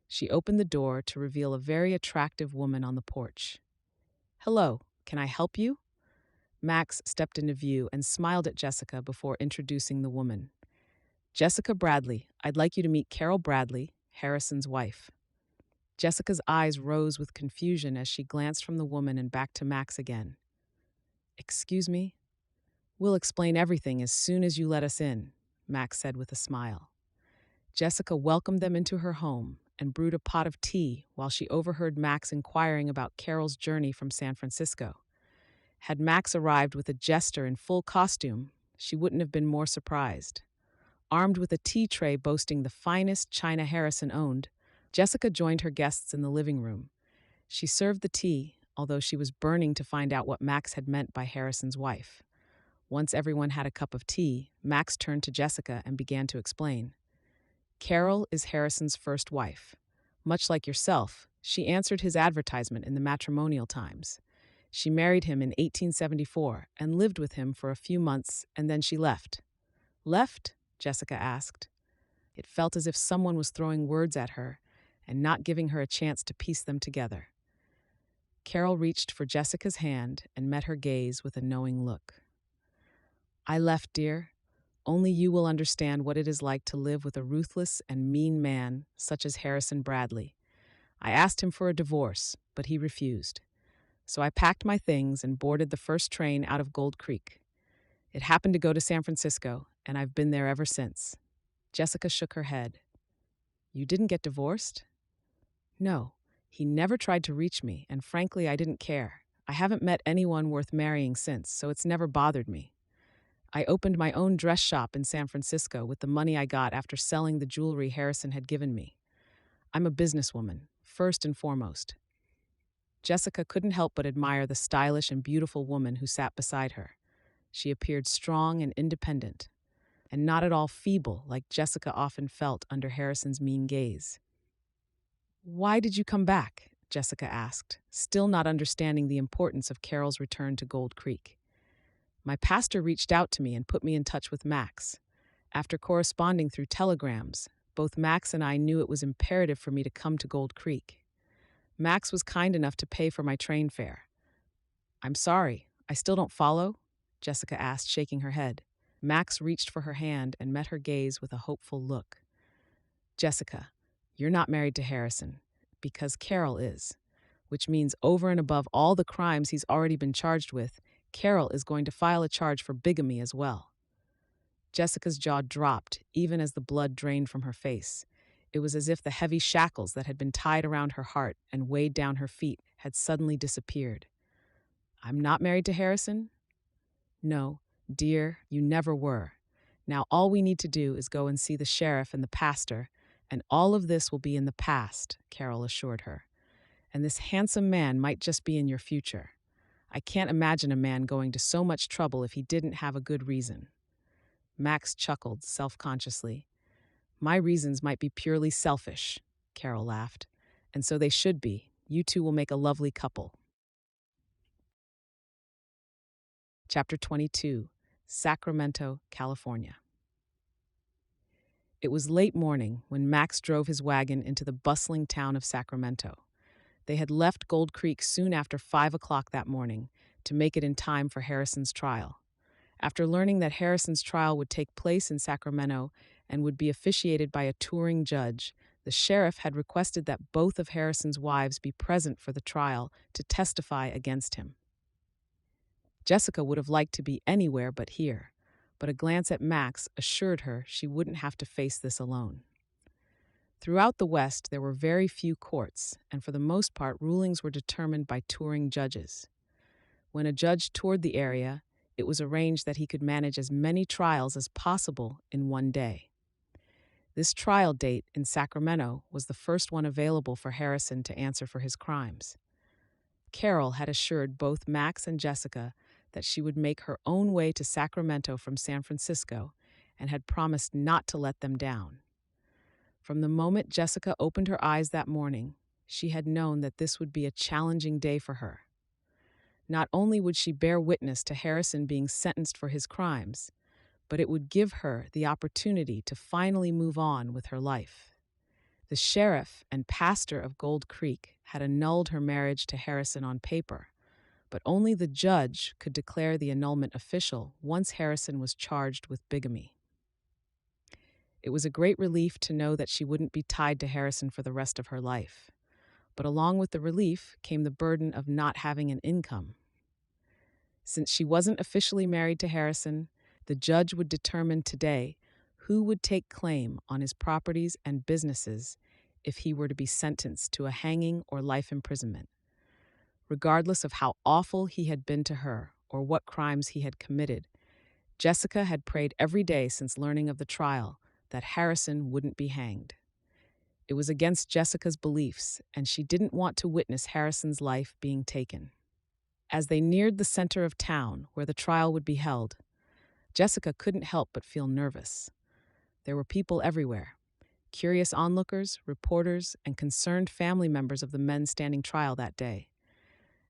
She opened the door to reveal a very attractive woman on the porch. "Hello, can I help you?" Max stepped into view and smiled at Jessica before introducing the woman. "Jessica Bradley, I'd like you to meet Carol Bradley, Harrison's wife." Jessica's eyes rose with confusion as she glanced from the woman and back to Max again. "Excuse me?" "We'll explain everything as soon as you let us in," Max said with a smile. Jessica welcomed them into her home and brewed a pot of tea while she overheard Max inquiring about Carol's journey from San Francisco. Had Max arrived with a jester in full costume, she wouldn't have been more surprised. Armed with a tea tray boasting the finest china Harrison owned, Jessica joined her guests in the living room. She served the tea, although she was burning to find out what Max had meant by Harrison's wife. Once everyone had a cup of tea, Max turned to Jessica and began to explain. "Carol is Harrison's first wife. Much like yourself, she answered his advertisement in the Matrimonial Times. She married him in 1874 and lived with him for a few months, and then she left." "Left?" Jessica asked. It felt as if someone was throwing words at her and not giving her a chance to piece them together. Carol reached for Jessica's hand and met her gaze with a knowing look. "I left, dear. Only you will understand what it is like to live with a ruthless and mean man such as Harrison Bradley. I asked him for a divorce, but he refused. So I packed my things and boarded the first train out of Gold Creek. It happened to go to San Francisco, and I've been there ever since." Jessica shook her head. "You didn't get divorced?" "No. He never tried to reach me, and frankly, I didn't care. I haven't met anyone worth marrying since, so it's never bothered me. I opened my own dress shop in San Francisco with the money I got after selling the jewelry Harrison had given me. I'm a businesswoman, first and foremost." Jessica couldn't help but admire the stylish and beautiful woman who sat beside her. She appeared strong and independent, and not at all feeble like Jessica often felt under Harrison's mean gaze. "Why did you come back?" Jessica asked, still not understanding the importance of Carol's return to Gold Creek. "My pastor reached out to me and put me in touch with Max. After corresponding through telegrams, both Max and I knew it was imperative for me to come to Gold Creek. Max was kind enough to pay for my train fare. I'm sorry, I still don't follow? Jessica asked, shaking her head. Max reached for her hand and met her gaze with a hopeful look. Jessica, you're not married to Harrison, because Carol is, which means over and above all the crimes he's already been charged with, Carol is going to file a charge for bigamy as well. Jessica's jaw dropped, even as the blood drained from her face. It was as if the heavy shackles that had been tied around her heart and weighed down her feet had suddenly disappeared. I'm not married to Harrison? No, dear, you never were. Now all we need to do is go and see the sheriff and the pastor, and all of this will be in the past, Carol assured her. And this handsome man might just be in your future. I can't imagine a man going to so much trouble if he didn't have a good reason. Max chuckled self-consciously. My reasons might be purely selfish, Carol laughed. And so they should be. You two will make a lovely couple. Chapter 22, Sacramento, California. It was late morning when Max drove his wagon into the bustling town of Sacramento. They had left Gold Creek soon after 5 o'clock that morning to make it in time for Harrison's trial. After learning that Harrison's trial would take place in Sacramento and would be officiated by a touring judge, the sheriff had requested that both of Harrison's wives be present for the trial to testify against him. Jessica would have liked to be anywhere but here, but a glance at Max assured her she wouldn't have to face this alone. Throughout the West, there were very few courts, and for the most part, rulings were determined by touring judges. When a judge toured the area, it was arranged that he could manage as many trials as possible in one day. This trial date in Sacramento was the first one available for Harrison to answer for his crimes. Carol had assured both Max and Jessica that she would make her own way to Sacramento from San Francisco and had promised not to let them down. From the moment Jessica opened her eyes that morning, she had known that this would be a challenging day for her. Not only would she bear witness to Harrison being sentenced for his crimes, but it would give her the opportunity to finally move on with her life. The sheriff and pastor of Gold Creek had annulled her marriage to Harrison on paper, but only the judge could declare the annulment official once Harrison was charged with bigamy. It was a great relief to know that she wouldn't be tied to Harrison for the rest of her life, but along with the relief came the burden of not having an income. Since she wasn't officially married to Harrison, the judge would determine today who would take claim on his properties and businesses if he were to be sentenced to a hanging or life imprisonment. Regardless of how awful he had been to her or what crimes he had committed, Jessica had prayed every day since learning of the trial that Harrison wouldn't be hanged. It was against Jessica's beliefs, and she didn't want to witness Harrison's life being taken. As they neared the center of town where the trial would be held, Jessica couldn't help but feel nervous. There were people everywhere, curious onlookers, reporters, and concerned family members of the men standing trial that day.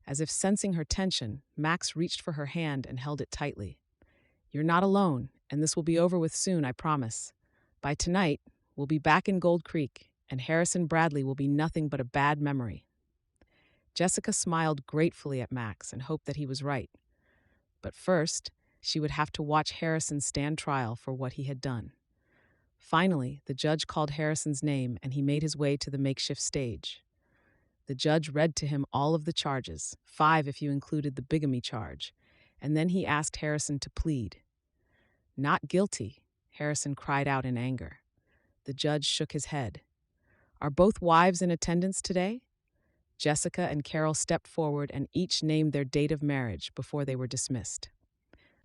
As if sensing her tension, Max reached for her hand and held it tightly. You're not alone, and this will be over with soon, I promise. By tonight, we'll be back in Gold Creek, and Harrison Bradley will be nothing but a bad memory. Jessica smiled gratefully at Max and hoped that he was right. But first, she would have to watch Harrison stand trial for what he had done. Finally, the judge called Harrison's name and he made his way to the makeshift stage. The judge read to him all of the charges, 5 if you included the bigamy charge, and then he asked Harrison to plead. Not guilty, Harrison cried out in anger. The judge shook his head. Are both wives in attendance today? Jessica and Carol stepped forward and each named their date of marriage before they were dismissed.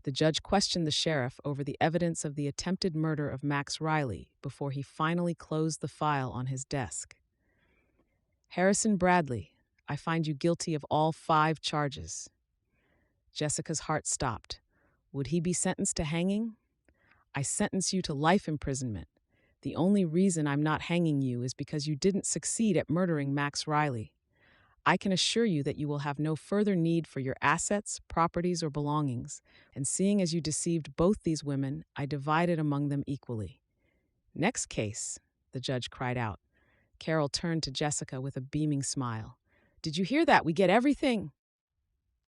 The judge questioned the sheriff over the evidence of the attempted murder of Max Riley before he finally closed the file on his desk. Harrison Bradley, I find you guilty of all 5 charges. Jessica's heart stopped. Would he be sentenced to hanging? I sentence you to life imprisonment. The only reason I'm not hanging you is because you didn't succeed at murdering Max Riley. I can assure you that you will have no further need for your assets, properties, or belongings, and seeing as you deceived both these women, I divided among them equally." "Next case," the judge cried out. Carol turned to Jessica with a beaming smile. "Did you hear that? We get everything!"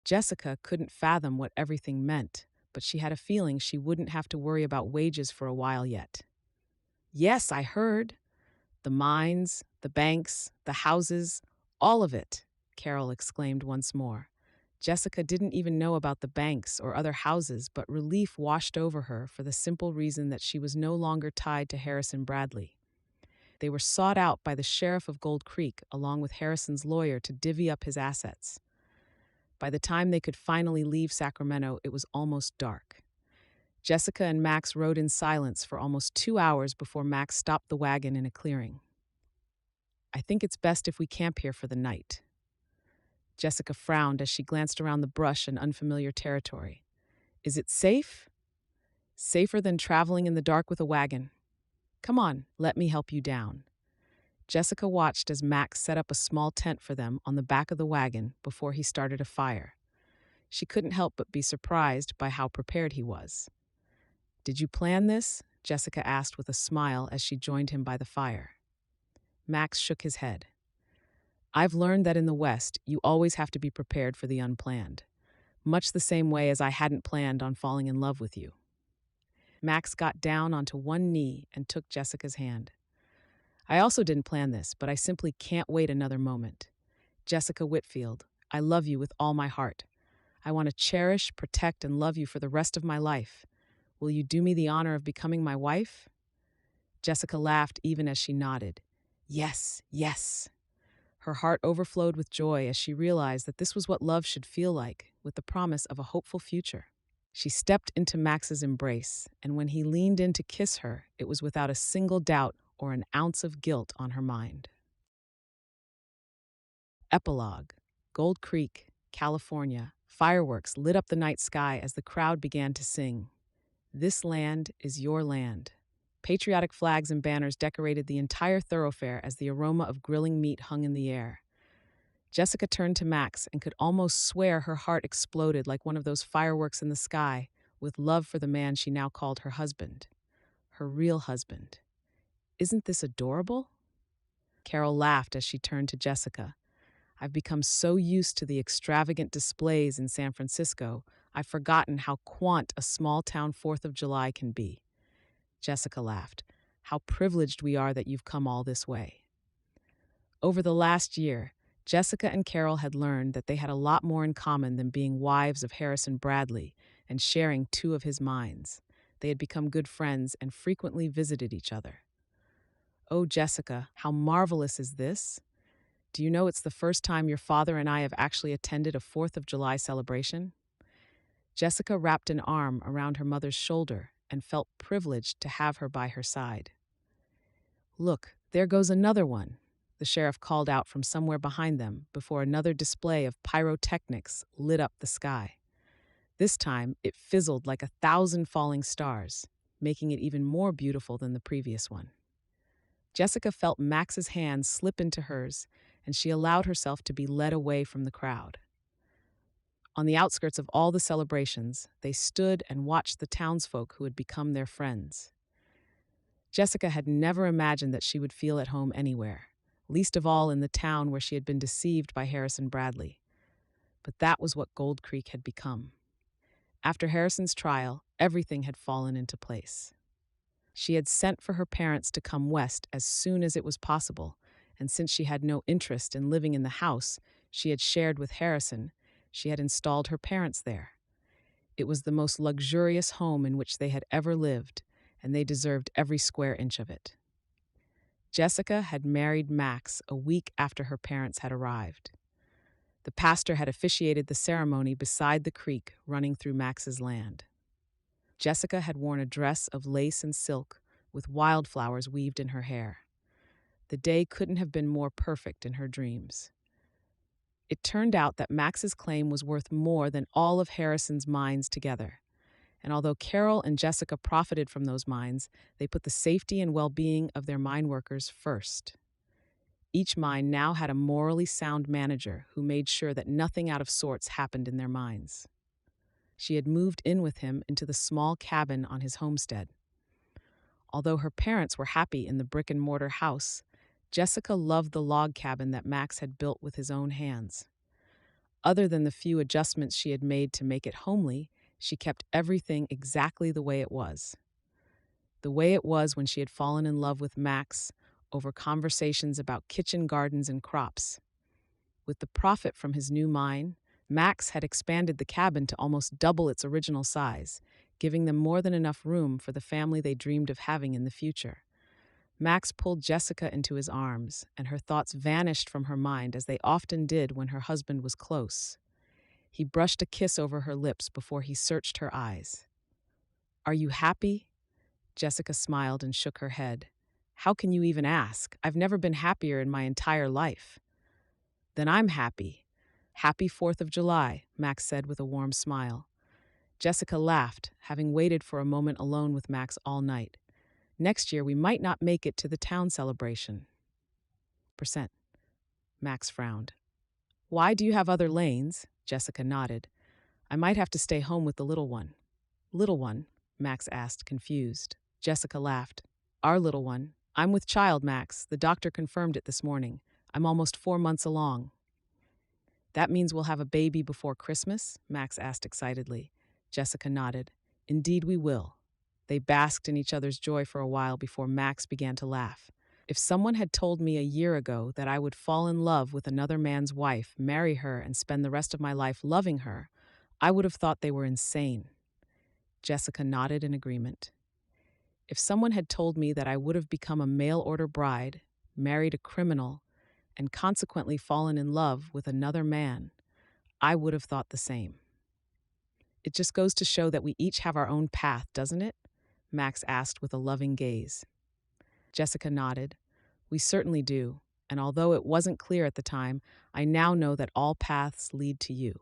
Jessica couldn't fathom what everything meant, but she had a feeling she wouldn't have to worry about wages for a while yet. "Yes, I heard. The mines, the banks, the houses, all of it," Carol exclaimed once more. Jessica didn't even know about the banks or other houses, but relief washed over her for the simple reason that she was no longer tied to Harrison Bradley. They were sought out by the sheriff of Gold Creek, along with Harrison's lawyer, to divvy up his assets. By the time they could finally leave Sacramento, it was almost dark. Jessica and Max rode in silence for almost 2 hours before Max stopped the wagon in a clearing. "I think it's best if we camp here for the night." Jessica frowned as she glanced around the brush and unfamiliar territory. "Is it safe?" "Safer than traveling in the dark with a wagon. Come on, let me help you down." Jessica watched as Max set up a small tent for them on the back of the wagon before he started a fire. She couldn't help but be surprised by how prepared he was. "Did you plan this?" Jessica asked with a smile as she joined him by the fire. Max shook his head. "I've learned that in the West, you always have to be prepared for the unplanned, much the same way as I hadn't planned on falling in love with you." Max got down onto one knee and took Jessica's hand. "I also didn't plan this, but I simply can't wait another moment. Jessica Whitfield, I love you with all my heart. I want to cherish, protect, and love you for the rest of my life. Will you do me the honor of becoming my wife?" Jessica laughed even as she nodded. "Yes, yes." Her heart overflowed with joy as she realized that this was what love should feel like, with the promise of a hopeful future. She stepped into Max's embrace, and when he leaned in to kiss her, it was without a single doubt or an ounce of guilt on her mind. Epilogue. Gold Creek, California. Fireworks lit up the night sky as the crowd began to sing. "This land is your land." Patriotic flags and banners decorated the entire thoroughfare as the aroma of grilling meat hung in the air. Jessica turned to Max and could almost swear her heart exploded like one of those fireworks in the sky, with love for the man she now called her husband. Her real husband. "Isn't this adorable?" Carol laughed as she turned to Jessica. "I've become so used to the extravagant displays in San Francisco, I've forgotten how quaint a small-town 4th of July can be." Jessica laughed. "How privileged we are that you've come all this way." Over the last year, Jessica and Carol had learned that they had a lot more in common than being wives of Harrison Bradley and sharing two of his minds. They had become good friends and frequently visited each other. "Oh, Jessica, how marvelous is this? Do you know it's the first time your father and I have actually attended a 4th of July celebration?" Jessica wrapped an arm around her mother's shoulder and felt privileged to have her by her side. "Look, there goes another one," the sheriff called out from somewhere behind them before another display of pyrotechnics lit up the sky. This time, it fizzled like 1,000 falling stars, making it even more beautiful than the previous one. Jessica felt Max's hand slip into hers, and she allowed herself to be led away from the crowd. On the outskirts of all the celebrations, they stood and watched the townsfolk who had become their friends. Jessica had never imagined that she would feel at home anywhere, least of all in the town where she had been deceived by Harrison Bradley. But that was what Gold Creek had become. After Harrison's trial, everything had fallen into place. She had sent for her parents to come west as soon as it was possible, and since she had no interest in living in the house she had shared with Harrison, she had installed her parents there. It was the most luxurious home in which they had ever lived, and they deserved every square inch of it. Jessica had married Max a week after her parents had arrived. The pastor had officiated the ceremony beside the creek running through Max's land. Jessica had worn a dress of lace and silk with wildflowers weaved in her hair. The day couldn't have been more perfect in her dreams. It turned out that Max's claim was worth more than all of Harrison's mines together. And although Carol and Jessica profited from those mines, they put the safety and well-being of their mine workers first. Each mind now had a morally sound manager who made sure that nothing out of sorts happened in their minds. She had moved in with him into the small cabin on his homestead. Although her parents were happy in the brick-and-mortar house, Jessica loved the log cabin that Max had built with his own hands. Other than the few adjustments she had made to make it homely, she kept everything exactly the way it was. The way it was when she had fallen in love with Max over conversations about kitchen gardens and crops. With the profit from his new mine, Max had expanded the cabin to almost double its original size, giving them more than enough room for the family they dreamed of having in the future. Max pulled Jessica into his arms, and her thoughts vanished from her mind as they often did when her husband was close. He brushed a kiss over her lips before he searched her eyes. "Are you happy?" Jessica smiled and shook her head. "How can you even ask? I've never been happier in my entire life." "Then I'm happy." "Happy 4th of July," Max said with a warm smile. Jessica laughed, having waited for a moment alone with Max all night. "Next year we might not make it to the town celebration." Percent. Max frowned. "Why do you have other lanes?" Jessica nodded. "I might have to stay home with the little one." "Little one?" Max asked, confused. Jessica laughed. "Our little one. I'm with child, Max. The doctor confirmed it this morning. I'm almost 4 months along." "That means we'll have a baby before Christmas?" Max asked excitedly. Jessica nodded. "Indeed we will." They basked in each other's joy for a while before Max began to laugh. "If someone had told me a year ago that I would fall in love with another man's wife, marry her, and spend the rest of my life loving her, I would have thought they were insane." Jessica nodded in agreement. "If someone had told me that I would have become a mail-order bride, married a criminal, and consequently fallen in love with another man, I would have thought the same." "It just goes to show that we each have our own path, doesn't it?" Max asked with a loving gaze. Jessica nodded. "We certainly do, and although it wasn't clear at the time, I now know that all paths lead to you."